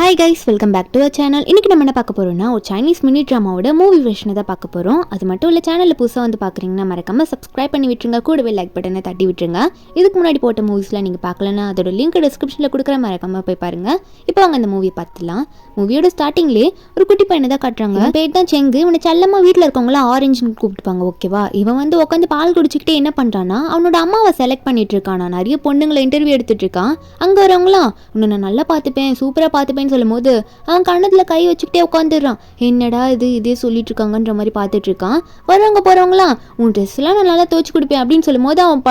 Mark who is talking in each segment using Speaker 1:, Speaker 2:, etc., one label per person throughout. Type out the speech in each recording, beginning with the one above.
Speaker 1: Hi guys, welcome back to our channel. இன்றைக்கி நம்ம என்ன பார்க்க போகிறோம்னா, ஒரு சைனீஸ் மினி ட்ராமாவோட மூவி வெர்ஷனை தான் பார்க்க போகிறோம். அது மட்டும் இல்லை, சேனலில் புதுசாக வந்து பார்க்குறீங்கன்னா மறக்காமல் சப்ஸ்கிரைப் பண்ணி விட்டுருங்க, கூடவே லைக் பட்டனை தட்டி விட்டுருங்க. இதுக்கு முன்னாடி போட்ட மூவிஸ்லாம் நீங்கள் பார்க்கலன்னா அதோட லிங்க் டிஸ்கிரிப்ஷனில் கொடுக்குற மறக்காமல் போய் பாருங்கள். இப்போ அவங்க அந்த மூவியை பார்த்துலாம். மூவியோட ஸ்டார்டிங்லேயே ஒரு குட்டி பையனை தான் காட்டுறாங்க. பேர் தான் செங்கு. இவனை செல்லமாக வீட்டில் இருக்கவங்களாம் ஆரஞ்சுன்னு கூப்பிட்டுப்பாங்க, ஓகேவா? இவன் வந்து உட்காந்து பால் குடிச்சிக்கிட்டே என்ன பண்ணுறான்னா, அவனோட அம்மாவை செலக்ட் பண்ணிட்டு இருக்கான். நான் நிறைய பொண்ணுங்களை இன்டர்வியூ எடுத்துட்டு இருக்கான். அங்கே வரவங்களாம் உன்னை நான் நல்லா பார்த்துப்பேன், சூப்பராக பார்த்துப்பேன்னு சொல்லும் போது அவன் கண்ணத்துல கை வச்சுக்கிட்டே உட்காந்துடுறான். என்னடா இதே சொல்லிட்டு இருக்காங்கன்ற மாதிரி பார்த்துட்டு இருக்கான். வரவங்க போறவங்களாம் உன் ட்ரெஸ் எல்லாம் நான் நல்லா துவச்சு கொடுப்பேன் அப்படின்னு சொல்லும் போது அவன்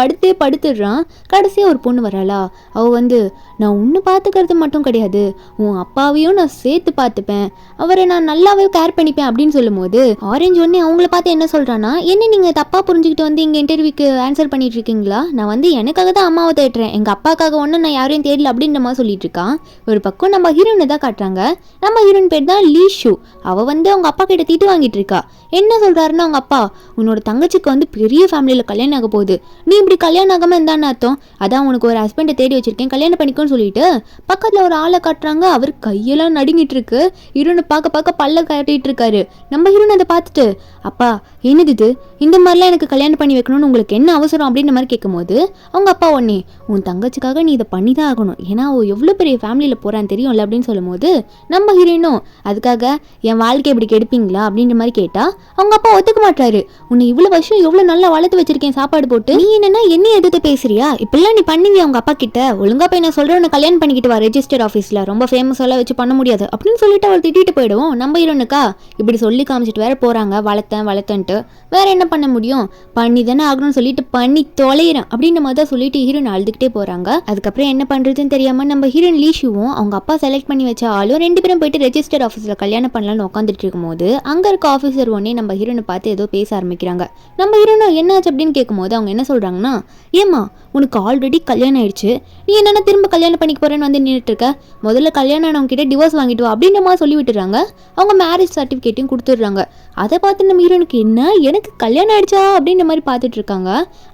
Speaker 1: படுத்துடுறான். கடைசியா ஒரு பொண்ணு வராளா, அவ வந்து நான் உன்னை பார்த்துக்கிறது மட்டும் கிடையாது, உன் அப்பாவையும் நான் சேர்த்து பார்த்துப்பேன், அவரை நான் நல்லாவே கேர் பண்ணிப்பேன் அப்படின்னு சொல்லும் போது ஆரஞ்சு உடனே அவங்கள பார்த்து என்ன சொல்றான்னா, என்ன நீங்க தப்பா புரிஞ்சுக்கிட்டு வந்து இங்க இன்டர்வியூக்கு ஆன்சர் பண்ணிட்டு இருக்கீங்களா? நான் வந்து எனக்காக தான் அம்மாவை தேடுறேன், எங்க அப்பாக்காக ஒன்றும் நான் யாரையும் தேடல அப்படின்ற மாதிரி சொல்லிட்டு இருக்கான். ஒரு பக்கம் நம்ம ஹீரோனை தான் காட்டுறாங்க. நம்ம ஹீரோயின் பேர் தான் லீ ஷூ. அவ வந்து அவங்க அப்பா கிட்ட திட்டு வாங்கிட்டு இருக்கா. என்ன சொல்றாருன்னா, அவங்க அப்பா உன்னோட தங்கச்சிக்கு வந்து பெரிய ஃபேமிலியில கல்யாணம் ஆக போகுது, நீ இப்படி கல்யாணம் ஆகாம இருந்தான்னு அர்த்தம், அதான் உனக்கு ஒரு ஹஸ்பண்டை தேடி வச்சிருக்கேன், கல்யாணம் பண்ணிக்கோன்னு சொல்லிட்டு பக்கத்துல ஒரு ஆளை காட்டுறாங்க. அவர் கையெல்லாம் நடுங்கிட்டு இருக்கு. ஹீரோனை பார்க்க பல்ல காட்டிட்டு இருக்காரு. நம்ம ஹீரோன் அதை பார்த்துட்டு, அப்பா என்னது இது, இந்த மாதிரிலாம் எனக்கு கல்யாணம் பண்ணி வைக்கணும்னு உங்களுக்கு என்ன அவசரம் அப்படின்ற மாதிரி கேட்கும் போது அவங்க அப்பா உடனே, உன் தங்கச்சிக்காக நீ இதை பண்ணி தான் ஆகணும், ஏன்னா அவ எவ்வளோ பெரிய ஃபேமிலியில் போறான்னு தெரியும்ல அப்படின்னு சொல்லும் போது நம்ம ஹீரோயினும் அதுக்காக என் வாழ்க்கை எப்படி கெடுப்பீங்களா அப்படின்ற மாதிரி கேட்டா அவங்க அப்பா ஒத்துக்க மாட்டாரு. உன்னை இவ்வளவு வருஷம் எவ்வளவு நல்லா வளர்த்து வச்சிருக்கேன் சாப்பாடு போட்டு, நீ என்னன்னா என்ன எதிர்த்து பேசுறியா, இப்பெல்லாம் நீ பண்ணுவியா அவங்க அப்பா கிட்ட, ஒழுங்கா போய் நான் சொல்றேன் உன்னை கல்யாணம் பண்ணிக்கிட்டு வா, ரெஜிஸ்டர் ஆஃபீஸ்ல ரொம்ப ஃபேமஸ் எல்லாம் வச்சு பண்ண முடியாது அப்படின்னு சொல்லிட்டு அவள் திட்டிட்டு போயிடுவோம். நம்ம ஹீரோனுக்கா இப்படி சொல்லி காமிச்சிட்டு வேற போறாங்க, வளர்த்தன்ட்டு வேற என்ன பண்ண முடியும், பண்ணி தானே ஆகணும்னு சொல்லிட்டு பண்ணி தொலைறேன் அப்படின்ற மாதிரி தான் சொல்லிட்டு ஹீரோயின் அழுதுகிட்டே போறாங்க. அதுக்கப்புறம் என்ன பண்றதுன்னு தெரியாம நம்ம ஹீரோயின் லீஷுவும் அவங்க அப்பா செலக்ட் பண்ணி வச்ச ஆளும் ரெண்டு பேரும் போயிட்டு ரெஜிஸ்டர் ஆஃபீஸில் கல்யாணம் பண்ணலான்னு உட்காந்துட்டு இருக்கும்போது அங்கே இருக்க ஆஃபீஸர் ஒன்னே நம்ம ஹீரோனை பார்த்து ஏதோ பேச ஆரம்பிக்கிறாங்க. நம்ம ஹீரோனை என்னாச்சு அப்படின்னு கேட்கும்போது அவங்க என்ன சொல்கிறாங்கன்னா, ஏம்மா உனக்கு ஆல்ரெடி கல்யாணம் ஆயிடுச்சு, நீ என்னென்ன திரும்ப கல்யாணம் பண்ணிக்க போறேன்னு வந்து நின்றுட்டு இருக்க, முதல்ல கல்யாணம் ஆனவங்க கிட்ட டிவோர்ஸ் வாங்கிட்டு வா அப்படின்ற மாதிரி சொல்லி விட்டுறாங்க. அவங்க மேரேஜ் சர்டிஃபிகேட்டையும் கொடுத்துட்றாங்க. அதை பார்த்து நம்ம ஹீரோனுக்கு என்ன எனக்கு கல்யாணம் ஆயிடுச்சா அப்படின்ற மாதிரி பார்த்துட்டு இருக்காங்க.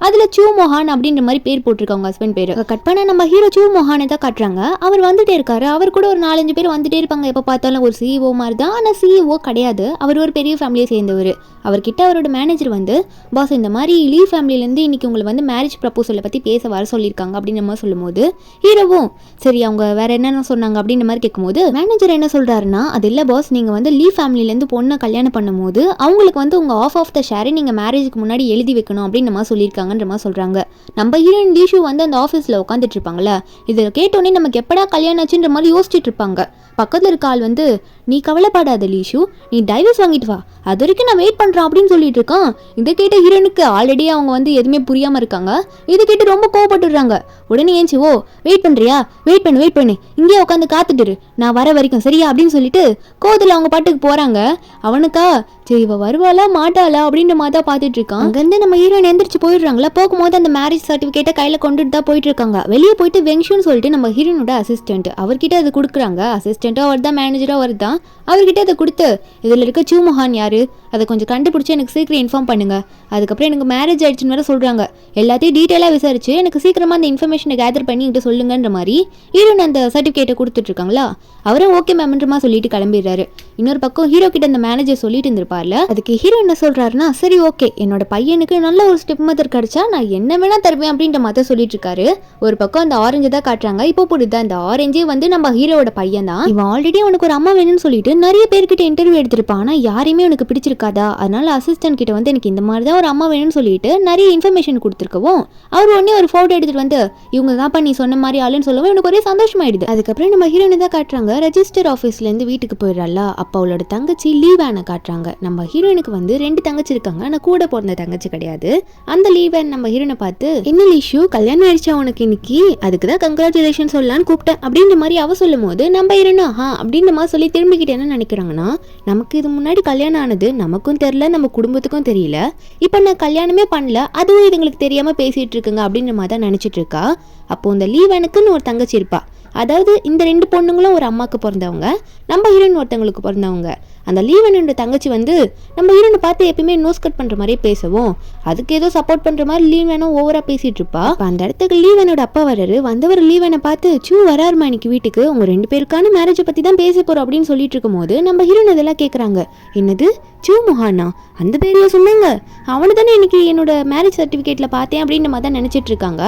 Speaker 1: அதில் சூ மொஹான் அப்படின்ற மாதிரி பேர் போட்டிருக்காங்க ஹஸ்பண்ட் பேர். கட் பண்ண நம்ம ஹீரோ சூ மொஹானை தான் காட்டுறாங்க. அவர் வந்துட்டே இருக்காரு. அவர் கூட ஒரு 4-5 பேர் வந்துட்டே இருப்பாங்க. எப்போ பார்த்தாலும் ஒரு சிஇஓ மாதிரி தான், ஆனால் சிஇஓ கிடையாது. அவர் ஒரு பெரிய ஃபேமிலியை சேர்ந்தவர். அவர்கிட்ட அவரோட மேனேஜர் வந்து, பாஸ் இந்த மாதிரி லீ ஃபேமிலியிலேருந்து இன்னைக்கு உங்களை வந்து மேரேஜ் ப்ரப்போசலை பற்றி பேச வர சொல்லியிருக்காங்க அப்படின்ற மாதிரி சொல்லும்போது ஹீரோவும் சரி அவங்க வேற என்னென்ன சொன்னாங்க அப்படின்ற மாதிரி கேட்கும்போது மேனேஜர் என்ன சொல்றாருன்னா, அது இல்லை பாஸ், நீங்கள் வந்து லீ ஃபேமிலியிலேருந்து பொண்ணை கல்யாணம் பண்ணும்போது அவங்களுக்கு வந்து உங்கள் ஆஃப் த ஷேரை நீங்கள் மேரேஜுக்கு முன்னாடி எழுதி வைக்கணும் அப்படின்ற மாதிரி சொல்லியிருக்காங்கன்ற மாதிரி சொல்கிறாங்க. நம்ம ஹீரோயின் லீஷு வந்து அந்த ஆஃபீஸில் உட்காந்துட்டு இருப்பாங்களே, இதை கேட்டோன்னே நமக்கு எப்படா கல்யாணம் ஆச்சுன்ற மாதிரி யோசிச்சுட்டு இருப்பாங்க. பக்கத்தில் இருக்க ஆள் வந்து, நீ கவலைப்படாத லீஷு, நீ டைவர்ஸ் வாங்கிட்டு வா, அது வரைக்கும் நான் வெயிட் பண்ணுறேன் அப்படின்னு சொல்லிட்டு இருக்கான். இதை கேட்ட ஹீரோனுக்கு ஆல்ரெடி அவங்க வந்து எதுவுமே புரியாமல் இருக்காங்க. இதை கேட்டு ரொம்ப கோவப்பட்டுடுறாங்க. உடனே ஏஞ்சி, ஓ வெயிட் பண்ணுறியா, வெயிட் பண்ணு, இங்கேயே உட்காந்து காத்துட்டுரு, நான் வர வரைக்கும் சரியா அப்படின்னு சொல்லிட்டு கோதில் அவங்க பாட்டுக்கு போகிறாங்க. அவனுக்கா சரி இவ வருவாளா மாட்டாளா அப்படின்ற மாதிரி தான் பார்த்துட்டு இருக்கான். அங்கேருந்து நம்ம ஹீரோயின் எந்திரிச்சு போயிடுறாங்களா. போகும்போது அந்த மேரேஜ் சர்டிஃபிகேட்டை கையில் கொண்டுட்டு தான் போயிட்டு இருக்காங்க. வெளியே போயிட்டு வெங்ஷுன்னு சொல்லிட்டு நம்ம ஹீரோனோட அசிஸ்டன்ட் அவர்கிட்ட அது கொடுக்குறாங்க. அசிஸ்டண்ட்டாக அவர் தான் மேனேஜராக அவர் தான். அவர்கிட்ட அதை கொடுத்து இதில் இருக்க சூ மொஹான் யாரு, அதை கொஞ்சம் கண்டுபிடிச்சி எனக்கு சீக்கிரம் இன்ஃபார்ம் பண்ணுங்க, அதுக்கப்புறம் எனக்கு மேரேஜ் ஆயிடுச்சுன்னு வேற சொல்கிறாங்க, எல்லாத்தையும் டீட்டெயிலாக விசாரிச்சு எனக்கு சீக்கிரமாக அந்த இன்ஃபர்மேஷனை கேதர் பண்ணிக்கிட்டு சொல்லுங்கன்ற மாதிரி ஹீரோன் அந்த சர்டிஃபிகேட்டை கொடுத்துட்ருக்காங்களா. அவரும் ஓகே மேம்ன்றமா சொல்லிட்டு கிளம்பிடுறாரு. இன்னொரு பக்கம் ஹீரோ கிட்ட அந்த மேனேஜர் சொல்லிட்டு இருந்திருப்பார்ல, அதுக்கு ஹீரோ என்ன சொல்றாருன்னா, சரி ஓகே என்னோட பையனுக்கு நல்ல ஒரு ஸ்டெப் மதர் கிடைச்சா நான் என்ன வேணா தருவேன் அப்படின்ற மாதிரி சொல்லிட்டு இருக்காரு. ஒரு பக்கம் அந்த ஆரஞ்சு தான் காட்டுறாங்க. இப்போ புரியுதா, அந்த ஆரஞ்சே வந்து நம்ம ஹீரோட பையன் தான். இவன் ஆல்ரெடி அவனுக்கு ஒரு அம்மா வேணும்னு சொல்லிட்டு நிறைய பேர்கிட்ட இன்டர்வியூ எடுத்திருப்பான். ஆனா யாரையுமே உனக்கு பிடிச்சிருக்காதா, அதனால அசிஸ்டன்ட் கிட்ட வந்து எனக்கு இந்த மாதிரி தான் ஒரு அம்மா வேணும்னு சொல்லிட்டு நிறைய இன்ஃபர்மேஷன் கொடுத்துருக்கவும் அவர் உடனே ஒரு போட்டோ எடுத்துட்டு வந்து இவங்க தான் பண்ணி சொன்ன மாதிரி ஆளுன்னு சொல்லவும் எனக்கு ஒரே சந்தோஷமாயிடுது. அதுக்கப்புறம் நம்ம ஹீரோனை தான் காட்டுறாங்க. ரெஜிஸ்டர் ஆஃபீஸ்ல இருந்து வீட்டுக்கு போயிடறாள். அப்போ அவளோட தங்கச்சி லீவான காட்டுறாங்க. நம்ம ஹீரோயினுக்கு வந்து 2 தங்கச்சி இருக்காங்க, ஆனா கூட பிறந்த தங்கச்சி கிடையாது. அந்த லீவன் நம்ம ஹீரோனை பார்த்து, என்ன லீஷு கல்யாணம் ஆயிடுச்சா உனக்கு இன்னைக்கு, அதுக்கு தான் கங்க்ராச்சுலேஷன் சொல்லலான்னு கூப்பிட்டேன் அப்படின்ற மாதிரி அவ சொல்லும் போது நம்ம ஹீரோனா அப்படின்ற மாதிரி சொல்லி திரும்பிக்கிட்டு என்ன நினைக்கிறாங்கன்னா, நமக்கு இது முன்னாடி கல்யாணம் ஆனது நமக்கும் தெரியல, நம்ம குடும்பத்துக்கும் தெரியல, இப்போ நான் கல்யாணமே பண்ணல, அதுவும் இதுங்களுக்கு தெரியாம பேசிட்டு இருக்குங்க அப்படின்ற மாதிரி தான் நினைச்சிட்டு இருக்கா. அப்போ இந்த லீவனுக்குன்னு ஒரு தங்கச்சி இருப்பா. அதாவது இந்த 2 பொண்ணுங்களும் ஒரு அம்மாவுக்கு பிறந்தவங்க, நம்ம ஹீரோயின் ஒருத்தவங்களுக்கு பிறந்தவங்க. அந்த லீவனோட தங்கச்சி வந்து நம்ம ஹீரோனை பார்த்து எப்பயுமே நோஸ் கட் பண்ற மாதிரியே பேசவும் அதுக்கு ஏதோ சப்போர்ட் பண்ற மாதிரி லீவனும் ஓவரா பேசிட்டு இருப்பா. அந்த இடத்துக்கு லீவனோட அப்பா வராரு. வந்தவர் லீவனை பார்த்து சூ வராருமா இன்னைக்கு வீட்டுக்கு, உங்க 2 பேருக்கான மேரேஜை பத்தி தான் பேச போறோம் அப்படின்னு சொல்லிட்டு இருக்கும் போது நம்ம ஹீரோன் இதெல்லாம் கேட்கறாங்க. என்னது சூ மொஹானா, அந்த பேரைய சொன்னாங்க, அவனு தானே இன்னைக்கு என்னோட மேரேஜ் சர்டிஃபிகேட்ல பார்த்தேன் அப்படின்னு நம்ம தான் நினைச்சிட்டு இருக்காங்க.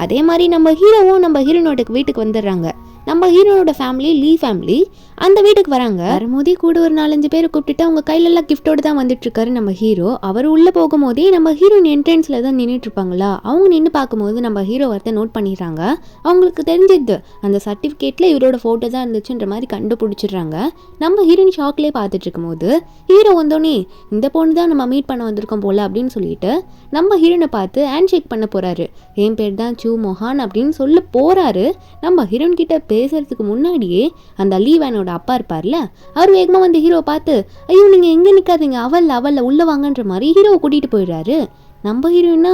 Speaker 1: அதே மாதிரி நம்ம ஹீரோவும் நம்ம ஹீரோனோட வீட்டுக்கு வந்துடுறாங்க. நம்ம ஹீரோனோட ஃபேமிலி லீ ஃபேமிலி அந்த வீட்டுக்கு வராங்க. வரும்போதே கூட ஒரு 4-5 பேரை கூப்பிட்டுட்டு அவங்க கையிலெல்லாம் கிஃப்டோடு தான் வந்துட்டு இருக்காரு நம்ம ஹீரோ. அவர் உள்ள போகும்போதே நம்ம ஹீரோயின் என்ட்ரன்ஸ்ல தான் நின்றுட்டு இருப்பாங்களா, அவங்க நின்று பார்க்கும்போது நம்ம ஹீரோ வரத்தை நோட் பண்ணிடுறாங்க. அவங்களுக்கு தெரிஞ்சிது அந்த சர்டிஃபிகேட்ல இவரோட ஃபோட்டோ தான் இருந்துச்சுன்ற மாதிரி கண்டுபிடிச்சிடுறாங்க. நம்ம ஹீரோயின் ஷாக்லேயே பார்த்துட்டு இருக்கும்போது ஹீரோ வந்தோடனே இந்த பொண்ணு தான் நம்ம மீட் பண்ண வந்திருக்கோம் போல அப்படின்னு சொல்லிட்டு நம்ம ஹீரோனை பார்த்து ஹேண்ட் ஷேக் பண்ண போறாரு. என் பேர் தான் சூ மொஹான் அப்படின்னு சொல்ல போறாரு. நம்ம ஹீரோயின் கிட்ட பேசுறதுக்கு முன்னாடியே அந்த லீவனோட அப்பா இருப்பார்ல, அவர் வேகமா வந்து ஹீரோ பார்த்து ஐயோ நீங்க எங்க நிக்காதீங்க, அவல்ல உள்ள வாங்கன்ற மாதிரி ஹீரோவை கூட்டிட்டு போயிடுறாரு. நம்ம ஹீரோயினா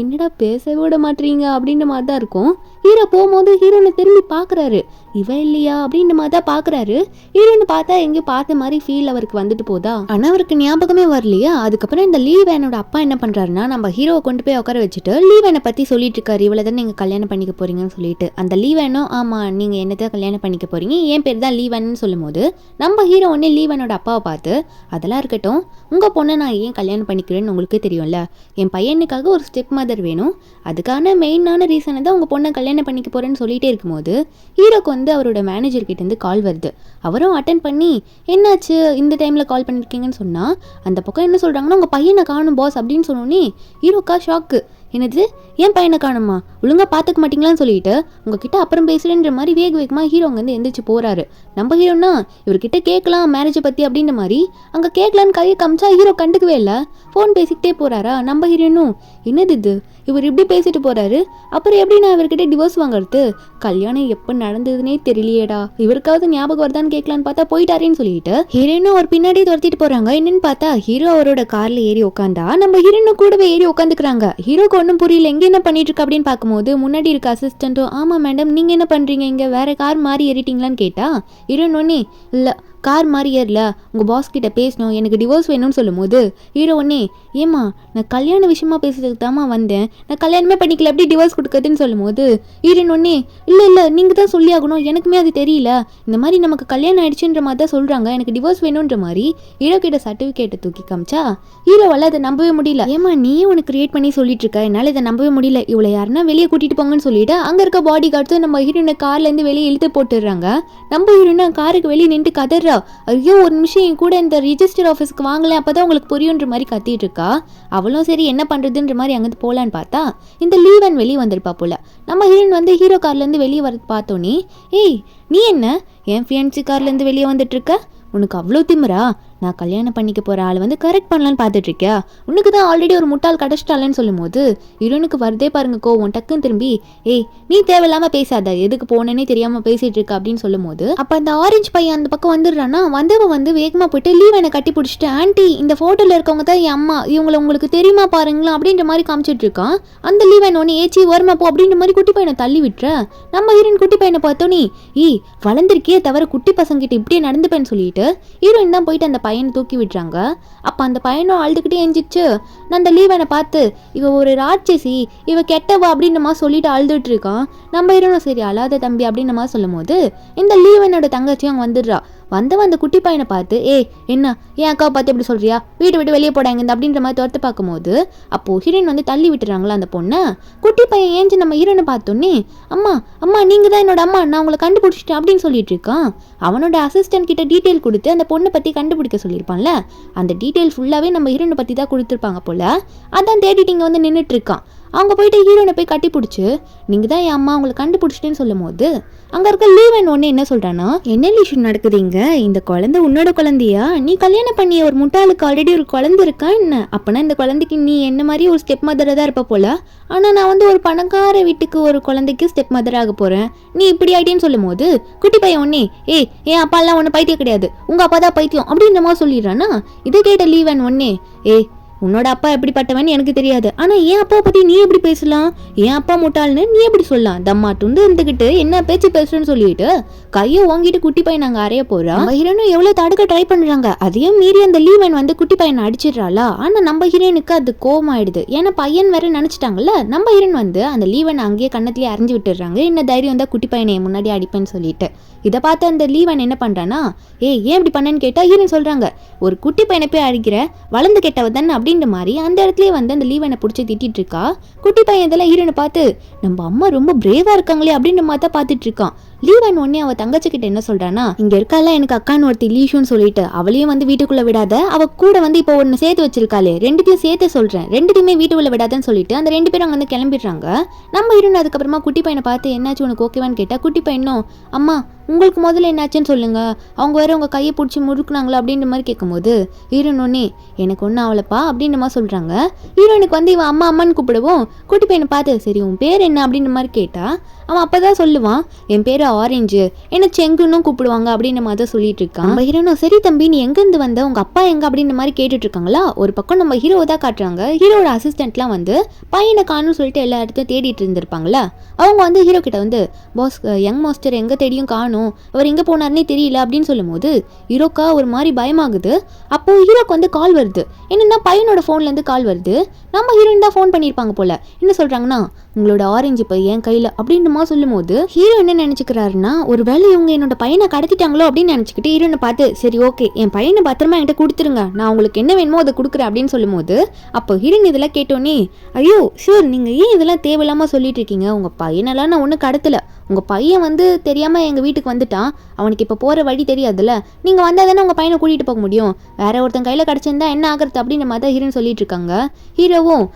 Speaker 1: என்னடா பேச விட மாட்டீங்க அப்படின்ற மாதிரி தான் இருக்கும். ஹீரோ போகும்போது ஹீரோனை திரும்பி பார்க்குறாரு, இவ இல்லையா அப்படின்ற மாதிரி தான் பார்க்குறாரு. ஹீரோனை பார்த்தா எங்கேயும் பார்த்த மாதிரி ஃபீல் அவருக்கு வந்துட்டு போதா, ஆனால் அவருக்கு ஞாபகமே வரலையா. அதுக்கப்புறம் இந்த லீவேனோட அப்பா என்ன பண்ணுறாருன்னா நம்ம ஹீரோவை கொண்டு போய் உட்கார வச்சுட்டு லீவேனை பற்றி சொல்லிட்டு இருக்காரு. இவ்வளோ தான் நீங்கள் கல்யாணம் பண்ணிக்க போறீங்கன்னு சொல்லிட்டு அந்த லீவேனோ ஆமாம் நீங்கள் என்னதான் கல்யாணம் பண்ணிக்க போறீங்க, என் பேர் தான் லீவன்னு சொல்லும் போது நம்ம ஹீரோ உடனே லீவனோட அப்பாவை பார்த்து அதெல்லாம் இருக்கட்டும், உங்கள் பொண்ணை நான் ஏன் கல்யாணம் பண்ணிக்கிறேன்னு உங்களுக்கே தெரியும்ல, என் பையனுக்காக ஒரு ஸ்டெப் மதர் வேணும், அதுக்கான மெயினான ரீசனை தான் உங்கள் பொண்ணை கல்யாணம் பண்ணிக்க போகிறேன்னு சொல்லிகிட்டே இருக்கும்போது ஹீரோக்கு வந்து அவரோட மேனேஜர்கிட்டேருந்து கால் வருது. அவரும் அட்டன் பண்ணி என்னாச்சு இந்த டைமில் கால் பண்ணியிருக்கீங்கன்னு சொன்னால் அந்த பக்கம் என்ன சொல்கிறாங்கன்னா உங்கள் பையனை காணும் பாஸ் அப்படின்னு சொன்னோன்னே ஹீரோக்கா ஷாக்கு. என்னது ஏன் பையனை காணுமா, ஒழுங்காக பார்த்துக்க மாட்டீங்களான்னு சொல்லிட்டு உங்ககிட்ட அப்புறம் பேசுகிறேன்ற மாதிரி வேகமாக ஹீரோ அங்கேருந்து எந்திரிச்சு போகிறாரு. நம்ம ஹீரோனா இவர்கிட்ட கேட்கலாம் மேரேஜை பற்றி அப்படின்ற மாதிரி அங்கே கேட்கலான்னு கையை காமிச்சா ஹீரோ கண்டுக்கவே இல்லை, ஃபோன் பேசிக்கிட்டே போகிறாரா. நம்ம ஹீரோனும் என்னது இது இவர் இப்படி பேசிட்டு போகிறாரு, அப்புறம் எப்படி நான் இவர்கிட்ட டிவோர்ஸ் வாங்குறது, கல்யாணம் எப்போ நடந்ததுன்னே தெரியலையேடா, இவருக்காவது ஞாபகம் வருதான்னு கேட்கலான்னு பார்த்தா போயிட்டாரேன்னு சொல்லிட்டு ஹீரோனும் அவர் பின்னாடி துரத்திட்டு போகிறாங்க. என்னன்னு பார்த்தா ஹீரோ அவரோட காரில் ஏறி உட்காந்தா நம்ம ஹீரோனும் கூடவே ஏறி உட்காந்துக்கிறாங்க. ஹீரோக்கு ஒன்றும் புரியல எங்கே என்ன பண்ணிட்டு இருக்கு அப்படின்னு பார்க்கும்போது முன்னாடி இருக்க அசிஸ்டண்ட்டும் ஆமாம் மேடம் நீங்கள் என்ன பண்ணுறீங்க இங்கே வேற கார் மாறி ஏறிட்டீங்களான்னு கேட்டா ஹீரோன் ஒன்னே இல்லை கார் மாதிரி ஏறல, உங்கள் பாஸ் கிட்ட பேசணும், எனக்கு டிவோர்ஸ் வேணும்னு சொல்லும் போது ஹீரோ ஒன்னே ஏமா நான் கல்யாண விஷயமா பேசுறதுக்கு தாமா வந்தேன், நான் கல்யாணமே பண்ணிக்கல எப்படி டிவோர்ஸ் கொடுக்குறதுன்னு சொல்லும் போது ஹீரோன் ஒன்னே இல்லை நீங்கள் தான் சொல்லி ஆகணும், எனக்குமே அது தெரியல, இந்த மாதிரி நமக்கு கல்யாணம் ஆயிடுச்சுன்ற மாதிரி தான் சொல்கிறாங்க, எனக்கு டிவோர்ஸ் வேணுன்ற மாதிரி ஹீரோ கிட்ட சர்டிஃபிகேட்டை தூக்கி காமிச்சா ஹீரோவால் அதை நம்பவே முடியல. ஏமா நீயே உனக்கு கிரியேட் பண்ணி சொல்லிட்டு இருக்க, என்னால் இதை நம்பவே முடியல, இவ்வளோ யாருன்னா வெளியே கூட்டிட்டு போங்கன்னு சொல்லிட்டு அங்கே இருக்க பாடி கார்ட்ஸும் நம்ம ஹீரோனை கார்லேருந்து வெளியே இழுத்து போட்டுடுறாங்க. நம்ம ஹீரோனை காருக்கு வெளியே நின்று கதறா, ஐயோ ஒரு நிமிஷம் என் கூட இந்த ரிஜிஸ்டர் ஆஃபீஸ்க்கு வாங்கல அப்பதான் உங்களுக்கு புரியுன்ற மாதிரி கத்திட்டு இருக்கா. அவளும் சரி என்ன பண்றதுன்ற மாதிரி அங்கே போலான்னு பார்த்தா இந்த லீவன் வெளியே வந்திருப்பா போல. நம்ம ஹீரோயின் வந்து ஹீரோ கார்ல இருந்து வெளியே வரது பார்த்தோன்னே ஏய் நீ என்ன என் ஃபியான்சி கார்ல இருந்து வெளியே வந்துட்டு இருக்க, உனக்கு அவ்வளோ திமிரா, நான் கல்யாணம் பண்ணிக்க போகிற ஆள் வந்து கரெக்ட் பண்ணலான்னு பார்த்துட்ருக்கியா, உனக்கு தான் ஆல்ரெடி ஒரு முட்டாள் கிடச்சிட்டாலன்னு சொல்லும் போது ஹீரோனுக்கு வருதே பாருங்க கோவம். டக்குன்னு திரும்பி ஏய் நீ தேவையில்லாமல் பேசாத, எதுக்கு போனேன்னே தெரியாமல் பேசிகிட்டு இருக்க அப்படின்னு சொல்லும் போது அப்போ அந்த ஆரஞ்சு பையன் அந்த பக்கம் வந்துடுறான்னா வந்தவன் வந்து வேகமாக போயிட்டு லீவனை கட்டி பிடிச்சிட்டு ஆன்ட்டி இந்த ஃபோட்டோவில் இருக்கவங்க தான் என் அம்மா, இவங்களை உங்களுக்கு தெரியுமா பாருங்களா அப்படின்ற மாதிரி காமிச்சிட்டு இருக்கான். அந்த லீவன் ஒன்று ஏச்சி வருமா போ அப்படின்ற மாதிரி குட்டி பையனை தள்ளி விட்டுற. நம்ம ஹீரோயின் குட்டி பையனை பார்த்தோன்னே ஏய் வளர்ந்துருக்கியே தவிர குட்டி பசங்கிட்ட இப்படியே நடந்துப்பேன்னு சொல்லிட்டு ஹீரோயின் தான் போயிட்டு அந்த பையனை தூக்கி விடுறாங்க. அப்போ அந்த பையனும் அழுதுகிட்டே எஞ்சிச்சு. நான் அந்த லீவனை பார்த்து இவ ஒரு ராட்சசி, இவ கெட்டவா அப்படின்ற மாதிரி சொல்லிட்டு அழுதுட்டு இருக்கான். நம்ம ஹீரோனும் சரி அழாத தம்பி அப்படின்ற மாதிரி சொல்லும் போது இந்த லீவனோட தங்கச்சியும் அங்கே வந்துடுறா. வந்தவன் அந்த குட்டி பையனை பார்த்து என்ன என் அக்காவை பார்த்து எப்படி சொல்றியா, வீட்டை விட்டு வெளியே போடாங்க அப்படின்ற மாதிரி துரத்து பார்க்கும்போது அப்போ ஹீரோயின் வந்து தள்ளி விட்டுறாங்களா அந்த பொண்ணை. குட்டி பையன் ஏஞ்சி நம்ம ஹீரோனை பார்த்தோன்னே அம்மா அம்மா நீங்க தான் என்னோட அம்மா, நான் உங்களை கண்டுபிடிச்சிட்டேன் அப்படின்னு சொல்லிட்டு இருக்கான். அவனோட அசிஸ்டன்ட் கிட்ட டீட்டெயில் கொடுத்து அந்த பொண்ணை பற்றி கண்டுபிடிக்க சொல்லியிருப்பான்ல, அந்த டீட்டெயில் ஃபுல்லாகவே நம்ம ஹீரோனை பற்றி தான் கொடுத்துருப்பாங்க போல. அதான் தேடிட்டு இங்கே வந்து நின்றுட்டு இருக்கான். அவங்க போயிட்டு ஹீரோனை போய் கட்டி பிடிச்சி நீங்கள் தான் என் அம்மா உங்களை கண்டுபிடிச்சிட்டேன்னு சொல்லும் போது அங்கே இருக்க லீவன் ஒன்று என்ன சொல்கிறான்னா என்ன இஷ்யூ நடக்குதுங்க, இந்த குழந்தை உன்னோட குழந்தையா, நீ கல்யாணம் பண்ணிய ஒரு முட்டாளுக்கு ஆல்ரெடி ஒரு குழந்தை இருக்கா என்ன, அப்போனா இந்த குழந்தைக்கு நீ என்ன மாதிரி ஒரு ஸ்டெப் மதராக தான் இருப்ப போல, ஆனால் நான் வந்து ஒரு பணக்கார வீட்டுக்கு ஒரு குழந்தைக்கு ஸ்டெப் மதராக போகிறேன், நீ இப்படி ஆகிட்டேன்னு சொல்லும் போது குட்டி பையன் ஒன்னே என் அப்பாலாம் ஒன்று பைத்தியம் கிடையாது, உங்கள் அப்பா தான் பைத்தியம் அப்படின்ற மாதிரி சொல்லிடுறான்னா இதை கேட்ட லீவன் ஒன்னே உன்னோட அப்பா எப்படிப்பட்டவன்னு எனக்கு தெரியாது, ஆனா என் அப்பா பத்தி நீ எப்படி பேசலாம், என் அப்பா முட்டாள்னு நீ எப்படி சொல்லலாம், தம்மா துண்டு இருந்துகிட்டு என்ன பேச்சு பேசுறேன்னு சொல்லிட்டு கையை வாங்கிட்டு குட்டி பையன் அங்க அறைய போறா. ஹீரோனும் எவ்வளவு தடுக்க ட்ரை பண்றாங்க, அதையும் மீறி அந்த லீவன் வந்து குட்டி பையனை அடிச்சிடறாளா. ஆனா நம்ம ஹீரோனுக்கு அது கோவமாயிடுது, ஏன்னா பையன் வேற நினைச்சிட்டாங்கல்ல. நம்ம ஹீரோன் வந்து அந்த லீவன் அங்கேயே கண்ணத்திலேயே அறிஞ்சு விட்டுறாங்க, என்ன தைரியம் தான் குட்டி பையனை முன்னாடி அடிப்பேன்னு சொல்லிட்டு. இதை பார்த்து அந்த லீவன் என்ன பண்றானா, ஏன் இப்படி பண்ணேன்னு கேட்டா ஹீரோன் சொல்றாங்க, ஒரு குட்டி பையனை போய் அடிக்கிற, வளர்ந்து கெட்டவ தானே அப்படின்ற மாதிரி அந்த இடத்துலயே வந்து அந்த லீவனை பிடிச்சி திட்டிட்டு இருக்கா. குட்டி பையன் இதெல்லாம் ஹீரோனை பார்த்து நம்ம அம்மா ரொம்ப பிரேவா இருக்காங்களே அப்படின்ற மாதிரி தான் பார்த்துட்டு இருக்கான். லீவன் உடனே அவ தங்கச்சி கிட்ட என்ன சொல்றானா, இங்க இருக்கால எனக்கு அக்கான்னு ஒருத்தி லீஷுன்னு சொல்லிட்டு அவளையும் வந்து வீட்டுக்குள்ள விடாத, அவ கூட வந்து இப்போ ஒன்னு சேர்த்து வச்சிருக்காளே, ரெண்டுத்தையும் சேர்த்து சொல்றேன், ரெண்டுத்தையுமே வீட்டுக்குள்ள விடாதன்னு சொல்லிட்டு அந்த 2 பேரும் அங்க வந்து கிளம்பிடுறாங்க. நம்ம ஹீரோன் அதுக்கப்புறமா குட்டி பையனை பார்த்து என்னாச்சு உனக்கு ஓகேவான்னு கேட்டா குட்டி பையனும் அம்மா உங்களுக்கு முதல்ல என்னாச்சுன்னு சொல்லுங்க, அவங்க வேற உங்க கையை பிடிச்சி முறுக்குனாங்களா அப்படின்ற மாதிரி கேட்கும்போது ஹீரோன் ஒன்னே எனக்கு ஒன்றும் அவளைப்பா அப்படின்ற மாதிரி சொல்றாங்க. ஹீரோனுக்கு வந்து இவன் அம்மா அம்மான்னு கூப்பிடுவோம். குட்டி பையனை பார்த்து சரி உன் பேர் என்ன அப்படின்ற மாதிரி கேட்டா அவன் அப்பதான் சொல்லுவான், என் பேரு ஆரஞ்சு, என்ன செங்குன்னு கூப்பிடுவாங்க அப்படின்ற மாதிரி தான் சொல்லிட்டு இருக்கான். நம்ம ஹீரோனும் சரி தம்பி நீ எங்கிருந்து வந்த, உங்க அப்பா எங்க அப்படின்ற மாதிரி கேட்டுட்டு இருக்காங்களா. ஒரு பக்கம் நம்ம ஹீரோவை தான் காட்டுறாங்க. ஹீரோட அசிஸ்டன்ட்லாம் வந்து பையனை காணும்னு சொல்லிட்டு எல்லா இடத்தையும் தேடிட்டு இருந்திருப்பாங்களா. அவங்க வந்து ஹீரோ கிட்ட வந்து பாஸ் யங் மாஸ்டர் எங்க தேடியும் காணும், அவர் எங்க போனார்னே தெரியல அப்படின்னு சொல்லும் போது ஹீரோக்கா ஒரு மாதிரி பயமாகுது. அப்போ ஹீரோக்கு வந்து கால் வருது, என்னன்னா பையனோட போன்ல இருந்து கால் வருது. நம்ம ஹீரோயின் தான் ஃபோன் பண்ணியிருப்பாங்க போல. என்ன சொல்றாங்கன்னா உங்களோட ஆரஞ்சு இப்போ என் கையில அப்படின்றமா சொல்லும் போது ஹீரோ என்ன நினைச்சுக்கிறாருன்னா ஒரு வேலை இவங்க என்னோட பையனை கடத்திட்டாங்களோ அப்படின்னு நினைச்சுக்கிட்டு ஹீரோனை பார்த்து சரி ஓகே என் பையனை பத்திரமா என்கிட்ட கொடுத்துருங்க, நான் உங்களுக்கு என்ன வேணுமோ அதை கொடுக்குறேன் அப்படின்னு சொல்லும் போது அப்போ ஹீரோன் இதெல்லாம் கேட்டோன்னே ஐயோ ஷூர் நீங்க ஏன் இதெல்லாம் தேவையில்லாம சொல்லிட்டு இருக்கீங்க, உங்க பையனெல்லாம் நான் ஒன்றும் கடத்தல, உங்க பையன் வந்து தெரியாம எங்க வீட்டுக்கு வந்துட்டான், அவனுக்கு இப்போ போற வழி தெரியாதுல்ல, நீங்க வந்தா தானே உங்க பையனை கூட்டிட்டு போக முடியும், வேற ஒருத்தன் கையில கிடைச்சிருந்தா என்ன ஆகுறது அப்படின்ற மாதிரி தான் ஹீரோன் சொல்லிட்டு இருக்காங்க. ஹீரோவும்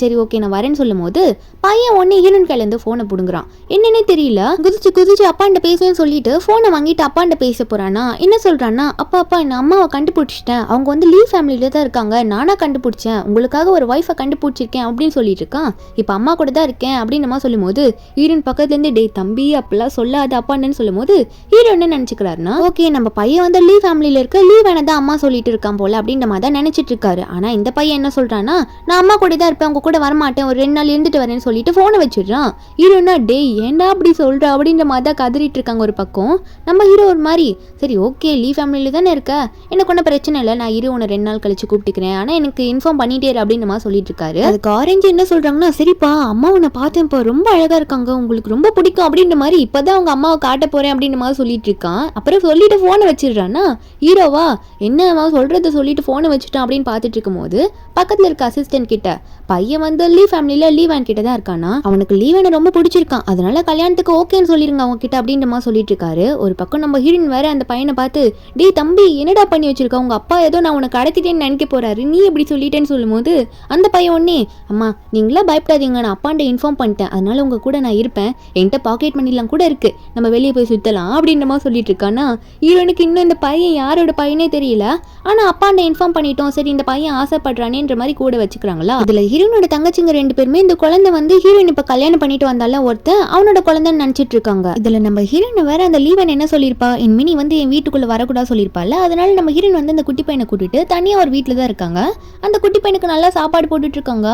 Speaker 1: சரி ஓகே நான் வரேன்னு சொல்லும் போது பையன் ஒன்னே ஹீரோன் கையில இருந்து போனை புடுங்குறான். என்னன்னே தெரியல குதிச்சு அப்பாண்ட பேசுவேன்னு சொல்லிட்டு போனை வாங்கிட்டு அப்பாண்ட பேச போறானா. என்ன சொல்றான்னா அப்பா என்ன அம்மாவை கண்டுபிடிச்சிட்டேன், அவங்க வந்து லீவ் ஃபேமிலியில தான் இருக்காங்க, நானா கண்டுபிடிச்சேன், உங்களுக்காக ஒரு ஒய்ஃபை கண்டுபிடிச்சிருக்கேன் அப்படின்னு சொல்லிட்டு இருக்கான். இப்ப அம்மா கூட தான் இருக்கேன் அப்படின்னு சொல்லும் போது ஹீரோன் பக்கத்துல இருந்து டே தம்பி அப்பெல்லாம் சொல்லாத அப்பான்னு சொல்லும் போது ஹீரோ என்ன நினைச்சுக்கிறாருன்னா ஓகே நம்ம பையன் வந்து லீவ் ஃபேமிலியில இருக்க, லீவ் வேணதான் அம்மா சொல்லிட்டு இருக்கான் போல அப்படின்ற மாதிரி தான் நினைச்சிட்டு இருக்காரு. ஆனா இந்த பையன் என்ன சொல்றான்னா நான் அம்மா கூட தான் இருப்பேன், உங்க கூட வரமாட்டேன், ஒரு 2 நாள் இருந்துட்டு வரேன்னு சொல்லிட்டு போனை வச்சிடுறான். ஹீரோனா டே ஏன்டா அப்படி சொல்ற அப்படின்ற மாதிரி தான் கதறிட்டு இருக்காங்க ஒரு பக்கம். நம்ம ஹீரோ ஒரு மாதிரி சரி ஓகே லீவ் ஃபேமிலியில தானே இருக்க, எனக்கு ஒன்றும் பிரச்சனை இல்லை, நான் ஹீரோ உன்னை 2 நாள் கழிச்சு கூப்பிட்டுக்கிறேன், ஆனா எனக்கு இன்ஃபார்ம் பண்ணிட்டே அப்படின்ற மாதிரி சொல்லிட்டு இருக்காரு. அதுக்கு ஆரஞ்சு என்ன சொல்றாங்கன்னா சரிப்பா அம்மா உன்னை பார்த்தேன் இப்போ ரொம்ப அழகா இருக்காங்க, உங்களுக்கு ரொம்ப பிடிக்கும் அப்படின்ற மாதிரி இப்பதான் அவங்க அம்மாவை காட்ட போறேன் அப்படின்ற மாதிரி சொல்லிட்டு இருக்கான். அப்புறம் சொல்லிட்டு போனை வச்சிடுறான்னா ஹீரோவா என்ன சொல்றத சொல்லிட்டு போனை வச்சுட்டான் அப்படின்னு பார்த்துட்டு இருக்கும் போது பக்கத்துல இருக்க அசிஸ்டன்ட் கிட்ட பையன் வந்து லீவ் ஃபேமிலியில லீவன் கிட்ட தான் இருக்கானா, அவனுக்கு லீவனை ரொம்ப பிடிச்சிருக்கான், அதனால கல்யாணத்துக்கு ஓகேன்னு சொல்லிருங்க அவங்க கிட்ட அப்படின்ற மாதிரி சொல்லிட்டு இருக்காரு. ஒரு பக்கம் நம்ம ஹீரோயின் வேற அந்த பையனை பார்த்து டே தம்பி என்னடா பண்ணி வச்சிருக்க, உங்க அப்பா ஏதோ நான் உனக்கு கடத்திட்டேன்னு நினைக்க போறாரு, நீ எப்படி சொல்லிட்டேன்னு சொல்லும் போது அந்த பையன் ஒன்னே அம்மா நீங்களா பயப்படாதீங்க, நான் அப்பாண்ட இன்ஃபார்ம் பண்ணிட்டேன், அதனால உங்க கூட நான் இருப்பேன், என்கிட்ட பாக்கெட் மணிலாம் கூட இருக்கு, நம்ம வெளியே போய் சுத்தலாம் அப்படின்ற மாதிரி சொல்லிட்டு இருக்கானா. ஹீரோனுக்கு இன்னும் இந்த பையன் யாரோட பையனே தெரியல, ஆனா அப்பாண்ட இன்ஃபார்ம் பண்ணிட்டோம், சரி இந்த பையன் ஆசைப்படுறானேன்ற மாதிரி கூட வச்சுக்கிறாங்களா. அதுல ஹீரோனோட தங்கச்சிங்க 2 பேருமே இந்த குழந்தை வந்து ஹீரோயின் இப்ப கல்யாணம் பண்ணிட்டு வந்தால ஒருத்தன் அவனோட குழந்தைன்னு நினைச்சிட்டு இருக்காங்க. இதுல நம்ம ஹீரோயின் வேற அந்த லீவன் என்ன சொல்லிருப்பா, என் மினி வந்து என் வீட்டுக்குள்ள வரக்கூடாது சொல்லிருப்பால, அதனால நம்ம ஹீரோயின் வந்து அந்த குட்டி பையனை கூட்டிட்டு தனியா ஒரு வீட்டுல தான் இருக்காங்க. அந்த குட்டி பையனுக்கு நல்லா சாப்பாடு போட்டுட்டு இருக்காங்க.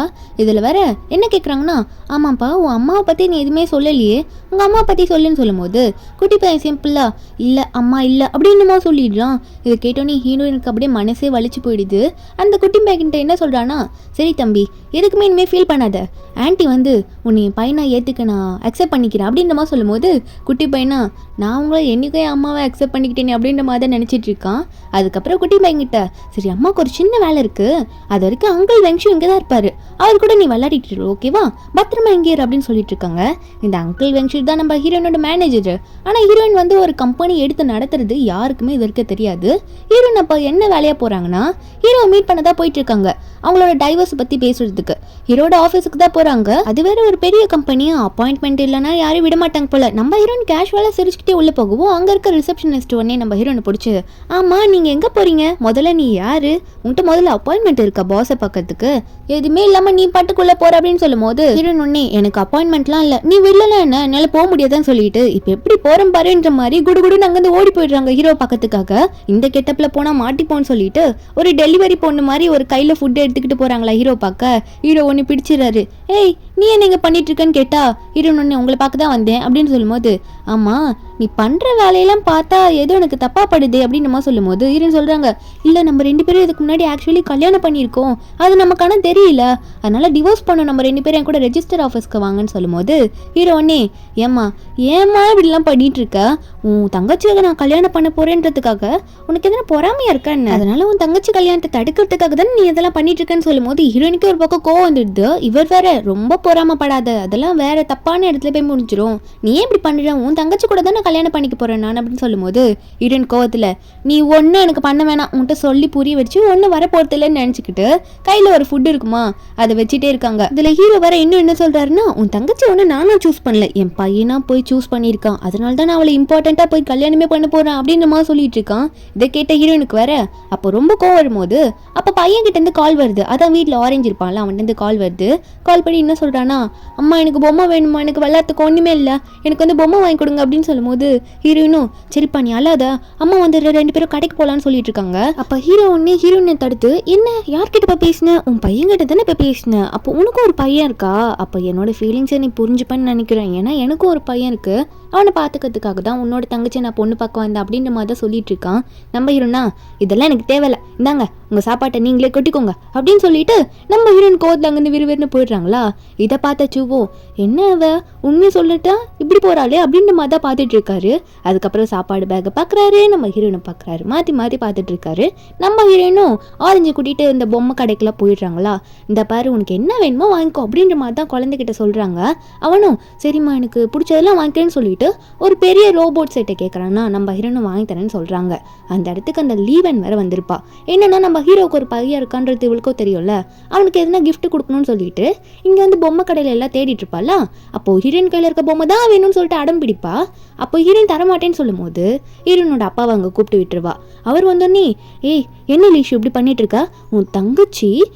Speaker 1: இதுல வேற என்ன கேக்குறாங்கன்னா ஆமாப்பா உன் அம்மாவை பத்தி நீ எதுவுமே சொல்லலையே, உங்க அம்மா பத்தி சொல்லுன்னு சொல்லும் போது குட்டி பையன் சிம்பிளா இல்ல அம்மா இல்ல அப்படின்னு சொல்லிடுறான். இதை கேட்டோன்னே ஹீரோயினுக்கு அப்படியே மனசே வலிச்சு போயிடுது. அந்த குட்டி பையன்கிட்ட என்ன சொல்றானா சரி தம்பி எதுக்குமே இனிமே ஃபீல் பண்ணாத, ஆன்ட்டி வந்து உன்னை பையனா ஏத்துக்க நான் அக்செப்ட் பண்ணிக்கிறேன் அப்படின்ற மாதிரி சொல்லும் போது குட்டி பையனா நான் உங்களை என்னைக்கே அம்மாவை அக்செப்ட் பண்ணிக்கிட்டேனே அப்படின்ற மாதிரி தான் நினைச்சிட்டு இருக்கான். அதுக்கப்புறம் குட்டி பையன்கிட்ட சரி அம்மாவுக்கு ஒரு சின்ன வேலை இருக்கு, அது வரைக்கும் அங்கிள் வெங்ஷு இங்கே தான் இருப்பாரு, அவர் கூட நீ விளையாடிட்டு ஓகேவா, பத்திரமா எங்கேயாரு அப்படின்னு சொல்லிட்டு இருக்காங்க. இந்த அங்கிள் வெங்ஷு தான் நம்ம ஹீரோயினோட மேனேஜர். ஆனா ஹீரோயின் வந்து ஒரு கம்பெனி எடுத்து நடத்துறது யாருக்குமே இது வரைக்கும் தெரியாது. ஹீரோயின் அப்போ என்ன வேலையா போறாங்கன்னா ஹீரோ மீட் பண்ணதான் போயிட்டு இருக்காங்க, அவங்களோட டைவர்ஸ் பத்தி பேசுறதுக்கு. ஹீரோட ஆஃபீஸுக்கு தான் போறாங்க. அது வேற ஒரு பெரிய கம்பெனியா, அப்பாயின்மெண்ட் இல்லைன்னா யாரும் விட மாட்டாங்க போல. நம்ம ஹீரோயின் ஹீரோயின் கேஷுவலா சிரிச்சுக்கிட்டே உள்ள போகவும் அங்க இருக்க ரிசப்ஷனிஸ்ட் உடனே நம்ம ஹீரோனை பிடிச்சி, ஆமா நீங்க எங்க போறீங்க, முதல்ல நீ யாரு, உன்கிட்ட முதல்ல அப்பாயின்மெண்ட் இருக்கா பாஸை பார்க்கறதுக்கு, எதுவுமே இல்லாம நீ பாட்டுக்குள்ள போற அப்படின்னு சொல்லும் போது ஹீரோயின் உடனே, எனக்கு அப்பாயின்மெண்ட்லாம் இல்ல, நீ விடல என்ன என்னால போக முடியாதான்னு சொல்லிட்டு இப்ப எப்படி போறேன் பாருன்ற மாதிரி குடுகுடுன்னு அங்கிருந்து ஓடி போயிடுறாங்க ஹீரோ பக்கத்துக்காக. இந்த கெட்டப்ல போனா மாட்டிப்போன்னு சொல்லிட்டு ஒரு டெலிவரி பொண்ணு மாதிரி ஒரு கையில ஃபுட் எடுத்துக்கிட்டு போறாங்களா ஹீரோ பார்க்க. ஹீரோ ஒன்னு பிடிச்சிடறாரு. ஏய் நீ என்ன இங்க பண்ணிட்டு இருக்கன்னு கேட்டா ஹீரோன் ஒன்னு உங்களை பார்க்க தான் வந்தேன் அப்படின்னு சொல்லும்போது, ஆமா நீ பண்ற வேலையெல்லாம் பார்த்தா ஏதோ எனக்கு தப்பா படுது அப்படின்னு சொல்லும் போது ஹீரோன் சொல்றாங்க, இல்ல நம்ம 2 பேரும் இதுக்கு முன்னாடி ஆக்சுவலி கல்யாணம் பண்ணியிருக்கோம், அது நமக்கான தெரியல, அதனால டிவோர்ஸ் பண்ண நம்ம 2 பேரும் என் கூட ரெஜிஸ்டர் ஆஃபீஸ்க்கு வாங்கன்னு சொல்லும் போது ஹீரோ ஒன்னே, ஏமா இப்படிலாம் பண்ணிட்டு இருக்க, உன் தங்கச்சியாக நான் கல்யாணம் பண்ண போறேன்றதுக்காக உனக்கு எதனா பொறாமையா இருக்கா என்ன, அதனால உன் தங்கச்சி கல்யாணத்தை தடுக்கிறதுக்காக தான் நீ இதெல்லாம் பண்ணிட்டு இருக்கன்னு சொல்லும் போது ஹீரோனுக்கு ஒரு பக்கம் கோவம் வந்துடுது. இவர் வேற ரொம்ப பொறாமப்படாத, அதெல்லாம் வேற தப்பான இடத்துல போய் முடிஞ்சிரும், நீ ஏன் இப்படி பண்ற, உன் தங்கச்சி கூட தான் நான் கல்யாணம் பண்ணிக்க போறேன் நான் அப்படின்னு சொல்லும் போது ஹீரோயின் கோவத்துல, நீ ஒன்னும் எனக்கு பண்ண வேணாம், உன்கிட்ட சொல்லி புரிய வச்சு ஒன்னும் வர போறது இல்லைன்னு நினைச்சுக்கிட்டு கையில ஒரு ஃபுட் இருக்குமா அதை வச்சுட்டே இருக்காங்க. இதுல ஹீரோ வர இன்னும் என்ன சொல்றாருன்னா, உன் தங்கச்சி ஒண்ணு நானும் சூஸ் பண்ணல, என் பையனா போய் சூஸ் பண்ணியிருக்கான், அதனால தான் நான் அவளை இம்பார்ட்டண்டா போய் கல்யாணமே பண்ண போறேன் அப்படின்ற மாதிரி சொல்லிட்டு இருக்கான். இதை கேட்ட ஹீரோனுக்கு வேற அப்போ ரொம்ப கோவம் வரும்போது அப்ப பையன் கிட்ட இருந்து கால் வருது. அதான் வீட்டுல ஆரஞ்சு இருப்பான்ல, அவன் இருந்து கால் வருது. கால் பண்ணி என்ன சொல்றானா, அம்மா எனக்கு பொம்மை வேணுமா, எனக்கு விளையாட்டுக்கு ஒண்ணுமே இல்ல, எனக்கு வந்து பொம்மை வாங்கி கொடுங்க அப்படின்னு சொல்லும் போது ஹீரோயினும், சரிப்பா நீ அல்லாத, அம்மா வந்து 2 பேரும் கடைக்கு போலான்னு சொல்லிட்டு இருக்காங்க. அப்ப ஹீரோ ஒன்னே ஹீரோயினை தடுத்து, என்ன யார்கிட்ட போய் பேசின, உன் பையன் கிட்ட தானே போய் பேசின, அப்போ உனக்கும் ஒரு பையன் இருக்கா, அப்ப என்னோட ஃபீலிங்ஸை நீ புரிஞ்சுப்பன்னு நினைக்கிறேன், ஏன்னா எனக்கும் ஒரு பையன் இருக்கு, அவனை பாத்துக்கிறதுக்காக தான் உன்னோட தங்கச்சி நான் பொண்ணு பார்க்க வந்தேன் அப்படின்ற மாதிரி தான் சொல்லிட்டு இருக்கான். நம்ம ஹீரோனா, இதெல்லாம் எனக்கு தேவையில்ல, இந்தாங்க உங்க சாப்பாட்டை நீங்களே கொட்டிக்கோங்க அப்படின்னு சொல்லிட்டு நம்ம ஹீரோயின் கோவத்துல அங்கிருந்து விறுவிறுன்னு போயிடுறாங்களா. இதை பார்த்த சூவோ, என்ன அவ உண்மையை சொல்லிட்டா இப்படி போறாளே அப்படின்ற மாதிரி தான் பார்த்துட்டு இருக்காரு. அதுக்கப்புறம் சாப்பாடு பேக்கை பாக்குறாரு, நம்ம ஹீரோயினை பாக்குறாரு, மாத்தி மாத்தி பார்த்துட்டு இருக்காரு. நம்ம ஹீரோயினும் ஆரஞ்சு கூட்டிட்டு இந்த பொம்மை கடைக்கெல்லாம் போயிடுறாங்களா. இந்த பாரு உனக்கு என்ன வேணுமோ வாங்கிக்கோ அப்படின்ற மாதிரி தான் குழந்தைகிட்ட சொல்றாங்க. அவனும் சரிம்மா எனக்கு பிடிச்சதெல்லாம் வாங்கிக்கிறேன்னு சொல்லிட்டு ஒரு பெரிய ரோபோட் செட்டை கேட்கறான்னா நம்ம ஹீரோனும் வாங்கி தரேன்னு சொல்றாங்க. அந்த இடத்துக்கு அந்த லீவன் வேற வந்திருப்பா. என்னன்னா நம்ம ஹீரோக்கு ஒரு பையன் இருக்கான்றது இவளுக்கும் தெரியும்ல, அவனுக்கு எதுனா கிஃப்ட் கொடுக்கணும்னு சொல்லிட்டு இங்க வந்து பொம்மை கடையில எல்லாம் தேடிட்டு இருப்பாள். அப்போ ஹீரோயின் கையில இருக்க பொம்மை தான் வேணும்னு சொல்லிட்டு அடம் பிடிப்பா. அப்போ ஹீரோயின் தரமாட்டேன்னு சொல்லும் போது ஹீரோனோட அப்பாவை அங்க கூப்பிட்டு விட்டுருவா. அவர் வந்தோடனே, ஏய் என்ன லீஷு இப்படி பண்ணிட்டு இருக்கா, உன் தங்கச்சி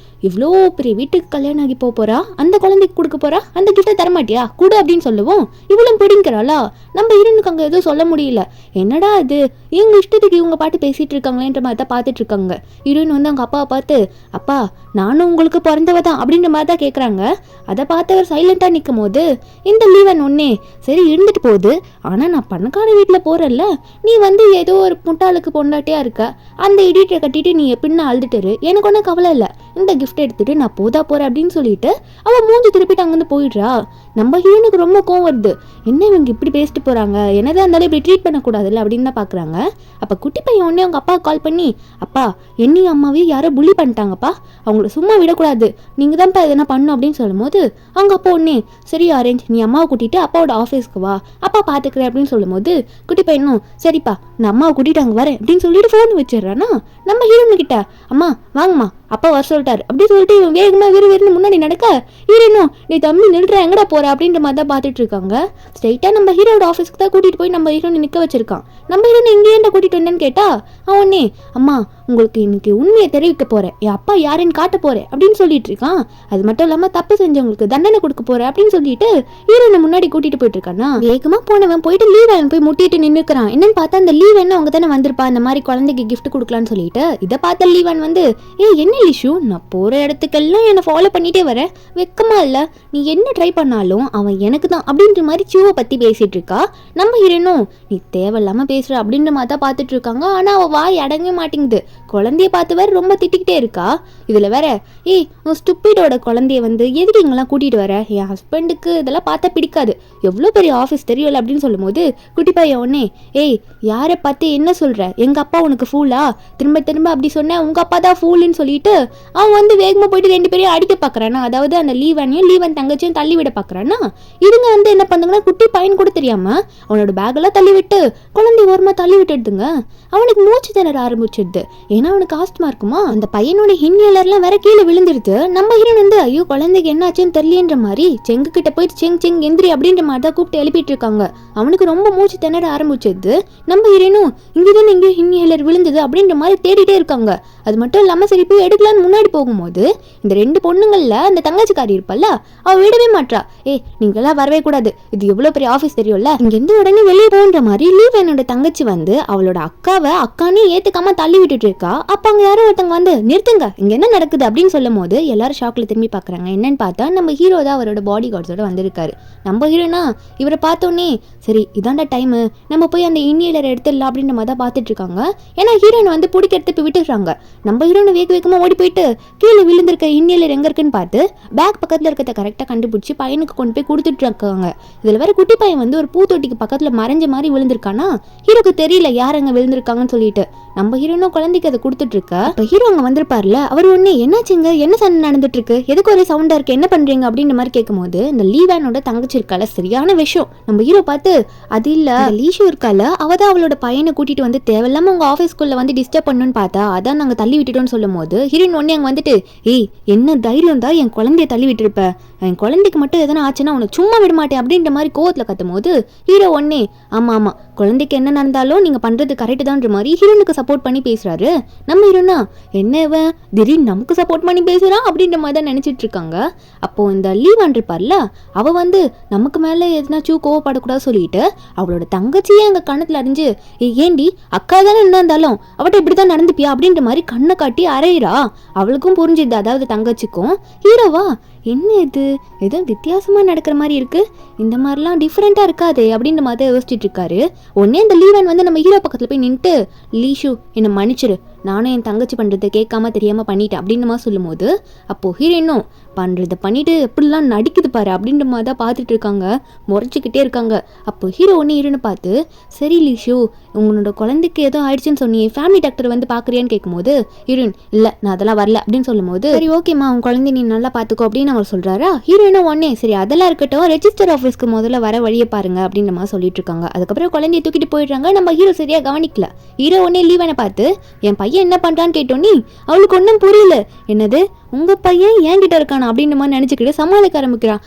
Speaker 1: இவ்வளோ பெரிய வீட்டுக்கு கல்யாணம் ஆகி போறா, அந்த குழந்தைக்கு கொடுக்க போறா, அந்த கிஃப்ட்டை தரமாட்டியா கூடு அப்படின்னு சொல்லுவோம். இவளும் பிடிங்கிறாளா. நம்ம ஹீரோனுக்கு அங்க எதுவும் சொல்ல முடியல, என்னடா இது இவங்க இஷ்டத்துக்கு இவங்க பாட்டு பேசிட்டு இருக்காங்களேன்ற மாதிரி தான் பார்த்துட்டு இருக்காங்க. ஹீரோயின் வந்து அவங்க அப்பாவை பார்த்து, அப்பா நானும் உங்களுக்கு பிறந்தவ தான் அப்படின்ற மாதிரி தான் கேட்குறாங்க. அதை பார்த்தவர் சைலண்டா நிற்கும் போது இந்த லீவன் ஒன்னே, சரி இருந்துட்டு போகுது, ஆனா நான் பணக்கார வீட்டில் போறேன்ல, நீ வந்து ஏதோ ஒரு முட்டாளுக்கு பொண்டாட்டியா இருக்க, அந்த இடியட்டை கட்டிட்டு நீ எப்படின்னா அழுதுட்டு எனக்கு ஒன்றும் கவலை இல்லை, இந்த கிஃப்ட் எடுத்துட்டு நான் போறேன் அப்படின்னு சொல்லிட்டு அவன் மூஞ்சி திருப்பிட்டு அங்கிருந்து போயிடுறா. நம்ம ஹீரோனுக்கு ரொம்ப கோவம் வருது, என்ன இவங்க இப்படி பேசிட்டு போறாங்க, என்னதான் இருந்தாலும் இப்படி ட்ரீட் பண்ணக்கூடாதுல்ல அப்படின்னு தான் பாக்குறாங்க. அப்ப குட்டி பையன் உடனே அவங்க அப்பா கால் பண்ணி, அப்பா என்னையும் அம்மாவையும் யாரோ புள்ளி பண்ணிட்டாங்கப்பா, அவங்கள சும்மா விடக்கூடாது, நீங்க தான்ப்பா எதனா பண்ணும் அப்படின்னு சொல்லும் போது அவங்க அப்பா உடனே, சரி ஆரேஞ்ச் நீ அம்மாவை கூட்டிட்டு அப்பாவோட ஆஃபீஸ்க்கு வா, அப்பா பாத்துக்கிறேன் அப்படின்னு சொல்லும் போது குட்டி பையனும் சரிப்பா நான் அம்மாவை கூட்டிட்டு அங்க வரேன் அப்படின்னு சொல்லிட்டு போன் வச்சிடறானா. நம்ம ஹீரோனு கிட்ட, அம்மா வாங்கம்மா அப்பா வர சொல்லிட்டாரு அப்படின்னு சொல்லிட்டு இவன் வேகமா விறுவிறுன்னு முன்னாடி நடக்க, ஹீரோனும் நீ தம்பி நில்ற எங்கடா போற அப்படின்ற மாதிரி தான் பாத்துட்டு இருக்காங்க. ஸ்ட்ரைட்டா நம்ம ஹீரோட ஆஃபீஸ்க்கு தான் கூட்டிட்டு போய் நம்ம ஹீரோனை நிக்க வச்சிருக்கான். நம்ம ஹீரோனை இங்கே ஏன்டா கூட்டிட்டு வந்தேன்னு கேட்டா அவனே, அம்மா உங்களுக்கு இன்னைக்கு உண்மையை தெரிவிக்க போறேன், என் அப்பா யாருன்னு காட்ட போறேன் அப்படின்னு சொல்லிட்டு இருக்கான். அது மட்டும் இல்லாம தப்பு செஞ்சவங்களுக்கு தண்டனை கொடுக்க போறேன் அப்படின்னு சொல்லிட்டு ஹீரோனை முன்னாடி கூட்டிட்டு போயிட்டு இருக்கானா. வேகமா போனவன் போயிட்டு லீவன் போய் முட்டிட்டு நின்னுக்கிறான். என்னன்னு பார்த்தா அந்த லீவன் அவங்க தானே வந்திருப்பா இந்த மாதிரி குழந்தைக்கு கிஃப்ட் கொடுக்கலான்னு சொல்லிட்டு. இதை பார்த்த லீவன் வந்து, என்ன லிஷு நான் போற இடத்துக்கெல்லாம் என்னை ஃபாலோ பண்ணிட்டே வர, வெக்கமா இல்ல, நீ என்ன ட்ரை பண்ணாலும் அவன் எனக்கு தான் அப்படின்ற மாதிரி சூவை பத்தி பேசிட்டு இருக்கா. நம்ம ஹீரோனும் நீ தேவையில்லாம பேசுற அப்படின்ற மாதிரி தான் பார்த்துட்டு இருக்காங்க. ஆனா அவ வாய் அடங்க மாட்டேங்குது. குழந்தைய பார்த்து வேற ரொம்ப திட்டிக்கிட்டே இருக்கா. இதுல வேற, உன் ஸ்டூபிடோட குழந்தைய வந்து எதுக்கு இங்கெல்லாம் கூட்டிட்டு வர, என் ஹஸ்பண்டுக்கு இதெல்லாம் பார்த்தா பிடிக்காது, எவ்வளவு பெரிய ஆஃபீஸ் தெரியல அப்படின்னு சொல்லும் போது குட்டி பையன் உடனே, யாரை பார்த்து என்ன சொல்ற, எங்க அப்பா உனக்கு ஃபூலா, திரும்ப திரும்ப அப்படி சொன்ன, உங்க அப்பா தான் ஃபூலுன்னு சொல்லிட்டு சொல்லிட்டு அவன் வந்து வேகமா போயிட்டு 2 பேரையும் அடிக்க பாக்குறானா, அதாவது அந்த லீவன் தங்கச்சியும் தள்ளி விட பாக்குறானா. இதுங்க வந்து என்ன பண்ணுங்கன்னா குட்டி பையன் கூட தெரியாம அவனோட பேக் எல்லாம் தள்ளி விட்டு குழந்தை ஓரமா தள்ளி விட்டுடுதுங்க. அவனுக்கு மூச்சு திணற ஆரம்பிச்சிடுது. ஏன்னா அவனுக்கு ஆஸ்துமா இருக்குமா. அந்த பையனோட இன்ஹேலர்லாம் வேற கீழே விழுந்துருது. நம்ம ஹீரோன் வந்து ஐயோ குழந்தைக்கு என்ன ஆச்சுன்னு தெரியலன்ற மாதிரி செங்கு கிட்ட போயிட்டு செங் எந்திரி அப்படின்ற மாதிரி தான் கூப்பிட்டு எழுப்பிட்டு இருக்காங்க. அவனுக்கு ரொம்ப மூச்சு திணற ஆரம்பிச்சது. நம்ம ஹீரோனும் இங்கதான் எங்கேயோ இன்ஹேலர் விழுந்தது அப்படின்ற மாதிரி தேடிட்டே இருக்காங்க. அது மட்டும் இல்லாம சரி போய் எடுக்கலான்னு முன்னாடி போகும்போது இந்த 2 பொண்ணுங்கள்ல அந்த தங்கச்சிக்காரி இருப்பல்ல, அவ விடவே மாட்டா. நீங்கெல்லாம் வரவே கூடாது, இது எவ்வளவு பெரிய ஆபீஸ் தெரியும்ல, இங்க இருந்து உடனே வெளியே போன்ற மாதிரி லீவனோட தங்கச்சி வந்து அவளோட அக்காவை அக்கானே ஏத்துக்காம தள்ளி விட்டுட்டு இருக்கா. அப்ப அங்க யாரோ ஒருத்தங்க வந்து நிறுத்துங்க, இங்க என்ன நடக்குது அப்படின்னு சொல்லும் போது எல்லாரும் ஷாக்ல திரும்பி பாக்குறாங்க. என்னன்னு பார்த்தா நம்ம ஹீரோ தான் அவரோட பாடி கார்ட்ஸோட வந்திருக்காரு. நம்ம ஹீரோனா இவரை பார்த்தோன்னே சரி இதாண்டா டைம், நம்ம போய் அந்த இன்ஹேலர் எடுத்துடலாம் அப்படின்ற மாதிரி தான் பார்த்துட்டு இருக்காங்க. ஏன்னா ஹீரோனை வந்து பிடிக்கிறது போய் விட்டுடுறாங்க. நம்ம ஹீரோனை வேகமா ஓடி போயிட்டு கீழே விழுந்திருக்க இன்ஹேலர் எங்க இருக்குன்னு பார்த்து பேக் பக்கத்துல இருக்கிறத கரெக்டா கண்டுபிடிச்சு பையனுக்கு கொண்டு போய் கொடுத்துட்டு இருக்காங்க. இதுல வேற குட்டி பையன் வந்து ஒரு பூத்தொட்டிக்கு பக்கத்துல மறைஞ்ச மாதிரி விழுந்திருக்கானா, ஹீரோக்கு தெரியல யார் அங்க விழுந்திருக்காங்கன்னு சொல்லிட்டு நம்ம ஹீரோனும் குழந்தைக்கு அதை கொடுத்துட்டு இருக்க. இப்ப ஹீரோ அங்க வந்திருப்பார்ல, அவர் ஒண்ணு என்னாச்சுங்க, என்ன சண்டை நடந்துட்டு இருக்கு, எதுக்கு ஒரே சவுண்டா இருக்கு, என்ன பண்றீங்க அப்படின்ற மாதிரி கேட்கும் போது இந்த லீவானோட தங்கச்சி இருக்கால சரியான விஷயம். நம்ம ஹீரோ பார்த்து அது இல்ல லீஷு இருக்கால, அவதான் அவளோட பையனை கூட்டிட்டு வந்து தேவையில்லாம உங்க ஆபீஸ்க்குள்ள வந்து டிஸ்டர்ப் பண்ணணும்னு பார்த்தா அதான் நாங்க தள்ளி விட்டுட்டோம்னு சொல்லும் போது ஹீரோயின் ஒன்னே அங்க வந்துட்டு என்ன தைரியம் தான் என் குழந்தைய தள்ளி விட்டுருப்ப, என் குழந்தைக்கு மட்டும் எதனா ஆச்சுன்னா உனக்கு சும்மா விட மாட்டேன் அப்படின்ற மாதிரி கோவத்துல கத்தும் போது ஹீரோ ஒன்னே ஆமா குழந்தைக்கு என்ன நடந்தாலும் நீங்க பண்றது கரெக்ட் தான்ற மாதிரி ஹீரோனுக்கு சப்போர்ட் பண்ணி பேசுறாரு. நம்ம ஹீரோனா என்ன இவன் திடீர்னு நமக்கு சப்போர்ட் பண்ணி பேசுறான் அப்படின்ற மாதிரி தான் நினைச்சிட்டு இருக்காங்க. அப்போ இந்த லீவான் இருப்பார்ல, அவ வந்து நமக்கு மேல எதுனாச்சும் கோவப்படக்கூடாது சொல்லிட்டு அவளோட தங்கச்சியே அங்க கண்ணத்துல அறிஞ்சு ஏண்டி அக்கா தானே என்ன இருந்தாலும் அவட்ட இப்படிதான் நடந்துப்பியா அப்படின்ற மாதிரி கண்ணை காட்டி அரையிறா. அவளுக்கும் புரிஞ்சுது, அதாவது தங்கச்சிக்கும். ஹீரோவா என்ன இது ஏதோ வித்தியாசமா நடக்கிற மாதிரி இருக்கு, இந்த மாதிரிலாம் டிஃப்ரெண்டா இருக்காதே அப்படின்ற மாதிரி யோசிச்சுட்டு இருக்காரு. உடனே இந்த லீவன் வந்து நம்ம ஹீரோ பக்கத்துல போய் நின்றுட்டு லீஷு என்னை மன்னிச்சிரு, நானும் என் தங்கச்சி பண்றதை கேட்காம தெரியாம பண்ணிட்டேன் அப்படின்ற மாதிரி சொல்லும் போது அப்போ ஹீரோனும் பண்றதை பண்ணிட்டு எப்படிலாம் நடிக்குது பாரு அப்படின்ற மாதிரி தான் பார்த்துட்டு இருக்காங்க, முறைச்சிக்கிட்டே இருக்காங்க. அப்போ ஹீரோ ஒன்று ஹீரோன்னு பார்த்து சரி லீஷு உங்களோட குழந்தைக்கு ஏதோ ஆயிடுச்சுன்னு சொன்னி ஃபேமிலி டாக்டர் வந்து பாக்குறியான்னு கேட்கும்போது ஹீரோயின் இல்ல நான் அதெல்லாம் வரல அப்படின்னு சொல்லும் போது சரி ஓகேம்மா உன் குழந்தை நீ நல்லா பாத்துக்கோ அப்படின்னு அவர் சொல்றாரா. ஹீரோயினும் ஒன்னே சரி அதெல்லாம் இருக்கட்டும், ரெஜிஸ்டர் ஆஃபீஸ்க்கு முதல்ல வர வழியை பாருங்க அப்படின்ற மாதிரி சொல்லிட்டு இருக்காங்க. அதுக்கப்புறம் குழந்தைய தூக்கிட்டு போயிடுறாங்க. நம்ம ஹீரோ சரியா கவனிக்கல. ஹீரோ ஒன்னே லீவனை பார்த்து என் பையன் என்ன பண்றான்னு கேட்டோன்னே அவளுக்கு ஒன்றும் புரியல. என்னது உங்க பையன் என்கிட்ட இருக்கானா அப்படின்ற மாதிரி நினைச்சுக்கிட்டு சமாளிக்க ஆரம்பிக்கிறான்.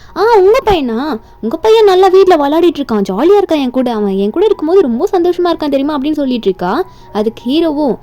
Speaker 1: உங்க பையனா, உங்க பையன் நல்லா வீட்டுல விளையாடிட்டு இருக்கான், ஜாலியா இருக்கான் என் கூட, அவன் என் கூட இருக்கும்போது ரொம்ப சந்தோஷமா இருக்கான் தெரியுமா அப்படின்னு சொல்லிட்டு இருக்கா. அதுக்கு ஹீரோவும்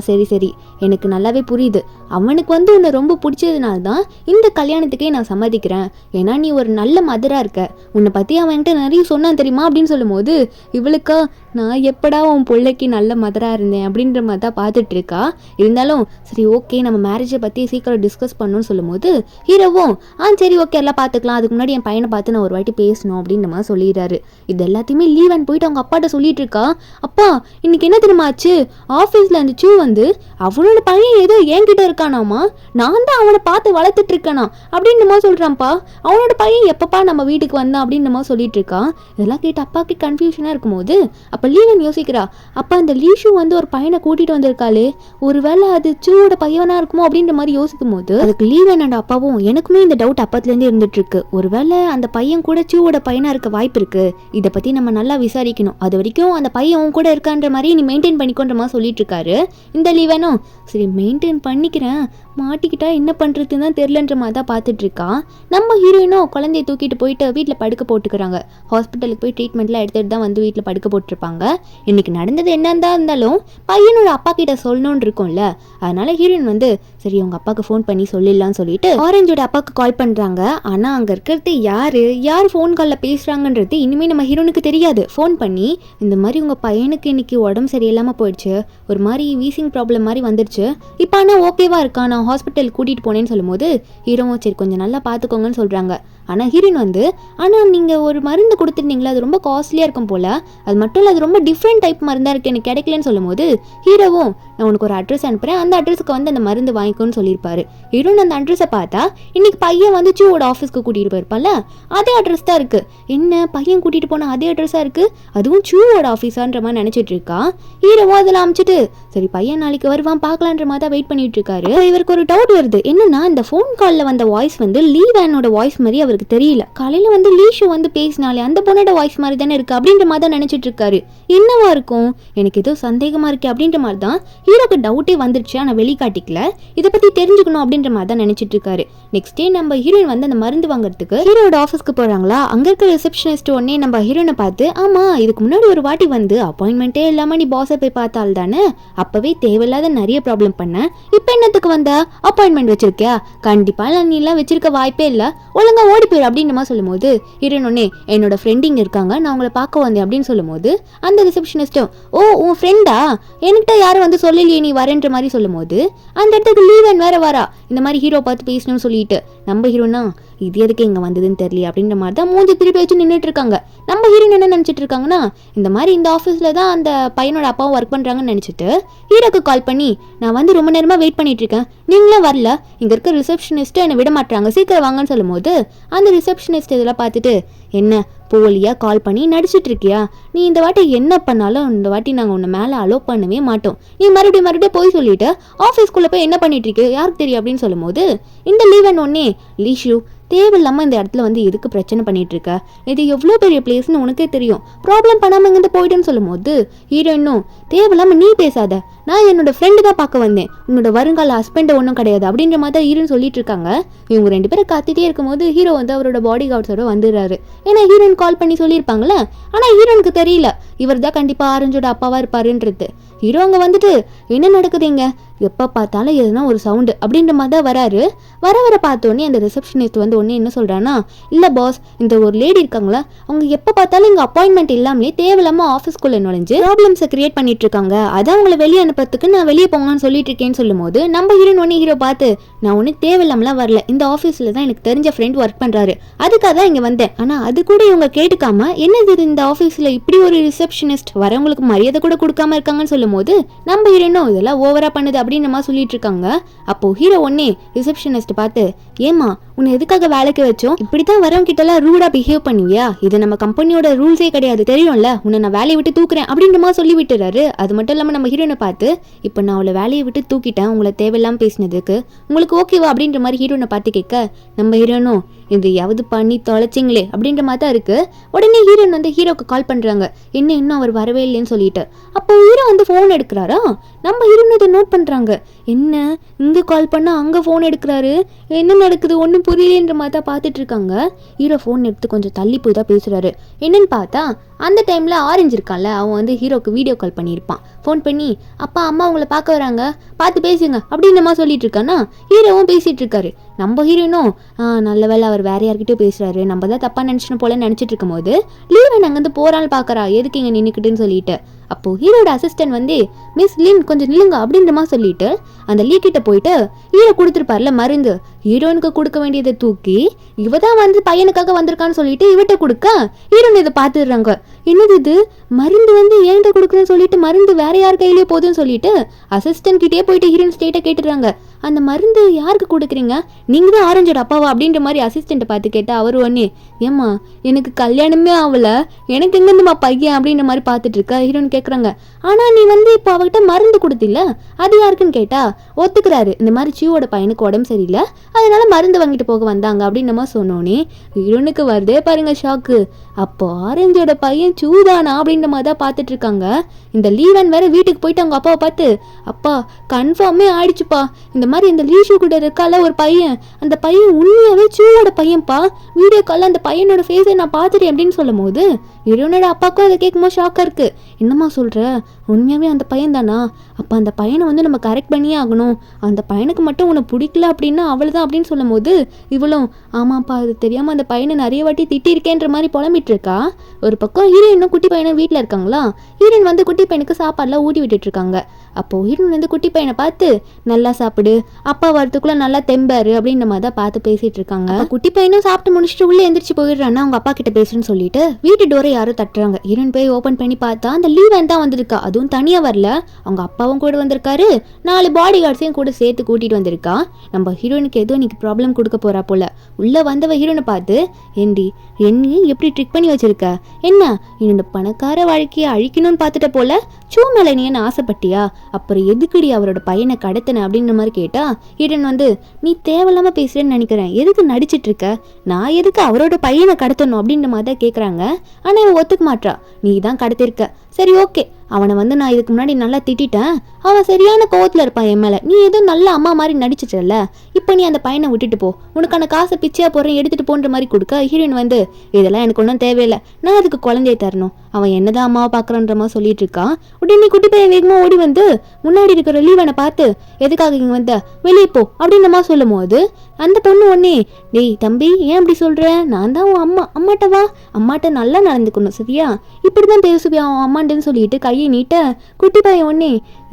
Speaker 1: சரி எனக்கு நல்லாவே புரியுது, அவனுக்கு வந்து உன்னை ரொம்ப பிடிச்சதுனால தான் இந்த கல்யாணத்துக்கே நான் சம்மதிக்கிறேன், ஏன்னா நீ ஒரு நல்ல மதரா இருக்க, உன்னை பத்தி அவன் என்கிட்ட நிறைய சொன்னான் தெரியுமா அப்படின்னு சொல்லும் போது இவளுக்கா நான் எப்படா உன் பிள்ளைக்கு நல்ல மதரா இருந்தேன் அப்படின்ற மாதிரி தான் பார்த்துட்டு இருக்கா. இருந்தாலும் சரி ஓகே நம்ம மேரேஜை பத்தி சீக்கிரம் டிஸ்கஸ் பண்ணணும்னு சொல்லும் போது ஹீரோவும் சரி ஓகே எல்லாம் பார்த்துக்கலாம், அதுக்கு முன்னாடி என் பையனை பார்த்து நான் ஒரு வாட்டி பேசணும் அப்படின்ற மாதிரி சொல்லிடுறாரு. இது எல்லாத்தையுமே லீவன் போயிட்டு அவங்க அப்பாட்ட சொல்லிட்டு இருக்கா. அப்பா இன்னைக்கு என்ன தெரியுமா ஆச்சு, ஆஃபீஸ்ல அந்த சூ வந்து அவனோட பையன் ஏதோ என்கிட்ட இருக்கானாமா, நான் தான் அவனை பார்த்து வளர்த்துட்டு இருக்கேனா அப்படின்ற மாதிரி சொல்றான்ப்பா, அவனோட பையன் எப்பப்பா நம்ம வீட்டுக்கு வந்தான் அப்படின்ற மாதிரி சொல்லிட்டு இருக்கான். இதெல்லாம் கேட்டு அப்பாவுக்கு கன்ஃபியூஷனா இருக்கும்போது அப்ப லீவன் யோசிக்கிறா, அப்பா அந்த லீஷு வந்து ஒரு பையனை கூட்டிட்டு வந்திருக்காளே, ஒருவேளை அது சூவோட பையனா இருக்குமோ அப்படின்ற மாதிரி யோசிக்கும் போது அதுக்கு லீவன் அண்ட் அப்பாவும் எனக்குமே இந்த டவுட் அப்பத்துல இருந்து இருந்துட்டு இருக்கு, ஒருவேளை அந்த பையன் கூட சூவோட பையனா இருக்க வாய்ப்பு இருக்கு, இதை பத்தி நம்ம நல்லா விசாரிக்கணும், அது வரைக்கும் அந்த பையன் கூட இருக்கான்ற மாதிரி நீ மெயின்டைன் பண்ணிக்கோன்ற மாதிரி சொல்லிட்டு இருக்காரு. இந்த லீவனும் சரி மெயின்டைன் பண்ணிக்கிறேன், மாட்டிக்கிட்டா என்ன பண்றதுன்னு தான் தெரியலன்ற மாதிரி தான் பார்த்துட்டு இருக்கா. நம்ம ஹீரோயினும் குழந்தைய தூக்கிட்டு போயிட்டு வீட்டில் படுக்க போட்டுக்கிறாங்க. ஹாஸ்பிட்டலுக்கு போய் ட்ரீட்மெண்ட்லாம் எடுத்துட்டு தான் வந்து வீட்டில் படுக்க போட்டிருப்பாங்க. இன்னைக்கு நடந்தது என்னதான் இருந்தாலும் பையனோட அப்பா கிட்ட சொல்லணும்னு இருக்கும்ல, அதனால ஹீரோயின் வந்து சரி உங்க அப்பாவுக்கு ஃபோன் பண்ணி சொல்லிடலாம்னு சொல்லிட்டு ஆரஞ்சோட அப்பாவுக்கு கால் பண்றாங்க. ஆனா அங்க இருக்கிறது யார் ஃபோன் காலில் பேசுறாங்கன்றது இனிமே நம்ம ஹீரோனுக்கு தெரியாது. ஃபோன் பண்ணி இந்த மாதிரி உங்க பையனுக்கு இன்னைக்கு உடம்பு சரியில்லாம போயிடுச்சு, ஒரு மாதிரி வீசிங் ப்ராப்ளம் மாதிரி வந்துருச்சு, இப்போ ஆனா ஓகேவா இருக்கா, நான் ஹாஸ்பிட்டல் கூட்டிட்டு போனேன்னு சொல்லும் போது ஹீரோவும் சரி கொஞ்சம் நல்லா பார்த்துக்கோங்கன்னு சொல்றாங்க. ஆனால் ஹீரோயின் வந்து நீங்கள் ஒரு மருந்து கொடுத்துருந்தீங்களா, அது ரொம்ப காஸ்ட்லியாக இருக்கும் போல், அது மட்டும் இல்லை அது ரொம்ப டிஃப்ரெண்ட் டைப் மருந்தாக இருக்குது எனக்கு கிடைக்கலன்னு சொல்லும் போது ஹீரோவும் நான் உனக்கு ஒரு அட்ரஸ் அனுப்புறேன், அந்த அட்ரஸுக்கு வந்து அந்த மருந்து வாங்கிக்கோன்னு சொல்லியிருப்பாரு. ஹீரோயின் அந்த அட்ரஸை பார்த்தா இன்னைக்கு பையன் வந்து சூவோட ஆஃபீஸ்க்கு கூட்டிகிட்டு போயிருப்பால அதே அட்ரஸ் தான் இருக்குது. என்ன பையன் கூட்டிகிட்டு போனால் அதே அட்ரஸாக இருக்குது, அதுவும் சூவோட ஆஃபீஸான்ற மாதிரி நினச்சிட்டு இருக்கா. ஹீரோவும் அதில் அமைச்சிட்டு சரி பையன் நாளைக்கு வருவான் பார்க்கலான்ற மாதிரி தான் வெயிட் பண்ணிட்டு இருக்காரு. இவருக்கு ஒரு டவுட் வருது. என்னன்னா இந்த ஃபோன் காலில் வந்த வாய்ஸ் வந்து லீ வேனோட வாய்ஸ் மாதிரி அவருக்கு தெரியல. காலையில் வந்து லீஷோ வந்து பேசினாலே அந்த பொண்ணோட வாய்ஸ் மாதிரி தானே இருக்குது அப்படின்ற மாதிரி தான் நினச்சிட்டு இருக்காரு. என்னவா இருக்கும், எனக்கு ஏதோ சந்தேகமாக இருக்குது அப்படின்ற மாதிரி தான் ஹீரோக்கு டவுட்டே வந்துருச்சு. ஆனால் வெளிக்காட்டிக்கல, இதை பற்றி தெரிஞ்சுக்கணும் அப்படின்ற மாதிரி தான் நினச்சிட்டு இருக்காரு. நெக்ஸ்ட் டே நம்ம ஹீரோயின் வந்து அந்த மருந்து வாங்குறதுக்கு ஹீரோட ஆஃபீஸ்க்கு போகிறாங்களா. அங்கே இருக்க ரிசப்ஷனிஸ்ட் உடனே நம்ம ஹீரோனை பார்த்து ஆமாம் இதுக்கு முன்னாடி ஒரு வாட்டி வந்து அப்பாயின்மெண்ட்டே இல்லாமல் நீ பாஸை போய் பார்த்தால் தானே, அப்போவே தேவையில்லாத நிறைய ப்ராப்ளம் பண்ண, இப்போ என்னத்துக்கு வந்தா அப்பாயின்மெண்ட் வச்சிருக்கியா, கண்டிப்பாக நீ எல்லாம் வச்சிருக்க வாய்ப்பே இல்லை, ஒழுங்கா ஓடி போயிரு அப்படின்ற மாதிரி சொல்லும்போது ஹீரோயின் உடனே என்னோட ஃப்ரெண்ட் இங்கே இருக்காங்க, நான் உங்களை பார்க்க வந்தேன் அப்படின்னு சொல்லும்போது அந்த ரிசப்ஷனிஸ்ட்டும் ஓ உன் ஃப்ரெண்டா, என்கிட்ட யாரும் வந்து சொல்லலையே நீ வரேன்ற மாதிரி சொல்லும்போது அந்த இடத்துக்கு லீவன் வேற வரா. இந்த மாதிரி ஹீரோ பார்த்து பேசணும்னு சொல்லிட்டு நம்ம ஹீரோனா இது எதுக்கு இங்கே வந்ததுன்னு தெரியல அப்படின்ற மாதிரி தான் மூஞ்சி திருப்பி வச்சு நின்றுட்டு இருக்காங்க. நம்ம ஹீரோயின் என்ன நினச்சிட்டு இருக்காங்கன்னா இந்த மாதிரி இந்த ஆஃபீஸில் தான் அந்த பையனோட அப்பாவும் ஒர்க் பண்ணுறாங்கன்னு நினச்சிட்டு ஹீரோக்கு கால் பண்ணி நான் வந்து ரொம்ப நேரமாக வெயிட் பண்ணிட்டு இருக்கேன், நீங்களும் வரல, இங்கே இருக்க ரிசப்ஷனிஸ்ட்டு என்னை விட மாட்டாங்க, சீக்கிரம் வாங்கன்னு சொல்லும்போது அந்த ரிசப்ஷனிஸ்ட் இதெல்லாம் பார்த்துட்டு என்ன போலியா கால் பண்ணி நடிச்சிட்டு இருக்கியா, நீ இந்த வாட்டி என்ன பண்ணாலும் இந்த வாட்டி நாங்கள் உன்னை மேலே அலோ பண்ணவே மாட்டோம், நீ மறுபடியும் போய் சொல்லிட்டு ஆஃபீஸ்க்குள்ளே போய் என்ன பண்ணிட்டு இருக்கு யாருக்கு தெரியும் அப்படின்னு சொல்லும்போது இந்த லீவன் ஒன்னே லீஷு தேவையில்லாமல் இந்த இடத்துல வந்து எதுக்கு பிரச்சனை பண்ணிட்டு இருக்க, இது எவ்வளோ பெரிய பிளேஸ்னு உனக்கே தெரியும், ப்ராப்ளம் பண்ணாமல் இங்கிருந்து போயிட்டுன்னு சொல்லும்போது ஹீரோயினும் தேவையில்லாமல் நீ பேசாத, நான் என்னோட ஃப்ரெண்டு தான் பார்க்க வந்தேன், உன்னோட வருங்கால ஹஸ்பண்ட் ஒன்றும் கிடையாது அப்படின்ற மாதிரி தான் ஹீரோன்னு சொல்லிட்டு இருக்காங்க. இவங்க ரெண்டு பேரும் காத்திட்டே இருக்கும்போது ஹீரோ வந்து அவரோட பாடி கார்ட்ஸோட வந்துடுறாரு. ஏன்னா ஹீரோயின் கால் பண்ணி சொல்லியிருப்பாங்களே, ஆனால் ஹீரோனுக்கு தெரியல இவர் தான் கண்டிப்பாக ஆரஞ்சோட அப்பாவா இருப்பாருன்றது. ஹீரோ அங்கே வந்துட்டு என்ன நடக்குதுங்க, எப்போ பார்த்தாலும் எதுனா ஒரு சவுண்டு அப்படின்ற மாதிரி தான் வராரு. வர பார்த்தோன்னே அந்த ரிசப்ஷனிஸ்ட் வந்து ஒன்று என்ன சொல்கிறான்னா இல்லை பாஸ், இந்த ஒரு லேடி இருக்காங்களா அவங்க எப்போ பார்த்தாலும் இங்கே அப்பாயின்மெண்ட் இல்லாமலே தேவையில்லாமல் ஆஃபீஸ்க்குள்ளே நுழைஞ்சு ப்ராப்ளம்ஸை கிரியேட் பண்ணிட்டு இருக்காங்க, அதான் அவங்கள வெளியே அனுப்புறதுக்கு நான் வெளியே போங்கன்னு சொல்லிட்டு இருக்கேன்னு சொல்லும்போது நம்ம ஹீரோயின் ஒன்று ஹீரோ பார்த்து நான் ஒன்றும் தேவையில்லாமலாம் வரல, இந்த ஆஃபீஸில் தான் எனக்கு தெரிஞ்ச ஃப்ரெண்ட் ஒர்க் பண்ணுறாரு அதுக்காக தான் இங்கே வந்தேன், ஆனால் அது கூட இவங்க கேட்டுக்காம என்னது இந்த ஆஃபீஸில் இப்படி ஒரு ரிசப்ஷனிஸ்ட் வரவங்களுக்கு மரியாதை கூட கொடுக்காம இருக்காங்கன்னு சொல்லும்போது நம்ம ஹீரோயினும் இதெல்லாம் ஓவரா பண்ணுது அப்படின்னு நம்ம சொல்லிட்டு இருக்காங்க. அப்போ ஹீரோ ஒன்னே ரிசப்ஷனிஸ்ட் பார்த்து ஏமா உன்னை எதுக்காக வேலைக்கு வச்சோம், இப்படித்தான் வரவங்க கிட்ட எல்லாம் ரூடா பிஹேவ் பண்ணுவியா, இது நம்ம கம்பெனியோட ரூல்ஸே கிடையாது தெரியும்ல, உன்னை நான் வேலையை விட்டு தூக்குறேன் அப்படின்ற மாதிரி சொல்லி விட்டுறாரு. அது மட்டும் இல்லாமல் நம்ம ஹீரோனை பார்த்து இப்போ நான் அவளை வேலையை விட்டு தூக்கிட்டேன், உங்களை தேவையில்லாமல் பேசினதுக்கு உங்களுக்கு ஓகேவா அப்படின்ற மாதிரி ஹீரோனை பார்த்து கேட்க நம்ம ஹீரோனும் எதையாவது பண்ணி தொலைச்சிங்களே அப்படின்ற மாதிரி தான் இருக்கு. உடனே ஹீரோயின் வந்து ஹீரோக்கு கால் பண்றாங்க, என்ன இன்னும் அவர் வரவே இல்லைன்னு சொல்லிட்டு. அப்போ ஹீரோ வந்து ஃபோன் எடுக்கிறாரா, நம்ம ஹீரோயின் இதை நோட் பண்றாங்க, என்ன இங்கே கால் பண்ணா அங்கே ஃபோன் எடுக்கிறாரு, என்ன நடக்குது ஒன்றும் புரியலன்ற மாதிரி தான் பார்த்துட்டு இருக்காங்க. ஹீரோ ஃபோன் எடுத்து கொஞ்சம் தள்ளி போய் தான் பேசுறாரு. என்னன்னு பார்த்தா அந்த டைமில் ஆரஞ்சு இருக்கான்ல அவன் வந்து ஹீரோக்கு வீடியோ கால் பண்ணியிருப்பான். ஃபோன் பண்ணி அப்பா அம்மா அவங்கள பார்க்க வராங்க பார்த்து பேசுங்க அப்படின்ற மாதிரி சொல்லிட்டு இருக்கானா ஹீரோவும் பேசிட்டு இருக்காரு. நம்ம ஹீரோயினும் நல்ல வேலை அவர் வேற யார்கிட்டயும் பேசுறாரு, நம்ம தான் தப்பா நினைச்சணும் போல நினைச்சிட்டு இருக்கும் போது லீவன் அங்கேருந்து போறான்னு பார்க்கறா, எதுக்கு இங்கே நின்றுக்கிட்டுன்னு சொல்லிட்டு. அப்போ ஹீரோட அசிஸ்டன்ட் வந்து மிஸ் லின் கொஞ்சம் நில்லுங்க அப்படின்ற மாதிரி சொல்லிட்டு அந்த லீ கிட்ட போயிட்டு ஹீரோ கொடுத்துருப்பார்ல மருந்து, ஹீரோனுக்கு கொடுக்க வேண்டியதை தூக்கி இவ தான் வந்து பையனுக்காக வந்திருக்கான்னு சொல்லிட்டு இவட்ட கொடுக்க ஹீரோன் இதை பார்த்துடுறாங்க. என்னது இது மருந்து வந்து ஏன்ட்ட கொடுக்குறேன்னு சொல்லிட்டு மருந்து வேற யார் கையிலேயே போகுதுன்னு சொல்லிட்டு அசிஸ்டன்ட் கிட்டே போயிட்டு ஹீரோயின் ஸ்டேட்டை கேட்டுடுறாங்க. அந்த மருந்து யாருக்கு கொடுக்குறீங்க, நீங்க தான் ஆரஞ்சோட அப்பாவா அப்படின்ற மாதிரி அசிஸ்டண்ட்டை பார்த்து கேட்டா அவரு ஒன்னே ஏம்மா எனக்கு கல்யாணமே ஆகல, எனக்கு எங்கேருந்துமா பையன் அப்படின்ற மாதிரி பார்த்துட்டு இருக்க ஹீரோயின் கேட்குறாங்க. ஆனா நீ வந்து இப்போ அவகிட்ட மருந்து கொடுத்தில்ல அது யாருக்குன்னு கேட்டா ஒத்துக்கிறாரு, இந்த மாதிரி சியோட பையனுக்கு உடம்பு சரியில்லை அதனால மருந்து வாங்கிட்டு போக வந்தாங்க அப்படின்னு நம்ம சொன்னோன்னே ஹீரோனுக்கு வருதே பாருங்க ஷாக்கு. அப்போ ஆரஞ்சோட பையன் சூதானா அப்படின்ற மாதிரி தான் பார்த்துட்டு இருக்காங்க. இந்த லீவன் வேற வீட்டுக்கு போயிட்டு அவங்க அப்பாவை பார்த்து அப்பா கன்ஃபார்மே ஆயிடுச்சுப்பா, இந்த மாதிரி இந்த லீஷு கூட இருக்கால ஒரு பையன், அந்த பையன் உண்மையாவே சூவோட பையன்ப்பா, வீடியோ காலில் அந்த பையனோட ஃபேஸை நான் பார்த்துட்டேன் அப்படின்னு சொல்லும் போது ஹீரோனோட அப்பாவுக்கும் அதை கேட்கும்போது ஷாக்காக இருக்கு. என்னம்மா சொல்ற, உண்மையாவே அந்த பையன் தானா, அப்போ அந்த பையனை வந்து நம்ம கரெக்ட் பண்ணியே ஆகணும், அந்த பையனுக்கு மட்டும் உன்னை பிடிக்கல அப்படின்னா அவள்தான் அப்படின்னு சொல்லும் போது இவளும் ஆமாப்பா அது தெரியாமல் அந்த பையனை நிறைய வாட்டி திட்டிருக்கேன்ற மாதிரி புலம்பிட்டு இருக்கா. ஒரு பக்கம் ஹீரோயினும் குட்டி பையனும் வீட்டில் இருக்காங்களா, ஹீரோயின் வந்து குட்டி பையனுக்கு சாப்பாடுலாம் ஊட்டி விட்டுட்டு இருக்காங்க. அப்போ ஹீரோயின் வந்து குட்டி பையனை பார்த்து நல்லா சாப்பிடு, அப்பா வரத்துக்குள்ள நல்லா தெம்பாரு அப்படின்ற மாதிரி தான் பார்த்து பேசிட்டு இருக்காங்க. குட்டி பையனும் சாப்பிட்டு முடிச்சுட்டு உள்ள எந்திரிச்சு போயிடுறான்னா அவங்க அப்பா கிட்ட பேசுன்னு சொல்லிட்டு வீட்டு டோரை யாரும் தட்டுறாங்க. ஹீரோயின் போய் ஓப்பன் பண்ணி பார்த்தா அந்த லீவன் தான் வந்திருக்கா. அதுவும் அதுவும் தனியா வரல, அவங்க அப்பாவும் கூட வந்திருக்காரு, 4 பாடி கார்ட்ஸையும் கூட சேர்த்து கூட்டிட்டு வந்திருக்கா. நம்ம ஹீரோயினுக்கு ஏதோ இன்னைக்கு ப்ராப்ளம் கொடுக்க போறா போல. உள்ள வந்தவ ஹீரோனை பார்த்து, ஏண்டி என்னை எப்படி ட்ரிக் பண்ணி வச்சிருக்க, என்ன என்னோட பணக்கார வாழ்க்கையை அழிக்கணும்னு பார்த்துட்ட போல, சூ மேல நீ என்ன ஆசைப்பட்டியா, அப்புறம் எதுக்குடி அவரோட பையனை கடத்தின அப்படின்ற மாதிரி கேட்டா ஹீரோன் வந்து, நீ தேவையில்லாம பேசுறேன்னு நினைக்கிறேன், எதுக்கு நடிச்சிட்டு இருக்க, நான் எதுக்கு அவரோட பையனை கடத்தணும் அப்படின்ற மாதிரி தான் கேட்குறாங்க. ஆனால் இவன் ஒத்துக்க மாட்டா, நீ தான் கடத்திருக்க, சரி ஓகே, அவனை வந்து நான் இதுக்கு முன்னாடி நல்லா திட்டேன், அவன் சரியான கோவத்தில் இருப்பான் என் மேலே, நீ எதுவும் நல்ல அம்மா மாதிரி நடிச்சிட்டல, இப்போ நீ அந்த பையனை விட்டுட்டு போ, உனக்கான காசை பிச்சையா போகிறேன் எடுத்துகிட்டு போன்ற மாதிரி கொடுக்க ஹீரோயின் வந்து, இதெல்லாம் எனக்கு ஒன்றும் தேவையில்லை, நான் அதுக்கு குழந்தைய தரணும், அவன் என்னதான் அம்மாவை பார்க்குறான்ற மாதிரி சொல்லிட்டு இருக்கான். உடனே குட்டி பையன் வேகமாக ஓடி வந்து முன்னாடி இருக்கிற லீவனை பார்த்து, எதுக்காக இங்கே வந்த, வெளியே போ அப்படின்ற மாதிரி சொல்லும் போது அந்த பொண்ணு ஒன்னே, டேய் தம்பி ஏன் அப்படி சொல்கிற, நான் தான் உன் அம்மா, அம்மாட்ட வா, அம்மாட்ட நல்லா நடந்துக்கணும் சரியா, இப்படி தான் பேசுவியா அவன் அம்மாண்டன்னு சொல்லிட்டு கையை நீட்ட குட்டி பையன் ஒன்னே,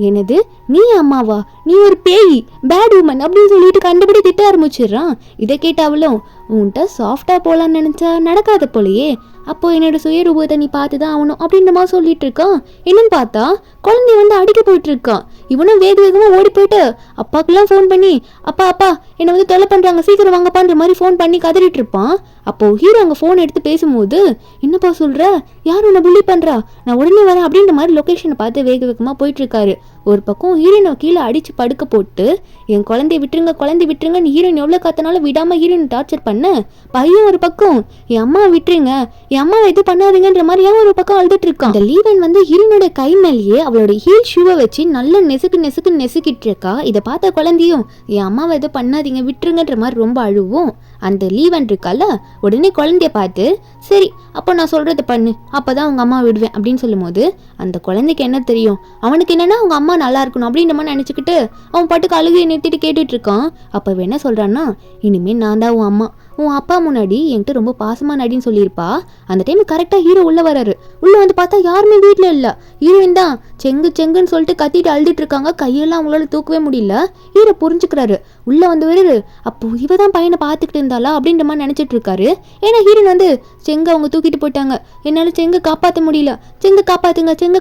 Speaker 1: என்னது நீ அம்மாவா, நீ ஒரு பேய், பேட் உமன் அப்படின்னு சொல்லிட்டு கண்டுபிடி திட்ட ஆரம்பிச்சிடுறான். இதை கேட்ட அவளும், உன்கிட்ட சாஃப்டா போலான்னு நினைச்சா நடக்காத போலையே, அப்போ என்னோட சுயரூபத்தை நீ பார்த்துதான் ஆகணும் அப்படின்ற மாதிரி சொல்லிட்டு இருக்கான். என்னன்னு பார்த்தா குழந்தைய வந்து அடிக்க போயிட்டு இருக்கான். இவனும் வேக வேகமாக ஓடி போயிட்டு அப்பாக்கெல்லாம் ஃபோன் பண்ணி, அப்பா அப்பா என்னை வந்து தொலை பண்ணுறாங்க, சீக்கிரம் வாங்கப்பான்ற மாதிரி ஃபோன் பண்ணி கதறிட்டு இருப்பான். அப்போது ஹீரோ அங்கே ஃபோன் எடுத்து பேசும்போது, என்னப்பா சொல்கிற, யார் உன்னை புள்ளி பண்ணுறா, நான் உடனே வரேன் அப்படின்ற மாதிரி லொக்கேஷனை பார்த்து வேக வேகமாக போயிட்டுருக்காரு. ஒரு பக்கம் ஹீரோயினை கீழே அடித்து படுக்க போட்டு, என் குழந்தைய விட்டுருங்க குழந்தை விட்டுருங்கன்னு ஹீரோயின் எவ்வளோ காத்தனாலும் விடாமல் ஹீரோயின் டார்ச்சர் பண்ண, பையன் ஒரு பக்கம் என் அம்மா விட்டுருங்க, என் அம்மாவை எதுவும் பண்ணாதீங்கன்ற மாதிரி ஏன் ஒரு பக்கம் அழுதுட்டு இருக்கான். அந்த லீவன் வந்து ஹீரோனோட கை மேலேயே அவளோட ஹீல் ஷூவை வச்சு நல்லா நெசுக்கிட்டு இருக்கா. இதை பார்த்த குழந்தையும், என் அம்மாவை எதுவும் பண்ணாதீங்க விட்டுருங்கன்ற மாதிரி ரொம்ப அழுவும். அந்த லீவன் இருக்கால, உடனே குழந்தைய பார்த்து, சரி அப்போ நான் சொல்றதை பண்ணு, அப்போதான் அவங்க அம்மா விடுவேன் அப்படின்னு சொல்லும் போது, அந்த குழந்தைக்கு என்ன தெரியும், அவனுக்கு என்னன்னா அவங்க அம்மா நல்லா இருக்கணும் அப்படின்ற மாதிரி நினச்சிக்கிட்டு அவன் பாட்டுக்கு அழுகையை நிறுத்திட்டு கேட்டுட்டு இருக்கான். அப்போ என்ன சொல்றான்னா, இனிமேல் நான் தான் உன் அம்மா, உன் அப்பா முன்னாடி என்கிட்ட ரொம்ப பாசமா நடின்னு சொல்லியிருப்பா. அந்த டைம் கரெக்டாக ஹீரோ உள்ள வராரு. உள்ள வந்து பார்த்தா யாருமே வீட்டில் இல்லை. ஹீரோயின் தான் செங்குன்னு சொல்லிட்டு கத்திட்டு அழுதுட்டு இருக்காங்க. கையெல்லாம் அவங்களால தூக்கவே முடியல. ஹீரோ புரிஞ்சுக்கிறாரு. உள்ள வந்து வருது. அப்போ இவ தான் பையனை பார்த்துக்கிட்டு இருந்தாளா அப்படின்ற மாதிரி நினைச்சிட்டு இருக்காரு. ஏன்னா ஹீரோயின் வந்து செங்க அவங்க தூக்கிட்டு போயிட்டாங்க, என்னால செங்க காப்பாற்ற முடியல, செங்க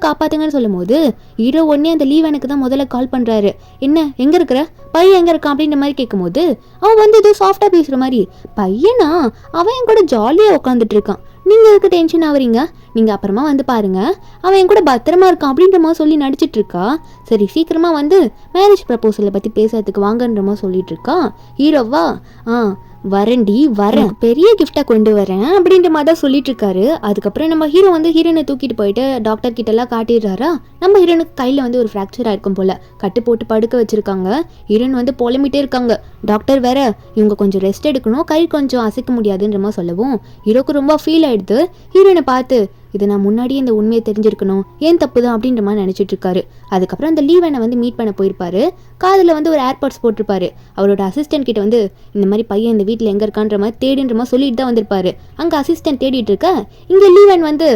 Speaker 1: காப்பாத்துங்கன்னு சொல்லும் போது ஹீரோ உடனே அந்த லீவனுக்கு தான் முதல்ல கால் பண்றாரு. என்ன எங்க இருக்கிற, பையன் எங்க இருக்கான் அப்படின்ற மாதிரி கேட்கும் போது அவன் வந்து ஏதோ சாஃப்டா பேசுற மாதிரி, பையனா அவன் என் கூட ஜாலியா உட்காந்துட்டு இருக்கான், நீங்க எதுக்கு டென்ஷன் ஆகுறீங்க, நீங்க அப்புறமா வந்து பாருங்க, அவன் என் கூட பத்திரமா இருக்கான் அப்படின்ற மாதிரி சொல்லி நடிச்சிட்டு இருக்கா. சரி சீக்கிரமா வந்து மேரேஜ் ப்ரப்போசலை பத்தி பேசுறதுக்கு வாங்கன்ற மாதிரி சொல்லிட்டு இருக்கா. ஹீரோவா வரண்டி வரேன், பெரிய கிஃப்டா கொண்டு வரேன் அப்படின்ற மாதிரி தான் சொல்லிட்டு இருக்காரு. அதுக்கப்புறம் நம்ம ஹீரோ வந்து ஹீரோனை தூக்கிட்டு போயிட்டு டாக்டர் கிட்ட எல்லாம் காட்டிடுறாரா. நம்ம ஹீரோனுக்கு கையில வந்து ஒரு ஃப்ராக்சர் ஆயிருக்கும் போல, கட்டு போட்டு படுக்க வச்சிருக்காங்க. ஹீரோன் வந்து புலம்பிட்டே இருக்காங்க. டாக்டர் வேற இவங்க கொஞ்சம் ரெஸ்ட் எடுக்கணும், கை கொஞ்சம் அசைக்க முடியாதுன்ற மாதிரி சொல்லவும் ஹீரோக்கு ரொம்ப ஃபீல் ஆயிடுது. ஹீரோனை பார்த்து, இதை நான் முன்னாடியே இந்த உண்மையை தெரிஞ்சிருக்கணும், ஏன் தப்பு தான் அப்படின்ற மாதிரி நினச்சிட்டு இருக்காரு. அதுக்கப்புறம் அந்த லீவனை வந்து மீட் பண்ண போயிருப்பாரு. காதில் வந்து ஒரு ஏர்பாட்ஸ் போட்டிருப்பாரு. அவரோட அசிஸ்டன்ட் கிட்ட வந்து இந்த மாதிரி பையன் இந்த வீட்டில் எங்கே இருக்கான்ற மாதிரி தேடுன்ற மாதிரி சொல்லிட்டு தான் வந்திருப்பாரு. அங்கே அசிஸ்டன்ட் தேடிட்டு இருக்க, இங்கே லீவன் வந்து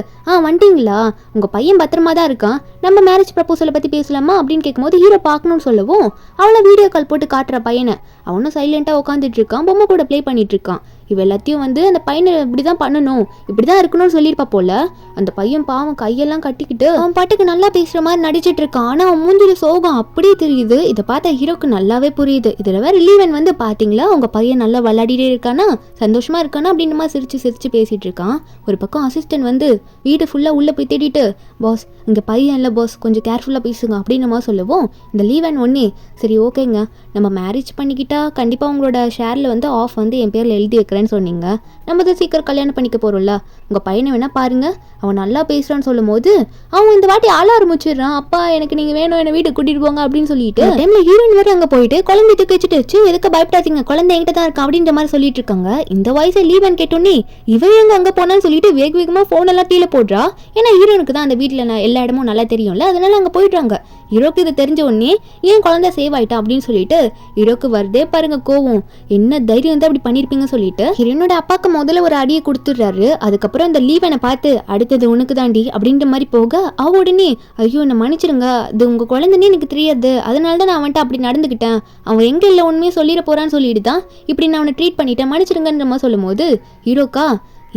Speaker 1: வந்துட்டீங்களா, உங்கள் பையன் பத்திரமா தான் இருக்கான், நம்ம மேரேஜ் ப்ரப்போசலை பற்றி பேசலாமா அப்படின்னு கேட்கும்போது ஹீரோ பார்க்கணும்னு சொல்லவும் அவளை வீடியோ கால் போட்டு காட்டுற பையனை, அவனும் சைலண்டாக உட்காந்துட்டு இருக்கான், பொம்மை கூட ப்ளே பண்ணிட்டு இருக்கான். இவ எல்லாத்தையும் வந்து அந்த பையனை இப்படிதான் பண்ணணும், இப்படிதான் இருக்கணும்னு சொல்லியிருப்பா போல. அந்த பையன் பாவம் கையெல்லாம் கட்டிக்கிட்டு அவன் பாட்டுக்கு நல்லா பேசுற மாதிரி நடிச்சிட்டு இருக்கான். ஆனா அவன் மூஞ்சில சோகம் அப்படியே தெரியுது. இதை பார்த்த ஹீரோக்கு நல்லாவே புரியுது. இதுல வேற லீவன் வந்து பாத்தீங்களா உங்க பையன் நல்லா விளையாடிட்டே இருக்கானா, சந்தோஷமா இருக்கானா அப்படின்னு மாதிரி சிரிச்சு பேசிட்டு இருக்கான். ஒரு பக்கம் அசிஸ்டன்ட் வந்து வீடு ஃபுல்லா உள்ள போய் தேடிட்டு, பாஸ் இங்க பையன் இல்லை பாஸ், கொஞ்சம் கேர்ஃபுல்லா பேசுங்க அப்படின்னு மாதிரி சொல்லவும் இந்த லீவன் ஒன்னே, சரி ஓகேங்க, நம்ம மேரேஜ் பண்ணிக்கிட்டா கண்டிப்பா உங்களோட ஷேர்ல வந்து ஆஃப் வந்து என் பேர்ல எழுதி வைக்கிறேன் சொன்னீங்க, நம்ம தான் சீக்கிரம் கல்யாணம் பண்ணிக்க போறோம்ல, உங்க பையனை வேணா பாருங்க, அவன் நல்லா பேசுறான்னு சொல்லும் போது அவன் இந்த வாட்டி ஆள ஆரம்பிச்சிடுறான். அப்பா எனக்கு நீங்க வேணும், என்ன வீட்டுக்கு கூட்டிட்டு போங்க அப்படின்னு சொல்லிட்டு டைம்ல ஹீரோயின் வேற அங்க போயிட்டு குழந்தை தூக்கி வச்சுட்டு, எதுக்கு பயப்படாதீங்க, குழந்தை என்கிட்ட தான் இருக்கா அப்படின்ற மாதிரி சொல்லிட்டு இருக்காங்க. இந்த வயசை லீவன் கேட்டோன்னே இவன் எங்க அங்க போனான்னு சொல்லிட்டு வேகமா போன் எல்லாம் கீழே போடுறா. ஏன்னா ஹீரோனுக்கு தான் அந்த வீட்டுல எல்லா இடமும் நல்லா தெரியும்ல, அதனால அங்க போயிடுறாங்க. ஹீரோக்கு இது தெரிஞ்ச உடனே ஏன் குழந்தை சேவ் ஆயிட்டா அப்படின்னு சொல்லிட்டு ஹீரோக்கு வருதே பாருங்க கோவம், என்ன தைரியம் வந்து அப்படி பண்ணிருப்பீங்க சொல்லிட்டு ஹீரோனோட அப்பாக்கு முதல்ல ஒரு அடியை கொடுத்துடுறாரு. அதுக்கப்புறம் அந்த லீவனை பார்த்து, அடுத்தது உனக்கு தாண்டி அப்படின்ற மாதிரி போக அவ உடனே, ஐயோ என்ன மன்னிச்சிருங்க, அது உங்க குழந்தைன்னு எனக்கு தெரியாது, அதனால தான் நான் அவன்ட்டு அப்படி நடந்துக்கிட்டேன், அவன் எங்க இல்லை உண்மையை சொல்லிட போறான்னு சொல்லிட்டு தான் இப்படி நான் அவனை ட்ரீட் பண்ணிட்டேன், மன்னிச்சிருங்கன்ற மாதிரி சொல்லும் போது ஹீரோக்கா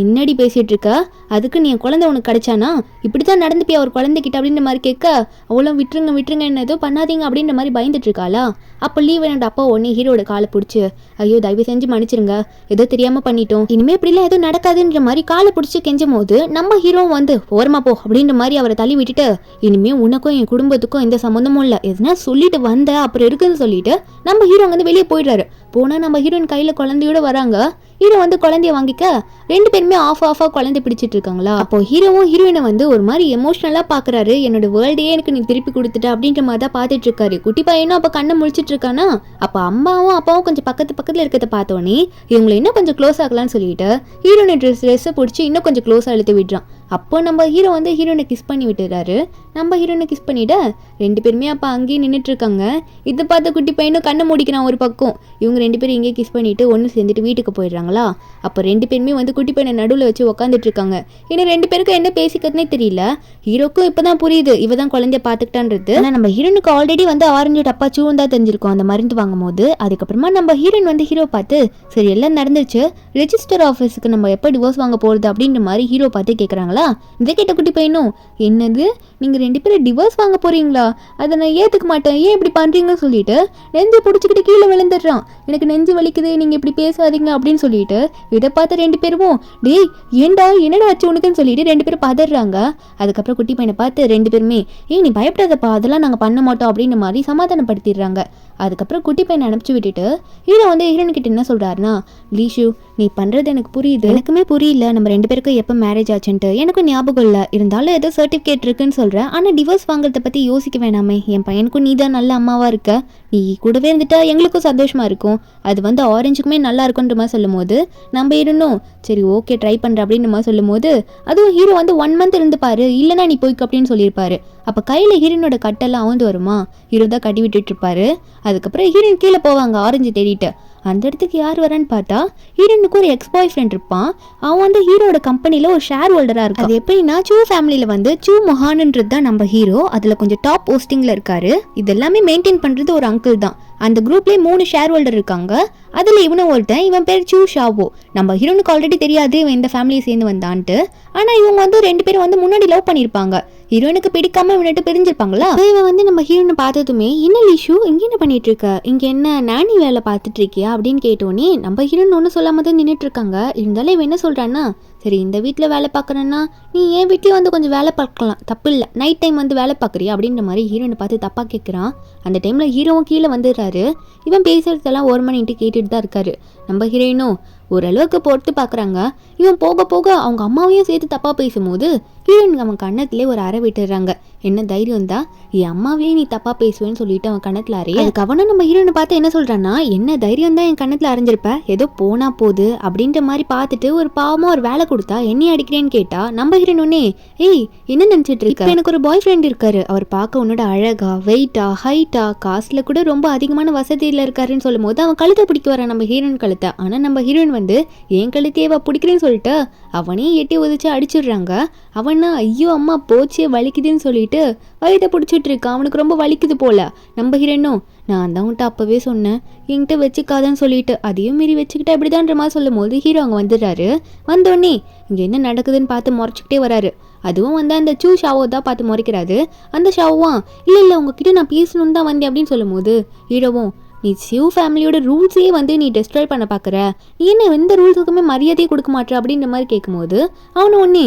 Speaker 1: என்னடி பேசிட்டு இருக்க, அதுக்கு நீ என் குழந்தை உனக்கு கிடைச்சானா, இப்படித்தான் நடந்துப்பியா ஒரு குழந்தைகிட்ட அப்படின்ற மாதிரி கேட்க, அவ்வளோ விட்டுருங்க விட்டுருங்க என்ன ஏதோ பண்ணாதீங்க அப்படின்ற மாதிரி பயந்துட்டு இருக்காளா. அப்போ லீவ் என்னோட அப்பா உடனே ஹீரோட காலை பிடிச்சி, ஐயோ தயவு செஞ்சு மன்னிச்சிருங்க, ஏதோ தெரியாம பண்ணிட்டோம், இனிமே இப்படிலாம் எதுவும் நடக்காதுன்ற மாதிரி காலை பிடிச்சி கெஞ்சும் போது நம்ம ஹீரோ வந்து ஓரமா போ அப்படின்ற மாதிரி அவரை தள்ளி விட்டுட்டு, இனிமே உனக்கும் என் குடும்பத்துக்கும் எந்த சம்மந்தமும் இல்லை, எதுனா சொல்லிட்டு வந்த அப்புறம் இருக்குன்னு சொல்லிட்டு நம்ம ஹீரோ வந்து வெளியே போயிடுறாரு. போனா நம்ம ஹீரோயின் கையில குழந்தையோட வராங்க. ஹீரோ வந்து குழந்தைய வாங்கிக்க ரெண்டு பேருமே ஆஃபா குழந்தை பிடிச்சிட்டு இருக்காங்களா. அப்போ ஹீரோவும் ஹீரோயினை வந்து ஒரு மாதிரி எமோஷனலா பாக்குறாரு. என்னோட வேர்ல்டே எனக்கு நீ திருப்பி கொடுத்துட்ட அப்படின்ற மாதிரி தான் பாத்துட்டு இருக்காரு. குட்டி பையனும் அப்ப கண்ணை முழிச்சிட்டு இருக்கானா. அப்ப அம்மாவும் அப்பாவும் கொஞ்சம் பக்கத்துல இருக்கிறத பார்த்தோன்னே இவங்களை இன்னும் கொஞ்சம் க்ளோஸ் ஆகலாம்னு சொல்லிட்டு ஹீரோயின் ட்ரெஸ்ஸை பிடிச்சி இன்னும் கொஞ்சம் க்ளோஸா இழுத்து விடுறான். அப்போ நம்ம ஹீரோ வந்து ஹீரோயினை கிஸ் பண்ணி விட்டுறாரு. நம்ம ஹீரோயினை கிஸ் பண்ணிட்டு ரெண்டு பேருமே அப்போ அங்கேயே நின்றுட்டு இருக்காங்க. இதை பார்த்த குட்டி பையனும் கண்ணை முடிக்கிறான் ஒரு பக்கம். இவங்க ரெண்டு பேரும் இங்கேயே கிஸ் பண்ணிட்டு ஒன்று சேர்ந்துட்டு வீட்டுக்கு போயிடுறாங்களா. அப்போ ரெண்டு பேருமே வந்து குட்டி பையனை நடுவில் வச்சு உட்காந்துட்டு இருக்காங்க. ஏன்னா ரெண்டு பேருக்கும் என்ன பேசிக்கிறதுனே தெரியல. ஹீரோக்கும் இப்போதான் புரியுது இவ தான் குழந்தைய பார்த்துக்கிட்டான்றது. ஆனால் நம்ம ஹீரோனுக்கு ஆல்ரெடி வந்து ஆரஞ்சு டப்பா சூவும் தான் தெரிஞ்சிருக்கும் அந்த மருந்து வாங்கும் போது. அதுக்கப்புறமா நம்ம ஹீரோயின் வந்து ஹீரோ பார்த்து, சரி எல்லாம் நடந்துருச்சு, ரெஜிஸ்டர் ஆஃபீஸுக்கு நம்ம எப்போ டிவோர்ஸ் வாங்க போகிறது அப்படின்ற மாதிரி ஹீரோ பார்த்து கேட்குறாங்களா. இதை கேட்ட குட்டி பையனும், என்னது நீங்கள் ரெண்டு பேரும் டிவோர்ஸ் வாங்க போறீங்களா, அதை நான் ஏற்றுக்க மாட்டேன், ஏன் இப்படி பண்ணுறீங்கன்னு சொல்லிட்டு நெஞ்சு பிடிச்சிக்கிட்டு கீழே விழுந்துடுறான். எனக்கு நெஞ்சு வலிக்குது, நீங்கள் இப்படி பேசாதீங்க அப்படின்னு சொல்லிட்டு இதை பார்த்து ரெண்டு பேரும், டேய் ஏண்டா என்னடா ஆச்சு உனக்குன்னு சொல்லிட்டு ரெண்டு பேரும் பதறாங்க. அதுக்கப்புறம் குட்டி பையனை பார்த்து ரெண்டு பேருமே, நீ பயப்படாதப்பா, அதெல்லாம் நாங்கள் பண்ண மாட்டோம் அப்படின்ற மாதிரி சமாதானப்படுத்திடுறாங்க. அதுக்கப்புறம் குட்டி பையனை அனுப்பிச்சு விட்டுட்டு ஹீரோ வந்து ஹீரோன் கிட்ட என்ன சொல்றாருன்னா, லீஷு நீ பண்றது எனக்கு புரியுது, எனக்குமே புரியல நம்ம ரெண்டு பேருக்கும் எப்போ மேரேஜ் ஆச்சுன்ட்டு எனக்கும் ஞாபகம் இல்லை, இருந்தாலும் ஏதோ சர்டிஃபிகேட் இருக்குன்னு சொல்கிறேன், ஆனால் டிவோர்ஸ் வாங்குறத பற்றி யோசிக்க வேணாமே, என் பையனுக்கும் நீ தான் நல்ல அம்மாவாக இருக்க, நீ கூடவே இருந்துட்டா எங்களுக்கும் சந்தோஷமாக இருக்கும், அது வந்து ஆரஞ்சுக்குமே நல்லா இருக்குன்ற மாதிரி சொல்லும் போது நம்ம இருந்தோம் சரி ஓகே ட்ரை பண்ணுற அப்படின்ற மாதிரி சொல்லும் போது, அதுவும் ஹீரோ வந்து 1 month இருந்துப்பாரு, இல்லைனா நீ போய்க்கு அப்படின்னு சொல்லியிருப்பாரு. அப்போ கையில் ஹீரோனோட கட்டெல்லாம் அவந்து வருமா, ஹீரோ தான் கட்டி விட்டுட்டு இருப்பாரு. அதுக்கப்புறம் ஹீரோயின் கீழே போவாங்க ஆரஞ்சு தேடிட்டு. அந்த இடத்துக்கு யார் வரான்னு பார்த்தா ஹீரோனுக்கு ஒரு எக்ஸ் பாய் ஃப்ரெண்ட் இருப்பான். அவன் வந்து ஹீரோட கம்பெனியில் ஒரு ஷேர் ஹோல்டராக இருக்கும். அது எப்படின்னா சூ ஃபேமிலியில் வந்து சூ மொஹான்ன்றது தான் நம்ம ஹீரோ. அதில் கொஞ்சம் டாப் போஸ்டிங்கில் இருக்காரு. இது எல்லாமே மெயின்டைன் பண்ணுறது ஒரு அங்கிள் தான். அந்த குரூப்லேயே 3 ஷேர் ஹோல்டர் இருக்காங்க. அதில் இவனும் ஒருத்தன், இவன் பேர் சூ ஷாவோ. நம்ம ஹீரோனுக்கு ஆல்ரெடி தெரியாது இவன் இந்த ஃபேமிலியை சேர்ந்து வந்தான்ட்டு. ஆனால் இவங்க வந்து 2 பேரும் வந்து முன்னாடி லவ் பண்ணியிருப்பாங்க. ஹீரோனுக்கு பிடிக்காம இவன்ட்டு பிரிஞ்சிருப்பாங்களா. இவன் வந்து நம்ம ஹீரோனை பார்த்ததுமே, என்ன லீஷு இங்கே என்ன பண்ணிட்டு இருக்க, இங்கே என்ன நானி வேலை பார்த்துட்டு இருக்கியா அப்படின்னு கேட்டோன்னே நம்ம ஹீரோன் ஒன்றும் சொல்லாம தான் நின்றுட்டு இருக்காங்க. இருந்தாலும் இவன் என்ன சொல்கிறான்னா, சரி இந்த வீட்டில் வேலை பார்க்குறேன்னா நீ என் வீட்லேயும் வந்து கொஞ்சம் வேலை பார்க்கலாம், தப்பு இல்லை, நைட் டைம் வந்து வேலை பார்க்குறியா அப்படின்ற மாதிரி ஹீரோனை பார்த்து தப்பாக கேட்குறான். அந்த டைமில் ஹீரோவும் கீழே வந்துடுறாரு. இவன் பேசுறதெல்லாம் ஒரு மணிட்டு கேட்டுட்டு தான் இருக்காரு. நம்ம ஹீரோயினும் ஓரளவுக்கு பொறுத்து பார்க்குறாங்க. இவன் போக போக அவங்க அம்மாவையும் சேர்த்து தப்பாக பேசும்போது ஹீரோயின் அவன் கண்ணத்திலே ஒரு அறை விட்டுடுறாங்க. என்ன தைரியம் தான் என் அம்மாவையும் நீ தப்பாக பேசுவேன்னு சொல்லிட்டு அவன் கண்ணத்தில் அறைய. அதுக்கு அவனும் நம்ம ஹீரோனை பார்த்து என்ன சொல்கிறான்னா, என்ன தைரியம் தான் என் கண்ணத்தில் அரைஞ்சிருப்ப, ஏதோ போனா போகுது அப்படின்ற மாதிரி பார்த்துட்டு ஒரு பாவமாக ஒரு வேலை கொடுத்தா என்னைய அடிக்கிறேன்னு கேட்டா நம்ம ஹீரோனே, ஏய் என்ன நினச்சிட்டு இருக்க, எனக்கு ஒரு பாய் ஃப்ரெண்ட் இருக்காரு, அவர் பார்க்க உன்னோட அழகா வெயிட்டா ஹைட்டா காசில் கூட ரொம்ப அதிகமான வசதியில் இருக்காருன்னு சொல்லும் போது அவன் கழுத்தை பிடிக்க வர நம்ம ஹீரோயின் கழுத்தை. ஆனால் நம்ம ஹீரோயின் வந்து என் கழுத்தையே பிடிக்கிறேன்னு சொல்லிட்டு அவனையும் எட்டி உதச்சி அடிச்சிடுறாங்க. அவனா ஐயோ அம்மா போச்சே வலிக்குதுன்னு சொல்லிட்டு வயிற்ற பிடிச்சிட்டு இருக்கான். அவனுக்கு ரொம்ப வலிக்குது போல. நம்ம ஹீரோனும், நான் தான் உன்ட்ட அப்பவே சொன்னேன் என்கிட்ட வச்சுக்காதான்னு சொல்லிட்டு, அதையும் மீறி வச்சுக்கிட்டா இப்படிதான்ற மாதிரி சொல்லும் போது ஹீரோ அங்கே வந்துடுறாரு. வந்தோடனே இங்கே என்ன நடக்குதுன்னு பார்த்து முறைச்சிக்கிட்டே வராரு. அதுவும் வந்து அந்த சூ ஷாவோ தான் பார்த்து முறைக்கிறாரு. அந்த ஷாவும் இல்லை உங்ககிட்ட நான் பேசணுன்னு தான் வந்தேன் அப்படின்னு சொல்லும் போது ஹீரோவும், நீ சிவ் ஃபேமிலியோட ரூல்ஸே வந்து நீ டெஸ்ட்ராய் பண்ண பார்க்குற, நீ என்ன எந்த ரூல்ஸுக்குமே மரியாதையை கொடுக்க மாட்டேற அப்படின்ற மாதிரி கேட்கும்போது அவனு ஒன்னே,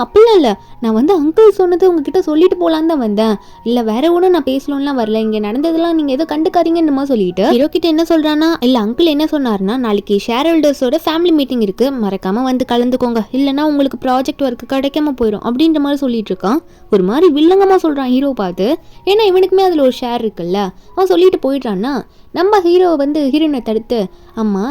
Speaker 1: அப்படிலாம் இல்லை, நான் வந்து அங்கிள் சொன்னது உங்ககிட்ட சொல்லிட்டு போகலான்னு தான் வந்தேன், இல்லை வேற ஒன்றும் நான் பேசலாம்லாம் வரல, இங்கே நடந்ததெல்லாம் நீங்கள் எதோ கண்டுக்காதீங்கன்ற மாதிரி சொல்லிட்டு ஹீரோ கிட்ட என்ன சொல்கிறான்னா, இல்லை அங்கிள் என்ன சொன்னார்னா, நாளைக்கு ஷேர் ஹோல்டர்ஸோட ஃபேமிலி மீட்டிங் இருக்குது, மறக்காமல் வந்து கலந்துக்கோங்க, இல்லைனா உங்களுக்கு ப்ராஜெக்ட் ஒர்க்கு கிடைக்காம போயிடும் அப்படின்ற மாதிரி சொல்லிட்டு இருக்கான். ஒரு மாதிரி வில்லங்கமாக சொல்கிறான் ஹீரோ பார்த்து. ஏன்னா இவனுக்குமே அதில் ஒரு ஷேர் இருக்குல்ல. அவன் சொல்லிட்டு போயிட்டான்னா நம்ம ஹீரோ வந்து ஹீரோயினை தடுத்து, அம்மா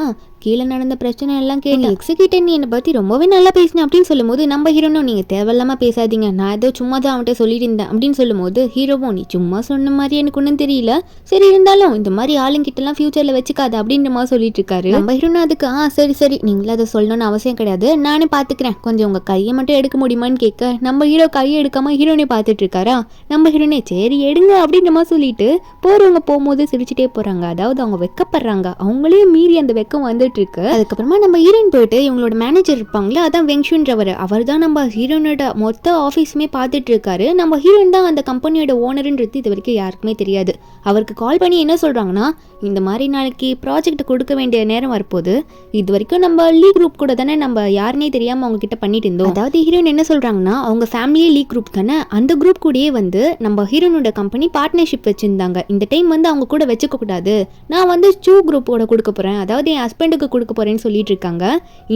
Speaker 1: கீழே நடந்த பிரச்சனை எல்லாம் கேட்டு எக்ஸிகியூட்டிவ் நீ என்னை பற்றி ரொம்பவே நல்லா பேசினேன் அப்படின்னு சொல்லும் போது நம்ம ஹீரோனும், நீங்கள் தேவையில்லாமல் பேசாதீங்க, நான் ஏதோ சும்மா தான் அவன்கிட்ட சொல்லிட்டு இருந்தேன் அப்படின்னு சொல்லும் போது ஹீரோவும், நீ சும்மா சொன்ன மாதிரி எனக்கு ஒன்றும் தெரியல, சரி இருந்தாலும் இந்த மாதிரி ஆளுங்கிட்டலாம் ஃபியூச்சரில் வச்சுக்காது அப்படின்ற மாதிரி சொல்லிட்டு இருக்காரு. நம்ம ஹீரோனும் அதுக்கு சரி சரி நீங்களும் அதை சொல்லணும்னு அவசியம் கிடையாது, நானே பார்த்துக்கிறேன், கொஞ்சம் உங்கள் கையை மட்டும் எடுக்க முடியுமான்னு கேட்க நம்ம ஹீரோ கையை எடுக்காம ஹீரோனே பார்த்துட்டு இருக்காரா. நம்ம ஹீரோனே சரி எடுங்க அப்படின்ற மாதிரி சொல்லிட்டு போகிறவங்க போகும்போது சிரிச்சுட்டே போகிறாங்க. அதாவது அவங்க வெக்கப்படுறாங்க, அவங்களையும் மீறி அந்த வெக்கம் வந்துட்டு நடந்துட்டு இருக்கு. அதுக்கப்புறமா நம்ம ஹீரோயின் போயிட்டு இவங்களோட மேனேஜர் இருப்பாங்களே, அதான் வெங்ஷுன்றவர், அவர் தான் நம்ம ஹீரோனோட மொத்த ஆஃபீஸுமே பார்த்துட்டு இருக்காரு. நம்ம ஹீரோயின் தான் அந்த கம்பெனியோட ஓனருன்றது இது வரைக்கும் யாருக்குமே தெரியாது. அவருக்கு கால் பண்ணி என்ன சொல்றாங்கன்னா, இந்த மாதிரி நாளைக்கு ப்ராஜெக்ட் கொடுக்க வேண்டிய நேரம் வரப்போகுது, இது வரைக்கும் நம்ம லீ குரூப் கூட தானே நம்ம யாருனே தெரியாம அவங்க கிட்ட பண்ணிட்டு இருந்தோம். அதாவது ஹீரோயின் என்ன சொல்றாங்கன்னா, அவங்க ஃபேமிலியே லீ குரூப் தானே, அந்த குரூப் கூடயே வந்து நம்ம ஹீரோனோட கம்பெனி பார்ட்னர்ஷிப் வச்சிருந்தாங்க. இந்த டைம் வந்து அவங்க கூட வச்சுக்க கூடாது, நான் வந்து சூ குரூப்போட கொடுக்க போறேன், அதாவது என் ஹஸ்பண்டுக்கு கொடுக்க போறேன்னு சொல்லிட்டு இருக்காங்க.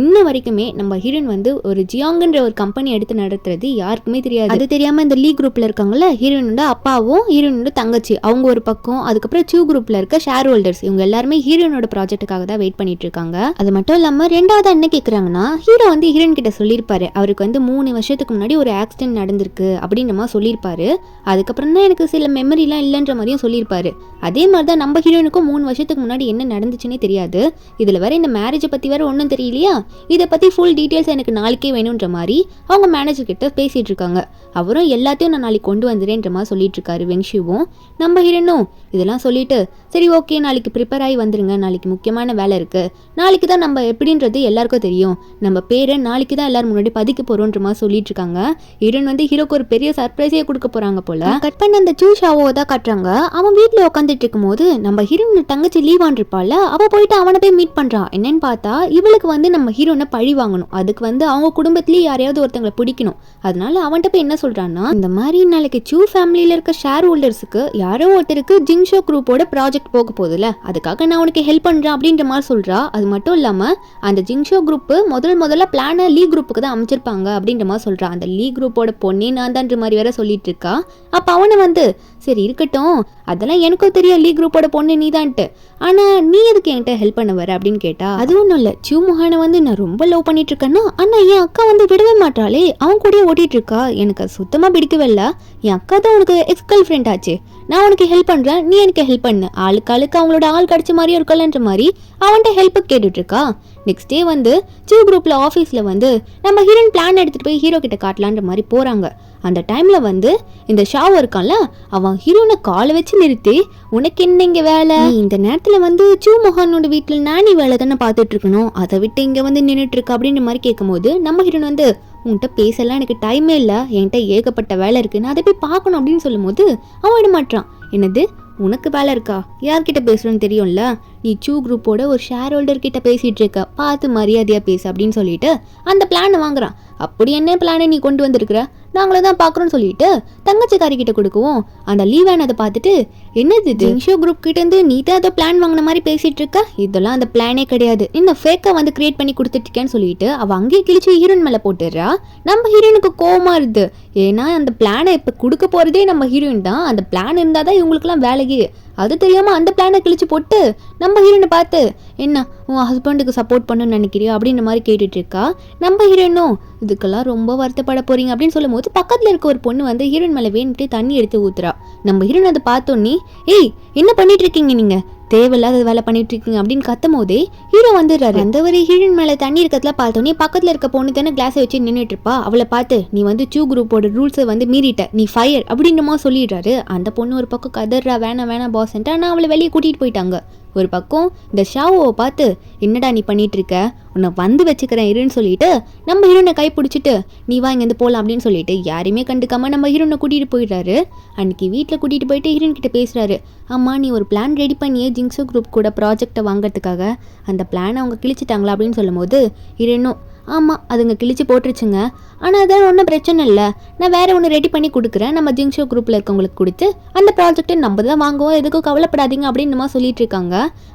Speaker 1: இன்ன வரைக்குமே நம்ம ஹீரோயின் வந்து ஒரு ஜியாங்குன்ற ஒரு கம்பெனி எடுத்து நடத்துறது யாருக்குமே தெரியாது. அது தெரியாம இந்த லீ குரூப்ல இருக்காங்கல்ல, ஹீரோயினோட அப்பாவும் ஹீரோயினோட தங்கச்சி அவங்க ஒரு பக்கம், அதுக்கப்புறம் சூ குரூப்ல இருக்க ஷேர் ஹோல்டர்ஸ் இவங்க எல்லாருமே ஹீரோயினோட ப்ராஜெக்ட்டுக்காக தான் வெயிட் பண்ணிட்டு இருக்காங்க. அது மட்டும் இல்லாம ரெண்டாவது என்ன கேக்குறாங்கன்னா, ஹீரோ வந்து ஹீரோயின் கிட்ட சொல்லியிருப்பாரு, அவருக்கு வந்து 3 வருஷத்துக்கு முன்னாடி ஒரு ஆக்சிடென்ட் நடந்திருக்கு அப்படின்ற மாதிரி சொல்லியிருப்பாரு. அதுக்கப்புறம் தான் எனக்கு சில மெமரிலாம் இல்லைன்ற மாதிரியும் சொல்லியிருப்பாரு. அதே மாதிரி தான் நம்ம ஹீரோயினுக்கும் 3 வருஷத்துக்கு முன்னாடி என்ன நடந்துச்சுன்னே தெரியாது. இதுல வேற இந்த மேரேஜை பத்தி வேற ஒன்றும் தெரியலையா, இதை பத்தி ஃபுல் டீட்டெயில்ஸ் எனக்கு நாளைக்கே வேணுன்ற மாதிரி அவங்க மேனேஜர் கிட்ட பேசிட்டு இருக்காங்க. அவரும் எல்லாத்தையும் நான் நாளைக்கு கொண்டு வந்துடுறேன்ற மாதிரி சொல்லிட்டு இருக்காரு வெங்ஷுவும். நம்ம ஹீரோனும் இதெல்லாம் சொல்லிட்டு சரி ஓகே நாளைக்கு ப்ரிப்பேர் ஆகி வந்துருங்க, நாளைக்கு முக்கியமான வேலை இருக்கு, நாளைக்கு தான் நம்ம எப்படின்றது எல்லாருக்கும் தெரியும், நம்ம பேரை நாளைக்கு தான் எல்லாரும் முன்னாடி பதிக்க போறோன்ற மாதிரி சொல்லிட்டு இருக்காங்க. ஹீரோன் வந்து ஹீரோக்கு ஒரு பெரிய சர்ப்ரைஸே கொடுக்க போறாங்க போல. கட் பண்ண அந்த சூஷாவோ தான் காட்டுறாங்க. அவன் வீட்டுல உட்காந்துட்டு இருக்கும் போது நம்ம ஹீரோன் தங்கச்சி லீவான் இருப்பாள், அவ போயிட்டு அவனை போய் மீட் பண்றான். என்னன்னு பார்த்தா இவளுக்கு வந்து நம்ம ஹீரோனை பழி வாங்கணும், அதுக்கு வந்து அவங்க குடும்பத்திலேயே யாரையாவது ஒருத்தங்களை பிடிக்கணும். அதனால அவன்கிட்ட போய் என்ன சொல்றான்னா, இந்த மாதிரி நாளைக்கு சூ ஃபேமிலியில இருக்க ஷேர் ஹோல்டர்ஸுக்கு யாரோ ஒருத்தருக்கு ஜிங்ஷோ குரூப்போட ப்ராஜெக்ட் போக போகுதுல, அதுக்காக நான் உனக்கு ஹெல்ப் பண்றேன் அப்படின்ற மாதிரி சொல்றா. அது மட்டும் இல்லாம அந்த ஜிங்ஷோ குரூப் முதல்ல பிளான லீ குரூப்புக்கு தான் அமைச்சிருப்பாங்க அப்படின்ற மாதிரி சொல்றா. அந்த லீ குரூப்போட பொண்ணே நான் தான்ற மாதிரி வேற சொல்லிட்டு இருக்கா. அப்ப அவனை வந்து சரி இருக்கட்டும், அதெல்லாம் எனக்கும் தெரியும் லீ குரூப்போட பொண்ணு நீ தான்ட்டு, ஆனா நீ எதுக்கு என்கிட்ட ஹெல்ப் பண்ண வர அப்படின்னு கேட்டா, அது ஒன்றும் இல்லை, சூ முஹானை வந்து நான் ரொம்ப லவ் பண்ணிட்டு இருக்கேன்னா, ஆனா என் அக்கா வந்து விடவே மாட்டாளே, அவன் கூடயே ஓட்டிட்டு இருக்கா, எனக்கு அது சுத்தமா பிடிக்கவே இல்லை, என் அக்கா தான் உனக்கு எக்ஸ் கேர்ள் ஃப்ரெண்ட் ஆச்சு, நான் உனக்கு ஹெல்ப் பண்றேன், நீ எனக்கு ஹெல்ப் பண்ணு, ஆளுக்கு அவங்களோட ஆள் கிடைச்ச மாதிரியும் இருக்கலன்ற மாதிரி அவன்கிட்ட ஹெல்ப் கேட்டுட்டு இருக்கா. நெக்ஸ்ட் டே வந்து சூ குரூப்ல ஆஃபீஸ்ல வந்து நம்ம ஹீரோயின் பிளான் எடுத்துட்டு போய் ஹீரோ கிட்ட காட்டலான்ற மாதிரி போறாங்க. அந்த டைம்ல வந்து இந்த ஷாவோ இருக்கான்ல, அவன் ஹீரோனை காலை வச்சு நிறுத்தி, உனக்கு என்ன இங்க வேலை, இந்த நேரத்துல வந்து சூ மொஹானோட வீட்டுல நானி வேலை தானே பார்த்துட்டு இருக்கணும், அதை விட்டு இங்க வந்து நின்றுட்டு இருக்க அப்படின்ற மாதிரி கேட்கும் போது நம்ம ஹீரோன் வந்து உன்கிட்ட பேசலாம் எனக்கு டைமே இல்லை, என்கிட்ட ஏகப்பட்ட வேலை இருக்கு, நான் அதை போய் பார்க்கணும் அப்படின்னு சொல்லும் போது அவன் விட மாட்டான். என்னது உனக்கு வேலை இருக்கா, யார்கிட்ட பேசுறோன்னு தெரியும்ல, நீ சூ குரூப்போட ஒரு ஷேர் ஹோல்டர் கிட்ட பேசிட்டு இருக்க, பார்த்து மரியாதையா பேசு அப்படின்னு சொல்லிட்டு அந்த பிளானை வாங்குறான். அப்படி என்ன பிளானை நீ கொண்டு வந்திருக்கிற, நாங்களே தான் பார்க்குறோன்னு சொல்லிட்டு தங்கச்சிக்காரி கிட்ட கொடுக்குவோம். அந்த லீவான் அதை பார்த்துட்டு என்னது ஜிங்ஷோ குரூப் கிட்ட இருந்து நீ தான் ஏதோ பிளான் வாங்கின மாதிரி பேசிட்டு இருக்க, இதெல்லாம் அந்த பிளானே கிடையாது, இந்த ஃபேக்கை வந்து கிரியேட் பண்ணி கொடுத்துட்டு இருக்கேன்னு சொல்லிட்டு அவ அங்கேயே கிழிச்சு ஹீரோயின் மேலே போட்டுடுறா. நம்ம ஹீரோயினுக்கு கோவமா இருது, ஏன்னா அந்த பிளானை இப்போ கொடுக்க போறதே நம்ம ஹீரோயின் தான், அந்த பிளான் இருந்தால் தான் இவங்களுக்குலாம் வேலையே, அது தெரியாம அந்த பிளானை கிழிச்சு போட்டு நம்ம ஹீரோயினை பார்த்து என்ன உன் ஹஸ்பண்டுக்கு சப்போர்ட் பண்ணணும்னு நினைக்கிறியா அப்படின்ற மாதிரி கேட்டுட்டு இருக்கா. நம்ம ஹீரோயினும் இதுக்கெல்லாம் ரொம்ப வருத்தப்பட போறீங்க அப்படின்னு சொல்லும் போது பக்கத்துல இருக்க ஒரு பொண்ணு வந்து ஹீரோயின் மேல வேணுட்டு தண்ணி எடுத்து ஊத்துறா. நம்ம ஹீரோயின் அதை பார்த்தோன்னே ஏய் என்ன பண்ணிட்டு இருக்கீங்க நீங்க, தேவையில்லாத வேலை பண்ணிட்டு இருக்கீங்க அப்படின்னு கத்தும் போதே ஹீரோ வந்துடுறாரு. அந்த ஒரு ஹீரோயின் மேல தண்ணி இருக்கிறதுல பார்த்தோன்னே பக்கத்துல இருக்க பொண்ணு தானே கிளாஸை வச்சு நின்றுட்டு இருப்பா, அவளை பார்த்து நீ வந்து சூ குரூப்போட ரூல்ஸை வந்து மீறிட்ட, நீ ஃபயர் அப்படின்றமா சொல்லிடுறாரு. அந்த பொண்ணு ஒரு பக்கம் கதறா, வேணாம் பாஸ்ன்ட்டு, ஆனால் அவளை வெளியே கூட்டிட்டு போயிட்டாங்க. ஒரு பக்கம் இந்த ஷாவோவை பார்த்து என்னடா நீ பண்ணிட்டு இருக்க, உன்னை வந்து வச்சுக்கிறேன் இருன்னு சொல்லிட்டு நம்ம ஹீரோனை கை பிடிச்சிட்டு நீ வா இங்கேருந்து போகலாம் அப்படின்னு சொல்லிட்டு யாரையுமே கண்டுக்காம நம்ம ஹீரோனை கூட்டிகிட்டு போயிடுறாரு. அன்னைக்கு வீட்டில் கூட்டிகிட்டு போயிட்டு ஹீரோன் கிட்ட பேசுகிறாரு. அம்மா நீ ஒரு பிளான் ரெடி பண்ணியே ஜிங்ஸோ குரூப் கூட ப்ராஜெக்டை வாங்கிறதுக்காக, அந்த பிளானை அவங்க கிழிச்சிட்டாங்களா அப்படின்னு சொல்லும் போது ஹீரோனும் ஆமாம் அதுங்க கிழிச்சு போட்டுருச்சுங்க, ஆனால் அதான் ஒன்றும் பிரச்சனை இல்லை, நான் வேறு ஒன்று ரெடி பண்ணி கொடுக்குறேன், நம்ம ஜிங்ஷோ குரூப்பில் இருக்கவங்களுக்கு கொடுத்து அந்த ப்ராஜெக்டை நம்ம தான் வாங்குவோம், எதுக்கும் கவலைப்படாதீங்க அப்படின்னு நம்ம சொல்லிட்டு இருக்காங்க.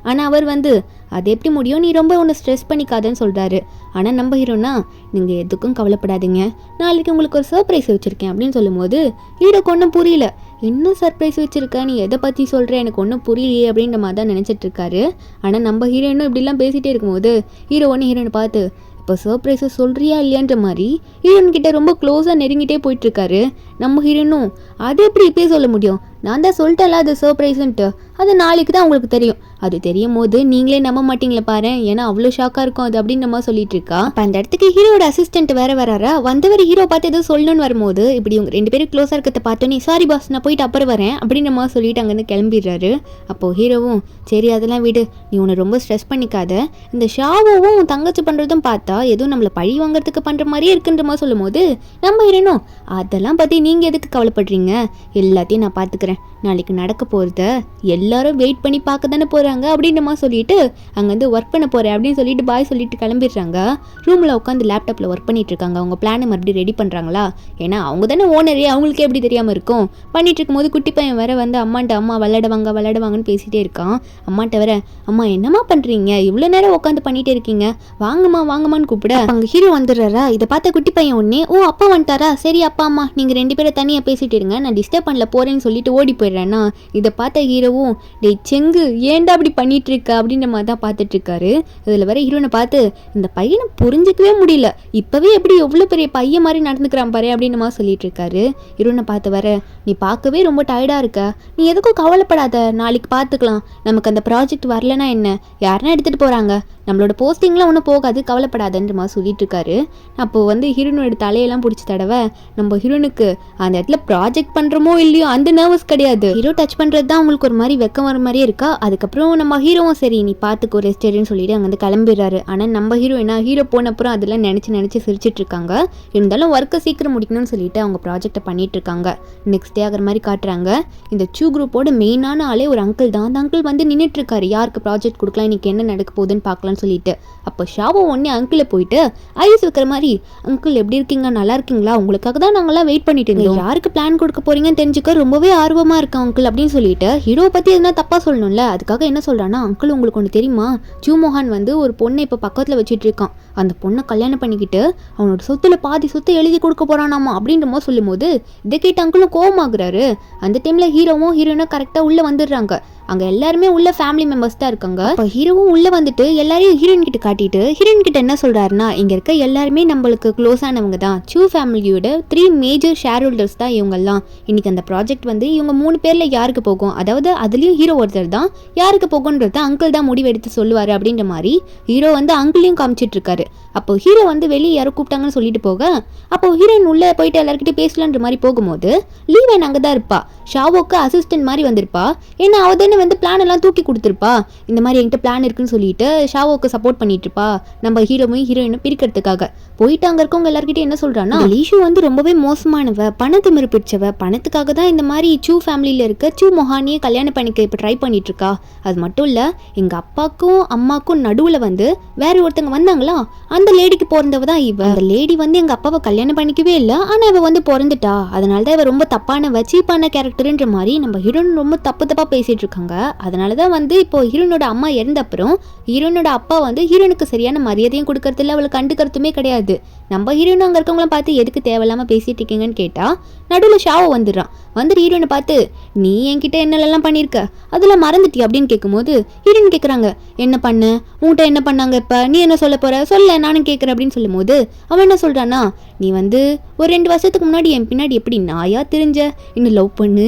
Speaker 1: ஆனால் அவர் வந்து அது எப்படி முடியும், நீ ரொம்ப ஒன்று ஸ்ட்ரெஸ் பண்ணிக்காதன்னு சொல்கிறாரு. ஆனால் நம்ம ஹீரோனா நீங்கள் எதுக்கும் கவலைப்படாதீங்க, நாளைக்கு உங்களுக்கு ஒரு சர்ப்ரைஸ் வச்சுருக்கேன் அப்படின்னு சொல்லும் போது ஹீரோக்கு ஒன்றும் புரியல. இன்னும் சர்ப்ரைஸ் வச்சுருக்க, நீ எதை பற்றி சொல்கிற, எனக்கு ஒன்றும் புரியலையே அப்படின்ற மாதிரி தான் நினச்சிட்டு இருக்காரு. ஆனால் நம்ம ஹீரோயினும் இப்படிலாம் பேசிகிட்டே இருக்கும்போது ஹீரோ ஒன்று ஹீரோனை பார்த்து இப்போ சர்ப்ரைஸை சொல்கிறியா இல்லையான்ற மாதிரி ஹீரோயின் கிட்ட ரொம்ப க்ளோஸாக நெருங்கிட்டே போயிட்டுருக்காரு. நம்ம ஹீரோனும் அது எப்படி இப்பயே சொல்ல முடியும், நான் தான் சொல்லிட்டேன்ல அது சர்ப்ரைஸ்ன்ட்டு, அது நாளைக்கு தான் உங்களுக்கு தெரியும், அது தெரியும் போது நீங்களே நம்ப மாட்டீங்களா பாரு, ஏன்னா அவ்வளோ ஷாக்காக இருக்கும் அது அப்படின்னு நம்ம சொல்லிட்டு இருக்கா. அப்போ அந்த இடத்துக்கு ஹீரோட அசிஸ்டன்ட் வேற வராரா, வந்தவர் ஹீரோ பார்த்து எதுவும் சொல்லணும்னு வரும்போது இப்படி இவங்க 2 பேரும் க்ளோஸாக இருக்கிறத பார்த்தோன்னே சாரி பாஸ் நான் போயிட்டு அப்புறம் வரேன் அப்படின்னு நம்ம சொல்லிட்டு அங்கேருந்து கிளம்பிடுறாரு. அப்போது ஹீரோவும் சரி அதெல்லாம் விடு, நீ உன்னை ரொம்ப ஸ்ட்ரெஸ் பண்ணிக்காத, இந்த ஷாவோவும் தங்கச்சி பண்ணுறதும் பார்த்தா எதுவும் நம்மளை பழி வாங்குறதுக்கு பண்ணுற மாதிரியே இருக்குன்ற மாதிரி சொல்லும் போது நம்ம ஹீரோனும் அதெல்லாம் பற்றி நீங்கள் எதுக்கு கவலைப்படுறீங்க, எல்லாத்தையும் நான் பார்த்துக்கிறேன், நாளைக்கு நடக்க போகிறத எல்லாரும் வெயிட் பண்ணி பார்க்க தானே போகிறாங்க அப்படின்ற மாதிரி சொல்லிட்டு அங்கேருந்து ஒர்க் பண்ண போகிறேன் அப்படின்னு சொல்லிட்டு பாய் சொல்லிட்டு கிளம்பிடுறாங்க. ரூமில் உட்காந்து லேப்டாப்பில் ஒர்க் பண்ணிட்டு இருக்காங்க. அவங்க பிளானை மறுபடியும் ரெடி பண்ணுறாங்களா, ஏன்னா அவங்க தானே ஓனரே, அவங்களுக்கே எப்படி தெரியாமல் இருக்கும். பண்ணிட்டு இருக்கும்போது குட்டி பையன் வேற வந்து அம்மாட்ட அம்மா விளையாடுவாங்கன்னு பேசிகிட்டே இருக்கான். அம்மாட்ட வேற அம்மா என்னம்மா பண்ணுறீங்க, இவ்வளோ நேரம் உட்காந்து பண்ணிகிட்டே இருக்கீங்க, வாங்கம்மான்னு கூப்பிட அங்கே ஹீரோ வந்துடுறாரா. இதை பார்த்த குட்டி பையன் உடனே ஓ அப்பா வந்துட்டாரா, சரி அப்பா அம்மா நீங்கள் 2 பேரும் தனியாக பேசிகிட்டு இருங்க, நான் டிஸ்டர்ப் பண்ணல போகிறேன்னு சொல்லிட்டு ஓடி போயிடுறேன்னா. இதை பார்த்த ஹீரோவும் டேய் செங்கு ஏன்டா அப்படி பண்ணிட்டு இருக்க அப்படின்ற மாதிரி தான் பார்த்துட்டு இருக்காரு. இதில் வர ஹீரோனை பார்த்து இந்த பையனை புரிஞ்சிக்கவே முடியல, இப்போவே எப்படி எவ்வளோ பெரிய பையன் மாதிரி நடந்துக்கிறான் பாரு அப்படின்ற மாதிரி சொல்லிட்டு இருக்காரு. ஹீரோனை பார்த்து வர நீ பார்க்கவே ரொம்ப டயர்டாக இருக்க, நீ எதுக்கும் கவலைப்படாத, நாளைக்கு பார்த்துக்கலாம், நமக்கு அந்த ப்ராஜெக்ட் வரலன்னா என்ன, யாருன்னா எடுத்துகிட்டு போகிறாங்க, நம்மளோட போஸ்டிங்லாம் ஒன்றும் போகாது, கவலைப்படாதன்ற மாதிரி சொல்லிட்டு இருக்காரு. அப்போது வந்து ஹீரோனோட தலையெல்லாம் பிடிச்சி தடவை நம்ம ஹீரோனுக்கு அந்த இடத்துல ப்ராஜெக்ட் பண்ணுறோமோ இல்லையோ அந்த நர்வஸ் கிடையாது, ஹீரோ டச் பண்ணுறது தான் அவங்களுக்கு ஒரு மாதிரி வெக்கம் வர மாதிரியே இருக்கா. அதுக்கப்புறம் நம்ம ஹீரோவும் சரி நீ பார்த்துக்கோ ரெஸ்ட் எடுன்னு சொல்லிட்டு அங்கே வந்து கிளம்பிடுறாரு. ஆனால் நம்ம ஹீரோ என்ன ஹீரோ போன அப்புறம் அதெல்லாம் நினச்சி சிரிச்சிட்டு இருக்காங்க. இருந்தாலும் ஒர்க்கை சீக்கிரம் முடிக்கணும்னு சொல்லிட்டு அவங்க ப்ராஜெக்டை பண்ணிட்டு இருக்காங்க. நெக்ஸ்ட் டே ஆகிற மாதிரி காட்டுறாங்க. இந்த சூ குரூப்போட மெயினான ஆளே ஒரு அங்கிள் தான். அந்த அங்கிள் வந்து நின்றுட்டு இருக்காரு, யாருக்கு ப்ராஜெக்ட் கொடுக்கலாம் இன்னைக்கு என்ன நடக்க போகுதுன்னு பார்க்கலான்னு சொல்லிட்டு. அப்போ ஷாவோ ஒன்னே அங்கிளை போயிட்டு ஐஸ் வைக்கிற மாதிரி அங்கிள் எப்படி இருக்கீங்க, நல்லா இருக்கீங்களா, உங்களுக்காக தான் நாங்கள்லாம் வெயிட் பண்ணிட்டு இருந்தோம், யாருக்கு பிளான் கொடுக்க போறீங்கன்னு தெரிஞ்சுக்க ரொம்பவே ஆர்வமா இருக்கேன் அங்கிள் அப்படின்னு சொல்லிட்டு ஹீரோ பத்தி எதுனா தப்பா சொல்லணும்ல, அதுக்காக என்ன சொல்றான்னா அங்கிள் உங்களுக்கு ஒன்று தெரியுமா, சூ மோகன் வந்து ஒரு பொண்ணை இப்போ பக்கத்தில் வச்சுட்டு இருக்கான், அந்த பொண்ணை கல்யாணம் பண்ணிக்கிட்டு அவனோட சொத்துல பாதி சொத்தை எழுதி கொடுக்க போறானாமா அப்படின்ற மாதிரி சொல்லும் போது இதை கேட்டு அங்கிளும் கோவமாகறாரு. அந்த டைம்ல ஹீரோவும் ஹீரோயினும் கரெக்டாக உள்ள வந்துடுறாங்க. அங்கே எல்லாருமே உள்ள ஃபேமிலி மெம்பர்ஸ் தான் இருக்காங்க. இப்போ ஹீரோவும் உள்ளே வந்துட்டு எல்லாரையும் ஹீரோயின் கிட்ட காட்டிட்டு ஹீரோயின் கிட்ட என்ன சொல்றாருன்னா இங்கே இருக்க எல்லாருமே நம்மளுக்கு க்ளோஸ் ஆனவங்க தான், சூ ஃபேமிலியோட 3 மேஜர் ஷேர் ஹோல்டர்ஸ் தான் இவங்கெல்லாம், இன்னைக்கு அந்த ப்ராஜெக்ட் வந்து இவங்க 3 பேர்ல யாருக்கு போகும், அதாவது அதுலேயும் ஹீரோ ஒருத்தர் தான், யாருக்கு போகும்ன்றது அங்கிள் தான் முடிவெடுத்து சொல்லுவார் அப்படின்ற மாதிரி ஹீரோ வந்து அங்கிளையும் காமிச்சிட்டு இருக்காரு. அப்போ ஹீரோ வந்து வெளியே யாரோ கூப்பிட்டாங்கன்னு சொல்லிட்டு போக அப்போ ஹீரோயின் உள்ளே போயிட்டு எல்லாருக்கிட்டே பேசலான்ற மாதிரி போகும்போது லீவன் அங்கே தான் இருப்பா, ஷாவோக்கு அசிஸ்டன்ட் மாதிரி வந்திருப்பா, ஏன்னா அவ தானே வந்து பிளான் எல்லாம் தூக்கி கொடுத்துருப்பா, இந்த மாதிரி என்கிட்ட பிளான் இருக்குன்னு சொல்லிட்டு ஷாவோக்கு சப்போர்ட் பண்ணிட்டு இருப்பா, நம்ம ஹீரோவும் ஹீரோயினும் பிரிக்கிறதுக்காக போயிட்டு அங்கே இருக்கவங்க எல்லாருக்கிட்டையும் என்ன சொல்றான்னா லீஷு வந்து ரொம்பவே மோசமானவ, பணத்திமிரு பிடிச்சவ, பணத்துக்காக தான் இந்த மாதிரி சூ ஃபேமிலியில இருக்க சூ மொஹானியை கல்யாணம் பண்ணிக்க இப்போ ட்ரை பண்ணிட்டு இருக்கா, அது மட்டும் இல்லை எங்க அப்பாக்கும் அம்மாக்கும் நடுவில் வந்து வேற ஒருத்தங்க வந்தாங்களா, அந்த லேடிக்கு பிறந்தவ தான் இவ, அந்த லேடி வந்து எங்க அப்பாவை கல்யாணம் பண்ணிக்கவே இல்லை, ஆனா இவ வந்து பிறந்துட்டா, அதனால தான் இவ ரொம்ப தப்பானவ, சீப்பான கேரக்டர்ன்ற மாதிரி நம்ம ஹீரோயின் ரொம்ப தப்பா பேசிட்டு இருக்காங்க. அதனாலதான் வந்து இப்போ ஹீரோனோட அம்மா இறந்த அப்புறம் ஹீரோனோட அப்பா வந்து ஹீரோனுக்கு சரியான மரியாதையும் கொடுக்கறது இல்லை, அவளை கண்டுக்கிறதுமே கிடையாது. நம்ம ஹீரோயின் அங்கே இருக்கவங்களாம் பார்த்து எதுக்கு தேவையில்லாம பேசிட்டு இருக்கீங்கன்னு கேட்டா நடுவில் ஷாவோ வந்துடுறான். வந்துட்டு ஹீரோனை பார்த்து நீ என்கிட்ட என்னெல்லாம் பண்ணியிருக்க அதெல்லாம் மறந்துட்டியா அப்படின்னு கேட்கும்போது ஹீரோயின் கேட்குறாங்க என்ன பண்ண, உன்கிட்ட என்ன பண்ணாங்க, இப்போ நீ என்ன சொல்ல போற சொல்ல நானும் கேட்குறேன் அப்படின்னு சொல்லும் போது அவன் என்ன சொல்றான்னா நீ வந்து ஒரு 2 வருஷத்துக்கு முன்னாடி என் பின்னாடி எப்படி நாயா தெரிஞ்ச, இன்னும் லவ்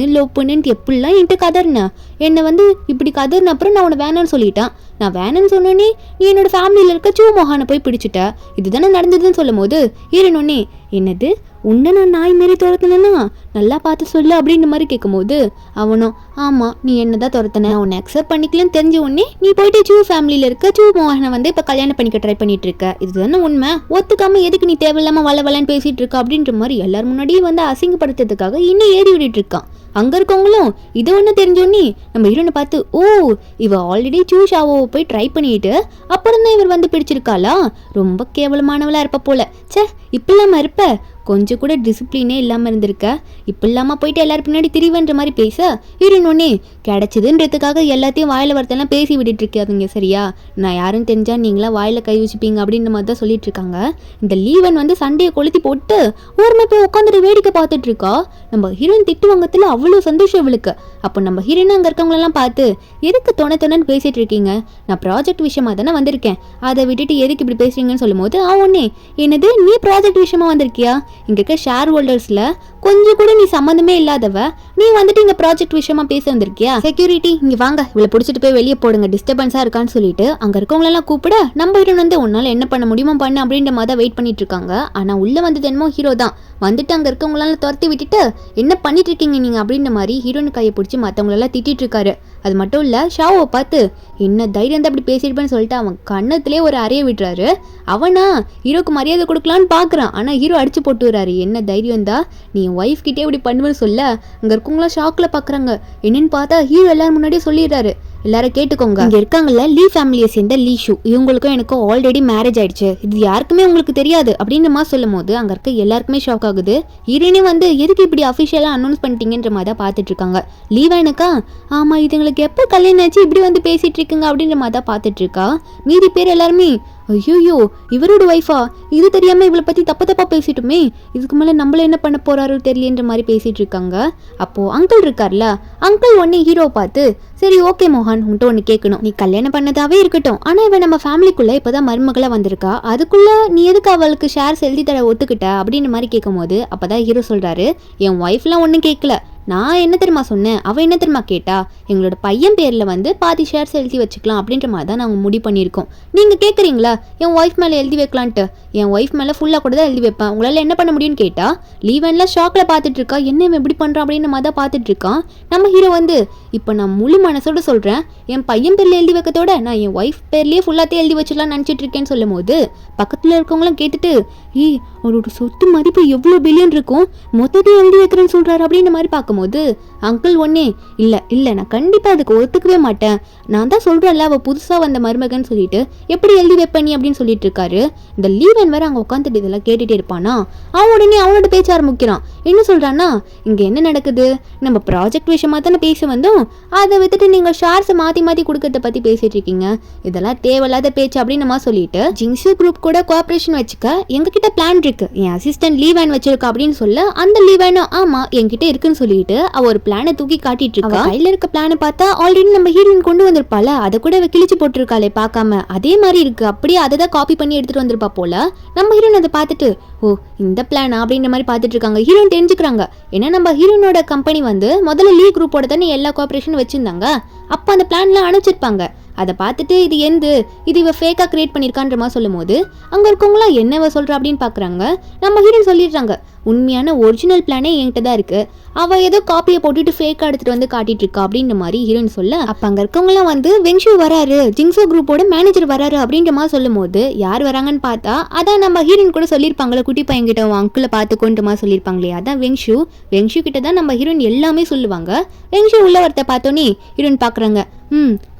Speaker 1: பண்ணுன்ட்டு எப்படிலாம் என்கிட்ட கதர்ன, என்னை வந்து இப்படி கதர்ன அப்புறம் நான் உன்னை வேணான்னு சொல்லிட்டேன், நான் வேணான்னு சொன்னோன்னே நீ என்னோட ஃபேமிலியில் இருக்க சூ மோகனை போய் பிடிச்சிட்ட, இதுதானே நடந்ததுன்னு சொல்லும் போது ஹீரோனே என்னது உன்னை நான் நாய் மாரி துரத்துனா நல்லா பார்த்து சொல்லு அப்படின்ற மாதிரி கேட்கும்போது அவனும் ஆமாம் நீ என்ன தான் துரத்துன, உன்னை அக்செப்ட் பண்ணிக்கலன்னு தெரிஞ்ச உடனே நீ போயிட்டு சூ ஃபேமிலியில் இருக்க சூ மோகனை வந்து இப்போ கல்யாணம் பண்ணிக்க ட்ரை பண்ணிட்டு இருக்க, இதுதானே உண்மை, ஒத்துக்காம எதுக்கு நீ தேவையில்லாமல் வளன்னு பேசிட்டு இருக்க அப்படின்ற மாதிரி எல்லாரும் முன்னாடியும் வந்து அசிங்கப்படுத்துறதுக்காக இன்னும் ஏறி விட்டுட்டு இருக்கான். அங்கே இருக்கவங்களும் இது ஒன்று தெரிஞ்சோன்னே நம்ம ஹீரோனை பார்த்து ஓ இவ ஆல்ரெடி சூ ஷாவோவை போய் ட்ரை பண்ணிட்டு அப்புறம் தான் இவர் வந்து பிடிச்சிருக்காளா, ரொம்ப கேவலமானவளா இருப்ப போல, சே இப்படிலாம இருப்ப, கொஞ்சம் கூட டிசிப்ளினே இல்லாமல் இருந்திருக்க, இப்போ இல்லாமல் போயிட்டு எல்லாரும் பின்னாடி திரிவன்ற மாதிரி பேச ஹீரோயின் ஒன்னே கிடைச்சதுன்றதுக்காக எல்லாத்தையும் வாயில வரத்தெல்லாம் பேசி விட்டுட்டு இருக்காதுங்க சரியா? நான் யாருன்னு தெரிஞ்சா நீங்களா வாயில கை வச்சுப்பீங்க அப்படின்ற மாதிரி தான் சொல்லிட்டு இருக்காங்க. இந்த லீவன் வந்து சண்டையை கொளுத்தி போட்டு ஓரமா போய் உட்காந்துட்டு வேடிக்கை பார்த்துட்டு இருக்கா. நம்ம ஹீரோயின் திட்டு வாங்கத்துல அவ்வளோ சந்தோஷம் இவளுக்கு. அப்போ நம்ம ஹீரோயின் அங்கே இருக்கவங்களெல்லாம் பார்த்து எதுக்கு தொணன்னு பேசிட்டு இருக்கீங்க, நான் ப்ராஜெக்ட் விஷயமா தானே வந்திருக்கேன், அதை விட்டுட்டு எதுக்கு இப்படி பேசுறீங்கன்னு சொல்லும் போது ஒன்னே என்னது நீ ப்ராஜெக்ட் விஷயமா வந்திருக்கியா, இங்க இருக்க ஷேர் ஹோல்டர்ஸ்ல கொஞ்சம் கூட நீ சம்மந்தமே இல்லாதவ, நீ வந்துட்டு இங்க ப்ராஜெக்ட் விஷயமா பேச வந்திருக்கியா, செக்யூரிட்டி இங்க வாங்க இவளை பிடிச்சிட்டு போய் வெளியே போடுங்க டிஸ்டர்பன்ஸா இருக்கான்னு சொல்லிட்டு அங்க இருக்கவங்களெல்லாம் கூப்பிட நம்ம ஹீரோ வந்து உன்னால என்ன பண்ண முடியுமோ பண்ணு அப்படின்ற மாதிரி வெயிட் பண்ணிட்டு இருக்காங்க. ஆனா உள்ள வந்து என்னமோ ஹீரோ தான் வந்துட்டு அங்க இருக்கவங்களால துரத்தி விட்டுட்டு என்ன பண்ணிட்டு இருக்கீங்க நீங்க அப்படின்ற மாதிரி ஹீரோயின் கையை பிடிச்சி மற்றவங்களெல்லாம் திட்டிட்டு இருக்காரு. அது மட்டும் இல்ல ஷாவை பார்த்து என்ன தைரியம் தான் அப்படி பேசிருப்பேன்னு சொல்லிட்டு அவன் கண்ணத்திலே ஒரு அறைய விட்டுறாரு. அவனா ஹீரோக்கு மரியாதை கொடுக்கலான்னு பாக்குறான். ஆனா ஹீரோ அடிச்சு போட்டு வர்றாரு. என்ன தைரியம் தான் நீ ஒய்ஃப் கிட்டே இப்படி பண்ணுவேன்னு சொல்ல அங்க இருக்கவங்களாம் ஷாக்ல பாக்குறாங்க. என்னன்னு பார்த்தா ஹீரோ எல்லாரும் முன்னாடியே சொல்லிடுறாரு, எல்லாரும் கேட்டுக்கோங்க, இங்க இருக்காங்கல்ல லீ ஃபேமிலியை சேர்ந்த லீ ஷூ, இவங்களுக்கும் எனக்கும் ஆல்ரெடி மேரேஜ் ஆயிடுச்சு, இது யாருக்குமே உங்களுக்கு தெரியாது அப்படின்னு மாதிரி சொல்லும் போது அங்க இருக்க எல்லாருக்குமே ஷாக் ஆகுது. ஹீரோயினே வந்து எதுக்கு இப்படி அஃபிஷியலா அனௌன்ஸ் பண்ணிட்டீங்கன்ற மாதிரி தான் பார்த்துட்டு இருக்காங்க. லீவா எனக்கா ஆமா இதுங்களுக்கு எப்போ கல்யாணம் ஆச்சு இப்படி வந்து பேசிட்டு இருக்குங்க அப்படின்ற மாதிரி தான் பார்த்துட்டு இருக்கா. மீதி பேர் எல்லாருமே ஐயோ இவரோட ஒய்ஃபா, இது தெரியாம இவளை பத்தி தப்பா பேசிட்டுமே, இதுக்கு மேல நம்மள என்ன பண்ண போறாரு தெரியலன்ற மாதிரி பேசிட்டு இருக்காங்க. அப்போ அங்கிள் இருக்கார்ல, அங்கிள் ஒன்னே ஹீரோ பார்த்து சரி ஓகே மோகன் உன்கிட்ட ஒன்று கேட்கணும், நீ கல்யாணம் பண்ணதாவே இருக்கட்டும், ஆனா இவன் நம்ம ஃபேமிலிக்குள்ள இப்பதான் மருமகளா வந்திருக்கா, அதுக்குள்ள நீ எதுக்கு அவளுக்கு ஷேர்ஸ் எழுதி தர ஒத்துக்கிட்ட அப்படின்னு மாதிரி கேட்கும் போது அப்பதான் ஹீரோ சொல்றாரு, என் ஒய்ஃப்லாம் ஒன்றும் கேட்கல, நான் என்ன தெரியுமா சொன்னேன், அவ என்ன தெரியுமா கேட்டா, எங்களோட பையன் பேர்ல வந்து பாதி ஷேர்ஸ் எழுதி வச்சுக்கலாம் அப்படின்ற மாதிரி தான் நாங்கள் முடிவு பண்ணியிருக்கோம், நீங்க கேட்குறீங்களா என் ஒய்ஃப் மேலே எழுதி வைக்கலான்ட்டு, என் ஒய்ஃப் மேலே ஃபுல்லாக கூட தான் எழுதி வைப்பேன், உங்களால் என்ன பண்ண முடியும்னு கேட்டா லீவன்லாம் ஷாக்கில் பார்த்துட்டு இருக்கா, என்ன இவன் எப்படி பண்ணுறான் அப்படின்னு மாதிரி தான் பார்த்துட்டு இருக்கான். நம்ம ஹீரோ வந்து இப்போ நான் முழு மனசோட சொல்கிறேன், என் பையன் பேரில் எழுதி வைக்கத்தோட நான் என் ஒய்ஃப் பேர்லேயே ஃபுல்லாத்தையும் எழுதி வச்சிடலாம்னு நினச்சிட்டு இருக்கேன்னு சொல்லும் போது பக்கத்தில் இருக்கவங்களாம் கேட்டுட்டு அவரோட சொத்து மதிப்பு எவ்வளோ பில்லியன் இருக்கும், மொத்தத்தையும் எழுதி வைக்கிறேன்னு சொல்கிறாரு அப்படின்ற மாதிரி பார்க்கும்போது அங்கிள் ஒன்னே இல்லை நான் கண்டிப்பாக அதுக்கு ஒத்துக்கவே மாட்டேன், நான் தான் சொல்கிறேன்ல அவள் புதுசாக வந்த மருமகன்னு சொல்லிட்டு எப்படி எழுதி வைப்பேன் நீ அப்படின்னு சொல்லிட்டு இருக்காரு. இந்த லீவன் வேற அங்கே உட்காந்துட்டு இதெல்லாம் கேட்டுகிட்டே இருப்பானா, அவன் உடனே அவனோட பேச்ச ஆரம்பிக்கிறான். என்ன சொல்கிறான்னா, இங்கே என்ன நடக்குது, நம்ம ப்ராஜெக்ட் விஷயமா தானே பேச வந்தோம், அதை விட்டுட்டு நீங்கள் ஷேர்ஸை மாற்றி கொடுக்கறத பற்றி பேசிட்டு இருக்கீங்க, இதெல்லாம் தேவையில்லாத பேச்சு அப்படின்னு நம்ம சொல்லிட்டு ஜிங்ஸு குரூப் கூட கோஆப்ரேஷன் வச்சுக்க எங்ககிட்ட பிளான் இருக்கு, என் அசிஸ்டன்ட் லீவன் வச்சிருக்கா அப்படின்னு சொல்ல அந்த லீவனும் ஆமா என்கிட்ட இருக்குன்னு சொல்லிட்டு அவ ஒரு பிளானை தூக்கி காட்டிட்டு இருக்கா. கையில இருக்க பிளானை பார்த்தா ஆல்ரெடி நம்ம ஹீரோயின் கொண்டு வந்திருப்பால, அதை கூட கிழிச்சு போட்டிருக்காளே பார்க்காம, அதே மாதிரி இருக்கு, அப்படியே அதை தான் காப்பி பண்ணி எடுத்துட்டு வந்திருப்பா போல. நம்ம ஹீரோயின் அதை பார்த்துட்டு ஓ இந்த பிளானா அப்படின்ற மாதிரி பார்த்துட்டு இருக்காங்க. ஹீரோயின் தெரிஞ்சுக்கிறாங்க, ஏன்னா நம்ம ஹீரோனோட கம்பெனி வந்து முதல்ல லீ குரூப்போட தானே எல்லா கோஆப்ரேஷனும் வச்சிருந்தாங்க, அப்போ அந்த பிளான்லாம் அனுப்பிச்சிருப்பாங்க. அதை பார்த்துட்டு இது இவ ஃபேக்காக கிரியேட் பண்ணியிருக்கான்ற மாதிரி சொல்லும் போது அங்கே இருக்கவங்களாம் என்னவ சொல்கிறா அப்படின்னு பார்க்குறாங்க. நம்ம ஹீரோயின் சொல்லிடுறாங்க, உண்மையான ஒரிஜினல் பிளானே என்கிட்ட தான் இருக்கு, அவள் ஏதோ காப்பியை போட்டுட்டு ஃபேக்காக எடுத்துகிட்டு வந்து காட்டிட்டு இருக்கா அப்படின்ற மாதிரி ஹீரோயின் சொல்ல, அப்போ அங்கே இருக்கவங்களாம் வந்து வெங்ஷு வராரு, ஜிங்ஸோ குரூப்போட மேனேஜர் வராரு அப்படின்ற மாதிரி சொல்லும் போது யார் வராங்கன்னு பார்த்தா அதான் நம்ம ஹீரோயின் கூட சொல்லியிருப்பாங்களே குட்டி பையன்கிட்ட அங்கிளை பார்த்துக்கோன்ற மாதிரி சொல்லியிருப்பாங்களே, அதான் வெங்ஷு கிட்ட தான் நம்ம ஹீரோயின் எல்லாமே சொல்லுவாங்க. வெங்ஷு உள்ள வரத்தை பார்த்தோன்னே ஹீரோயின் பார்க்குறாங்க,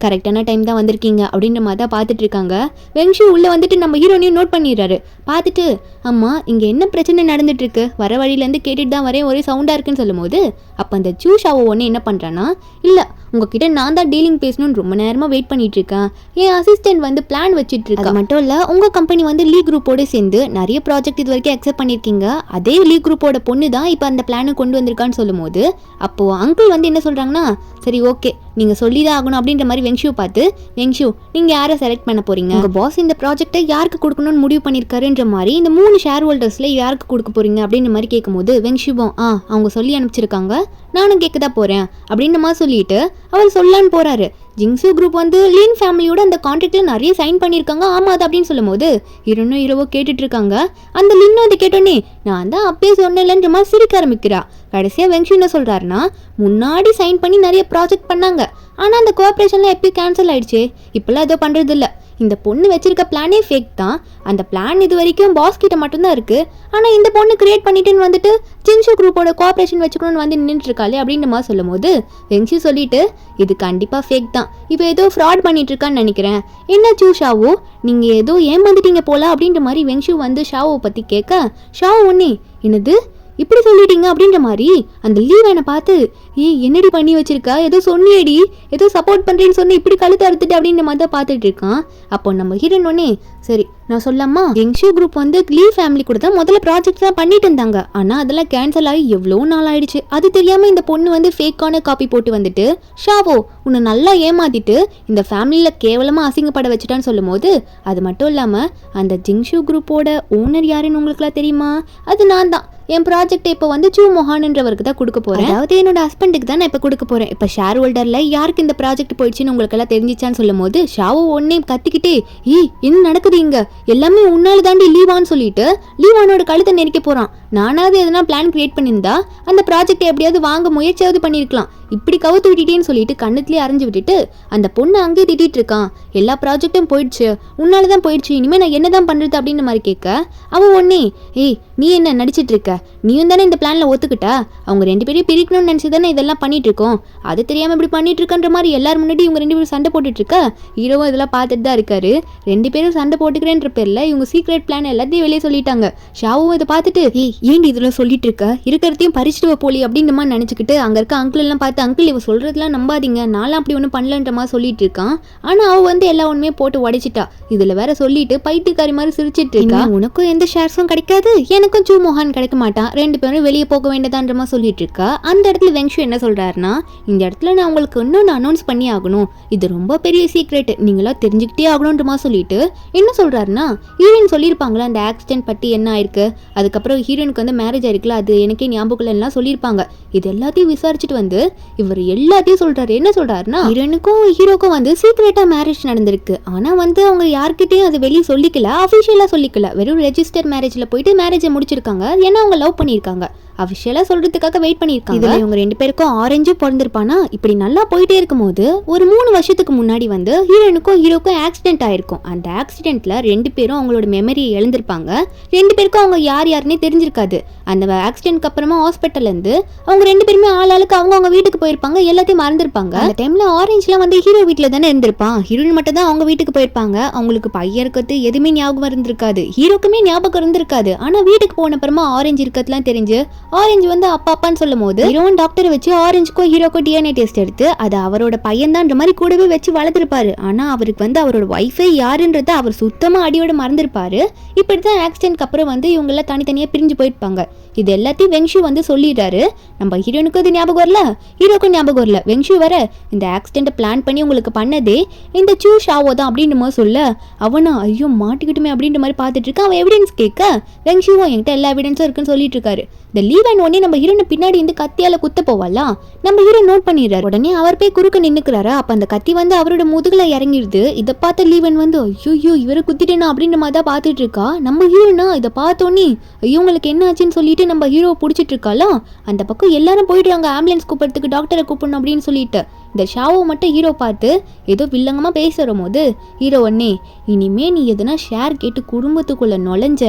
Speaker 1: கரெக்டான டைம் தான் வந்திருக்கீங்க அப்படின்ற மாதிரி தான் பார்த்துட்டு இருக்காங்க. வெங்ஷு உள்ளே வந்துட்டு நம்ம ஹீரோனையும் நோட் பண்ணிடுறாரு. பார்த்துட்டு அம்மா இங்கே என்ன பிரச்சனை நடந்துட்டு இருக்கு, வர வழியிலேருந்து கேட்டுட்டு தான் வரேன், ஒரே சவுண்டாக இருக்குன்னு சொல்லும் போது அப்போ அந்த ஜூஷாவை ஒன்று என்ன பண்ணுறான்னா, இல்லை உங்ககிட்ட நான் தான் டீலிங் பேசணும்னு ரொம்ப நேரமாக வெயிட் பண்ணிட்டு இருக்கேன், என் அசிஸ்டன்ட் வந்து பிளான் வச்சுட்டு இருக்கா, மட்டும் இல்லை உங்கள் கம்பெனி வந்து லீ குரூப்போடு சேர்ந்து நிறைய ப்ராஜெக்ட் இது வரைக்கும் அக்செப்ட் பண்ணியிருக்கீங்க, அதே லீ குரூப்போட பொண்ணு தான் இப்போ அந்த பிளானை கொண்டு வந்திருக்கான்னு சொல்லும் போது அப்போது அங்கிள் வந்து என்ன சொல்கிறாங்கன்னா, சரி ஓகே நீங்கள் சொல்லி தான் ஆகணும் அப்படின்ற மாதிரி வெங்ஷு பார்த்து, வெங்ஷு நீங்கள் யாரை செலக்ட் பண்ண போறீங்க, உங்கள் பாஸ் இந்த ப்ராஜெக்டை யாருக்கு கொடுக்கணும்னு முடிவு பண்ணியிருக்காருன்ற மாதிரி இந்த 3 ஷேர் ஹோல்டர்ஸில் யாருக்கு கொடுக்க போறீங்க அப்படின்ற மாதிரி கேட்கும்போது வெங்ஷுவும் அவங்க சொல்லி அனுப்பிச்சிருக்காங்க, நானும் கேட்க தான் போகிறேன் அப்படின்ற மாதிரி சொல்லிட்டு அவர் சொல்லலான்னு போகிறாரு. ஜிங்ஸு குரூப் வந்து லீன் ஃபேமிலியோட அந்த கான்ட்ராக்டில் நிறைய சைன் பண்ணியிருக்காங்க, ஆமாம் அது அப்படின்னு சொல்லும் போது ஹீரோவோ கேட்டுட்டு இருக்காங்க. அந்த லின்னும் அதை கேட்டோன்னே நான் தான் அப்பயே சொன்னேன்ன்ற மாதிரி சிரிக்க ஆரம்பிக்கிறா. கடைசியாக வெங்ஷு என்ன சொல்கிறாருன்னா, முன்னாடி சைன் பண்ணி நிறைய ப்ராஜெக்ட் பண்ணாங்க, ஆனால் அந்த கோஆப்ரேஷன்லாம் எப்பயும் கேன்சல் ஆயிடுச்சு, இப்போல்லாம் ஏதோ பண்ணுறது இல்லை, இந்த பொண்ணு வச்சிருக்க பிளானே ஃபேக் தான், அந்த பிளான் இது வரைக்கும் பாஸ் கிட்ட மட்டும்தான் இருக்கு, ஆனால் இந்த பொண்ணு கிரியேட் பண்ணிட்டுன்னு வந்துட்டு ஜிங்ஷு குரூப்போட கோஆப்ரேஷன் வச்சுக்கணும்னு வந்து நின்றுட்டு இருக்காளே அப்படின்ற மாதிரி சொல்லும் போது வெங்ஷு சொல்லிட்டு இது கண்டிப்பாக ஃபேக் தான், இப்போ ஏதோ ஃப்ராட் பண்ணிட்டு இருக்கான்னு நினைக்கிறேன், என்ன ஷாவோ நீங்கள் ஏதோ ஏமாந்துட்டீங்க போல அப்படின்ற மாதிரி வெங்ஷு வந்து ஷாவை பற்றி கேட்க ஷாவோ ஒன்னே என்னது இப்படி சொல்லிட்டீங்க அப்படின்ற மாதிரி அந்த லீவனை பார்த்து என்னடி பண்ணி வச்சிருக்கா, ஏதோ சொன்னியடி, ஏதோ சப்போர்ட் பண்றேன்னு சொன்ன, இப்படி கழுத்து அறுத்துட்டு அப்படின்ற மாதிரி தான் பார்த்துட்டு இருக்கான். அப்போ நம்ம ஹீரோயின் ஒன்னே சரி நான் சொல்லாமா, ஜெங்ஷு குரூப் வந்து லீ ஃபேமிலி கூட தான் முதல்ல ப்ராஜெக்ட் தான் பண்ணிட்டு இருந்தாங்க. ஆனா அதெல்லாம் கேன்சல் ஆகி எவ்வளோ நாள் ஆயிடுச்சு. அது தெரியாம இந்த பொண்ணு வந்து ஃபேக்கான காப்பி போட்டு வந்துட்டு ஷாவோ உன்னை நல்லா ஏமாத்திட்டு இந்த ஃபேமிலியில கேவலமா அசிங்கப்பட வச்சுட்டான்னு சொல்லும் போது, அது மட்டும் இல்லாம அந்த ஜிங்ஷு குரூப்போட ஓனர் யாருன்னு உங்களுக்குலாம் தெரியுமா, அது நான் தான். என் ப்ராஜெக்ட் இப்போ வந்து சூ மொஹான்ன்றவருக்கு தான் கொடுக்க போறேன். அதாவது என்னோட ஹஸ்பண்டுக்கு தான் நான் இப்போ கொடுக்க போறேன். இப்போ ஷேர் ஹோல்டர்ல யாருக்கு இந்த ப்ராஜெக்ட் போயிடுச்சுன்னு உங்களுக்கு எல்லாம் தெரிஞ்சிச்சான்னு சொல்லும் போது ஷாவோ ஒன்னே கத்திக்கிட்டே என்ன நடக்குது இங்க, எல்லாமே உன்னால தாண்டி லீவான்னு சொல்லிட்டு லீவானோட கழுத்தை நெரிக்க போறான். நானாவது எதனா பிளான் கிரியேட் பண்ணியிருந்தா அந்த ப்ராஜெக்ட் எப்படியாவது வாங்க முயற்சியாவது பண்ணியிருக்கலாம். இப்படி கவுத்து விட்டுட்டேன்னு சொல்லிட்டு கண்ணத்துலேயே அரைஞ்சு விட்டுட்டு அந்த பொண்ணு அங்கேயே திட்டிட்டு இருக்கான். எல்லா ப்ராஜெக்டும் போயிடுச்சு, உன்னால தான் போயிடுச்சு, இனிமேல் நான் என்ன தான் பண்ணுறது அப்படின்னு மாதிரி கேட்க அவன் ஒன்னே நீ என்ன நடிச்சிட்டு இருக்க, நீயும் தானே இந்த பிளான்ல ஒத்துக்கிட்ட, அவங்க 2 பேரையும் பிரிக்கணும்னு நினச்சி தானே இதெல்லாம் பண்ணிட்டு இருக்கோம், அது தெரியாமல் இப்படி பண்ணிட்டு இருக்கன்ற மாதிரி எல்லாரும் முன்னாடி இவங்க 2 பேரும் சண்டை போட்டுட்டு இருக்க. ஹீரோவும் இதெல்லாம் பார்த்துட்டு தான் இருக்காரு. 2 பேரும் சண்டை போட்டுக்கிறேன்ற பேர்ல இவங்க சீக்ரெட் பிளான் எல்லாத்தையும் வெளியே சொல்லிட்டாங்க. ஷாவும் இதை பார்த்துட்டு ஏன்டி இதெல்லாம் சொல்லிட்டு இருக்க, இருக்கிறதையும் பறிச்சுட்டு போலி அப்படின்ற மாதிரி நினச்சிக்கிட்டு அங்கே இருக்க அங்கிள் எல்லாம் பார்த்து அங்கிள் இவ சொல்றதுலாம் நம்பாதீங்க, நான்லாம் அப்படி ஒன்றும் பண்ணலன்ற மாதிரி சொல்லிட்டு இருக்கான். ஆனால் அவ வந்து எல்லா ஒன்றுமே போட்டு உடைச்சிட்டா. இதில் வேற சொல்லிட்டு பைத்தியக்காரி மாதிரி சிரிச்சிட்டு இருக்கா. உனக்கும் எந்த ஷேர்ஸும் கிடைக்காது, எனக்கும் சூ மொஹான் கிடைக்க மாட்டான், 2 பேரும் வெளியே போக வேண்டியதான்ற மாதிரி சொல்லிட்டு இருக்கா. அந்த இடத்துல வெங்ஷு என்ன சொல்றாருன்னா, இந்த இடத்துல நான் உங்களுக்கு இன்னொன்று அனௌன்ஸ் பண்ணி ஆகணும், இது ரொம்ப பெரிய சீக்ரெட், நீங்களா தெரிஞ்சுக்கிட்டே ஆகணுன்ற மாதிரி சொல்லிட்டு என்ன சொல்றாருன்னா, ஹீரோயின் சொல்லியிருப்பாங்களா அந்த ஆக்சிடென்ட் பற்றி என்ன ஆயிருக்கு, அதுக்கப்புறம் ஹீரோயினுக்கு வந்து மேரேஜ் ஆயிருக்குல்ல, அது எனக்கே ஞாபகம் எல்லாம் சொல்லியிருப்பாங்க. இது எல்லாத்தையும் விசாரிச்சுட்டு வந்து இவர் எல்லாத்தையும் சொல்றாரு. என்ன சொல்றாருன்னா, ஹீரோனுக்கும் ஹீரோக்கும் வந்து சீக்ரெட்டா மேரேஜ் நடந்திருக்கு. ஆனா வந்து அவங்க யார்கிட்டயும் அதை வெளியே சொல்லிக்கல, அஃபிஷியலா சொல்லிக்கல, வெறும் ரெஜிஸ்டர் மேரேஜ்ல போயிட்டு மேரேஜை முடிச்சிருக்காங்க. ஏன்னா அவங்க லவ் பண்ணியிருக்காங்க, அஃபிஷியலா சொல்றதுக்காக வெயிட் பண்ணியிருக்காங்க. இதுல இவங்க 2 பேருக்கும் ஆரஞ்சும் பிறந்திருப்பானா. இப்படி நல்லா போயிட்டே இருக்கும் போது ஒரு 3 வருஷத்துக்கு முன்னாடி வந்து ஹீரோனுக்கும் ஹீரோக்கும் ஆக்சிடென்ட் ஆயிருக்கும். அந்த ஆக்சிடென்ட்ல 2 பேரும் அவங்களோட மெமரியை இழந்திருப்பாங்க. 2 பேருக்கும் அவங்க யாருன்னே தெரிஞ்சிருக்காது. அந்த ஆக்சிடென்ட்க்கு அப்புறமா ஹாஸ்பிட்டல்ல இருந்து அவங்க 2 பேருமே ஆளாளுக்கு அவங்க வீட்டுக்கு போயிருப்பாங்க, எல்லாத்தையும் மறந்துருப்பாங்க. அந்த டைம்ல ஆரஞ்சுலாம் வந்து ஹீரோ வீட்டுல தானே இருந்திருப்பான். ஹீரோயின் மட்டும் தான் அவங்க வீட்டுக்கு போயிருப்பாங்க. அவங்களுக்கு பையன் இருக்கிறது எதுவுமே ஞாபகம் இருந்திருக்காது, ஹீரோக்குமே ஞாபகம் இருந்திருக்காது. ஆனா வீட்டுக்கு போன அப்புறமா ஆரஞ்சு இருக்கிறதுலாம் தெரிஞ்சு ஆரஞ்சு வந்து அப்பான்னு சொல்லும் போது ஹீரோயின் டாக்டரை வச்சு ஆரஞ்சுக்கும் ஹீரோக்கும் டிஎன்ஏ டெஸ்ட் எடுத்து அது அவரோட பையன் தான் மாதிரி கூடவே வச்சு வளர்த்துருப்பாரு. ஆனா அவருக்கு வந்து அவரோட ஒய்ஃபை யாருன்றத அவர் சுத்தமா அடியோட மறந்துருப்பாரு. இப்படிதான் ஆக்சிடென்ட்க்கு அப்புறம் வந்து இவங்க எல்லாம் தனித்தனியா பிரிஞ்சு போயிருப்பாங்க. இது எல்லாத்தையும் வெங்ஷு வந்து சொல்லிடுறாரு. நம்ம ஹீரோனுக்கும் இது ஞாபகம் வரல, ஹீரோக்கும் ஞாபகம் வரல. வெங்ஷு வர இந்த ஆக்சிடென்ட் பிளான் பண்ணி உங்களுக்கு பண்ணதே இந்த சூ ஷாவோ தான் அப்படின்ற மாதிரி சொல்ல அவனா ஐயோ மாட்டிக்கிட்டுமே அப்படின்ற மாதிரி பார்த்துட்டு இருக்க. அவன் எவிடன்ஸ் கேட்க வெங்ஷுவும் என்கிட்ட எல்லா எவிடன்ஸும் இருக்குன்னு சொல்லிட்டு இருக்காரு. இந்த லீவன் உடனே நம்ம ஹீரோனை பின்னாடி இருந்து கத்தியால குத்த போவாலாம். நம்ம ஹீரோ நோட் பண்ணிடுறாரு. உடனே அவர் போய் குறுக்க நின்னுக்கிறாரு. அப்ப அந்த கத்தி வந்து அவரோட முதுகுல இறங்கிடுது. இதை பார்த்த லீவன் வந்து ஐயோ இவரை குத்திட்டேனா அப்படின்ற மாதிரி தான் பார்த்துட்டு இருக்கா. நம்ம ஹீரோனா இதை பார்த்தோன்னே ஐயோ உங்களுக்கு என்ன ஆச்சுன்னு சொல்லிட்டு நம்ம ஹீரோவை பிடிச்சிட்டு இருக்காளா. அந்த பக்கம் எல்லாரும் போயிடுறாங்க ஆம்புலன்ஸ் கூப்பிடுறதுக்கு, டாக்டரை கூப்பிடணும் அப்படின்னு சொல்லிட்டு. இந்த ஷாவை மட்டும் ஹீரோ பார்த்து ஏதோ வில்லங்கமா பேசுற போது ஹீரோ ஒன்னே இனிமே நீ எதுனா ஷேர் கேட்டு குடும்பத்துக்குள்ள நுழைஞ்ச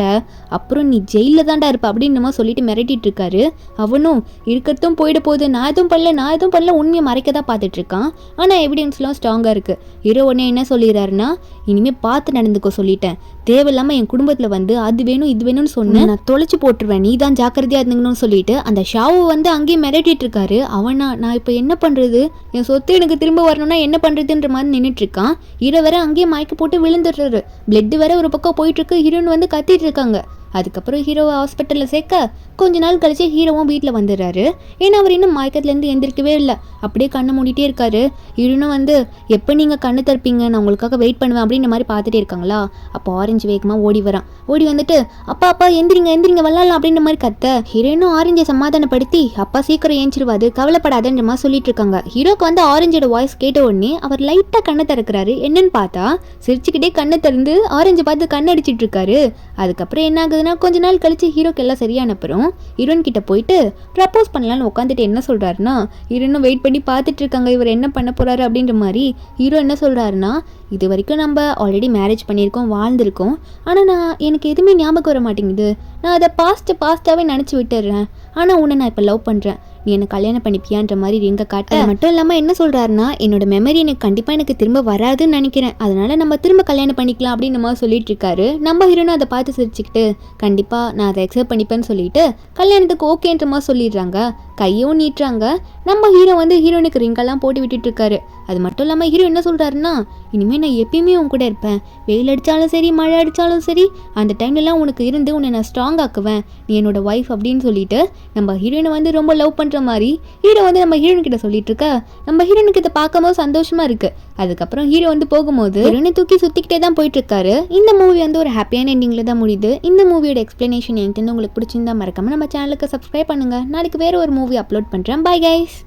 Speaker 1: அப்புறம் நீ ஜெயில தாண்டா இருப்ப அப்படின்னு சொல்லிட்டு மிரட்டிட்டு இருக்காரு. அவனும் இருக்கிறதும் போயிட போகுது, நான் எதுவும் பண்ணல உண்மையை மறைக்க தான் பார்த்துட்டு இருக்கான். ஆனா எவிடன்ஸ்லாம் ஸ்ட்ராங்கா இருக்கு. ஹீரோ ஒன்னே என்ன சொல்லிடுறாருன்னா, இனிமே பார்த்து நடந்துக்கோ சொல்லிட்டேன், தேவையில்லாம என் குடும்பத்துல வந்து அது வேணும் இது வேணும்னு சொன்னேன், நான் தொலைச்சு போட்டுருவேன், நீ தான் ஜாக்கிரதையா இருந்துங்கன்னு சொல்லிட்டு அந்த ஷாவை வந்து அங்கேயே மிரட்டிட்டு இருக்காரு. அவனா நான் இப்ப என்ன பண்றது, என் சொத்து எனக்கு திரும்ப வரணும்னா என்ன பண்றதுன்ற மாதிரி நின்றுட்டு இருக்கான். ஹீரோ வேற அங்கேயே மயக்க போட்டு விழுந்துடுறாரு. பிளட் வேற ஒரு பக்கம் போயிட்டு இருக்கு. ஹீரோயின் வந்து கத்திட்டு இருக்காங்க. அதுக்கப்புறம் ஹீரோவை ஹாஸ்பிட்டலில் சேர்க்க கொஞ்ச நாள் கழிச்சு ஹீரோவும் வீட்டில் வந்துடுறாரு. ஏன்னா அவர் இன்னும் மயக்கத்துலேருந்து எந்திரிக்கவே இல்லை, அப்படியே கண்ணை மூடிட்டே இருக்காரு. ஹீரோனும் வந்து எப்போ நீங்கள் கண்ணு தரப்பீங்க, நான் உங்களுக்காக வெயிட் பண்ணுவேன் அப்படின்ற மாதிரி பார்த்துட்டே இருக்காங்களா. அப்போ ஆரஞ்சு வேகமாக ஓடி வரான். ஓடி வந்துட்டு அப்பா எந்திரிங்க விளாட்லாம் அப்படின்ற மாதிரி கத்த ஹீரோனும் ஆரஞ்சை சமாதானப்படுத்தி அப்பா சீக்கிரம் ஏஞ்சிருவாது கவலைப்படாதுன்ற மாதிரி சொல்லிட்டு இருக்காங்க. ஹீரோக்கு வந்து ஆரஞ்சோட வாய்ஸ் கேட்ட உடனே அவர் லைட்டாக கண்ணை திறக்கிறாரு. என்னன்னு பார்த்தா சிரிச்சுக்கிட்டே கண்ணை திறந்து ஆரஞ்சை பார்த்து கண்ணடிச்சிட்டு இருக்காரு. அதுக்கப்புறம் என்ன ஆகுதுன்னா கொஞ்ச நாள் கழிச்சு ஹீரோக்கு எல்லாம் சரியான அப்புறம் ஹீரோயின் கிட்ட போயிட்டு ப்ரப்போஸ் பண்ணலான்னு உட்காந்துட்டு என்ன சொல்றாருன்னா, ஹீரோனும் வெயிட் பண்ணி பார்த்துட்டு இருக்காங்க இவர் என்ன பண்ண போறாரு அப்படின்ற மாதிரி. ஹீரோ என்ன சொல்றாருன்னா, இது வரைக்கும் நம்ம ஆல்ரெடி மேரேஜ் பண்ணியிருக்கோம், வாழ்ந்திருக்கோம், ஆனால் எனக்கு எதுவுமே ஞாபகம் வர மாட்டேங்குது, நான் அதை பாஸ்ட்டாகவே நினச்சி விட்டுடுறேன். ஆனால் உன்னை நான் இப்போ லவ் பண்ணுறேன், நீ என்ன கல்யாணம் பண்ணிப்பியான்ற மாதிரி ரிங்கை காட்ட, அது மட்டும் இல்லாமல் என்ன சொல்கிறாருன்னா, என்னோட மெமரி கண்டிப்பாக எனக்கு திரும்ப வராதுன்னு நினைக்கிறேன், அதனால நம்ம திரும்ப கல்யாணம் பண்ணிக்கலாம் அப்படின்னு நம்ம சொல்லிட்டு இருக்காரு. நம்ம ஹீரோனும் அதை பார்த்து சிரிச்சுக்கிட்டு கண்டிப்பாக நான் அதை அக்செப்ட் பண்ணிப்பேன்னு சொல்லிட்டு கல்யாணத்துக்கு ஓகேன்ற மாதிரி சொல்லிடுறாங்க. கையும் நீட்டுறாங்க. நம்ம ஹீரோ ஹீரோனுக்கு ரிங்கெல்லாம் போட்டு விட்டுட்டு இருக்காரு. அது மட்டும் இல்லாமல் ஹீரோ என்ன சொல்கிறாருன்னா, இனிமேல் நான் எப்பயுமே உன் கூட இருப்பேன், வெயில் அடித்தாலும் சரி மழை அடித்தாலும் சரி, அந்த டைம்லலாம் உனக்கு இருந்து உன்னை நான் ஸ்ட்ராங் ஆக்குவேன், நீ என்னோட ஒய்ஃப் அப்படின்னு சொல்லிட்டு நம்ம ஹீரோயினை ரொம்ப லவ் பண்ணுற மாதிரி ஹீரோ நம்ம ஹீரோயின் கிட்ட சொல்லிட்டு இருக்க, நம்ம ஹீரோனுக்கு இதை பார்க்கும்போது சந்தோஷமா இருக்கு. அதுக்கப்புறம் ஹீரோ போகும்போது ஹீரோனை தூக்கி சுற்றிக்கிட்டே தான் போயிட்டு இருக்காரு. இந்த மூவி ஒரு ஹாப்பியான எண்டிங்கில் தான் முடியுது. இந்த மூவியோட எக்ஸ்பிளனேஷன் என்கிட்ட உங்களுக்கு பிடிச்சிருந்தா மறக்காம நம்ம சேனலுக்கு சப்ஸ்கிரைப் பண்ணுங்க. நாளைக்கு வேற ஒரு மூவி அப்லோட் பண்ணுறேன். Bye guys.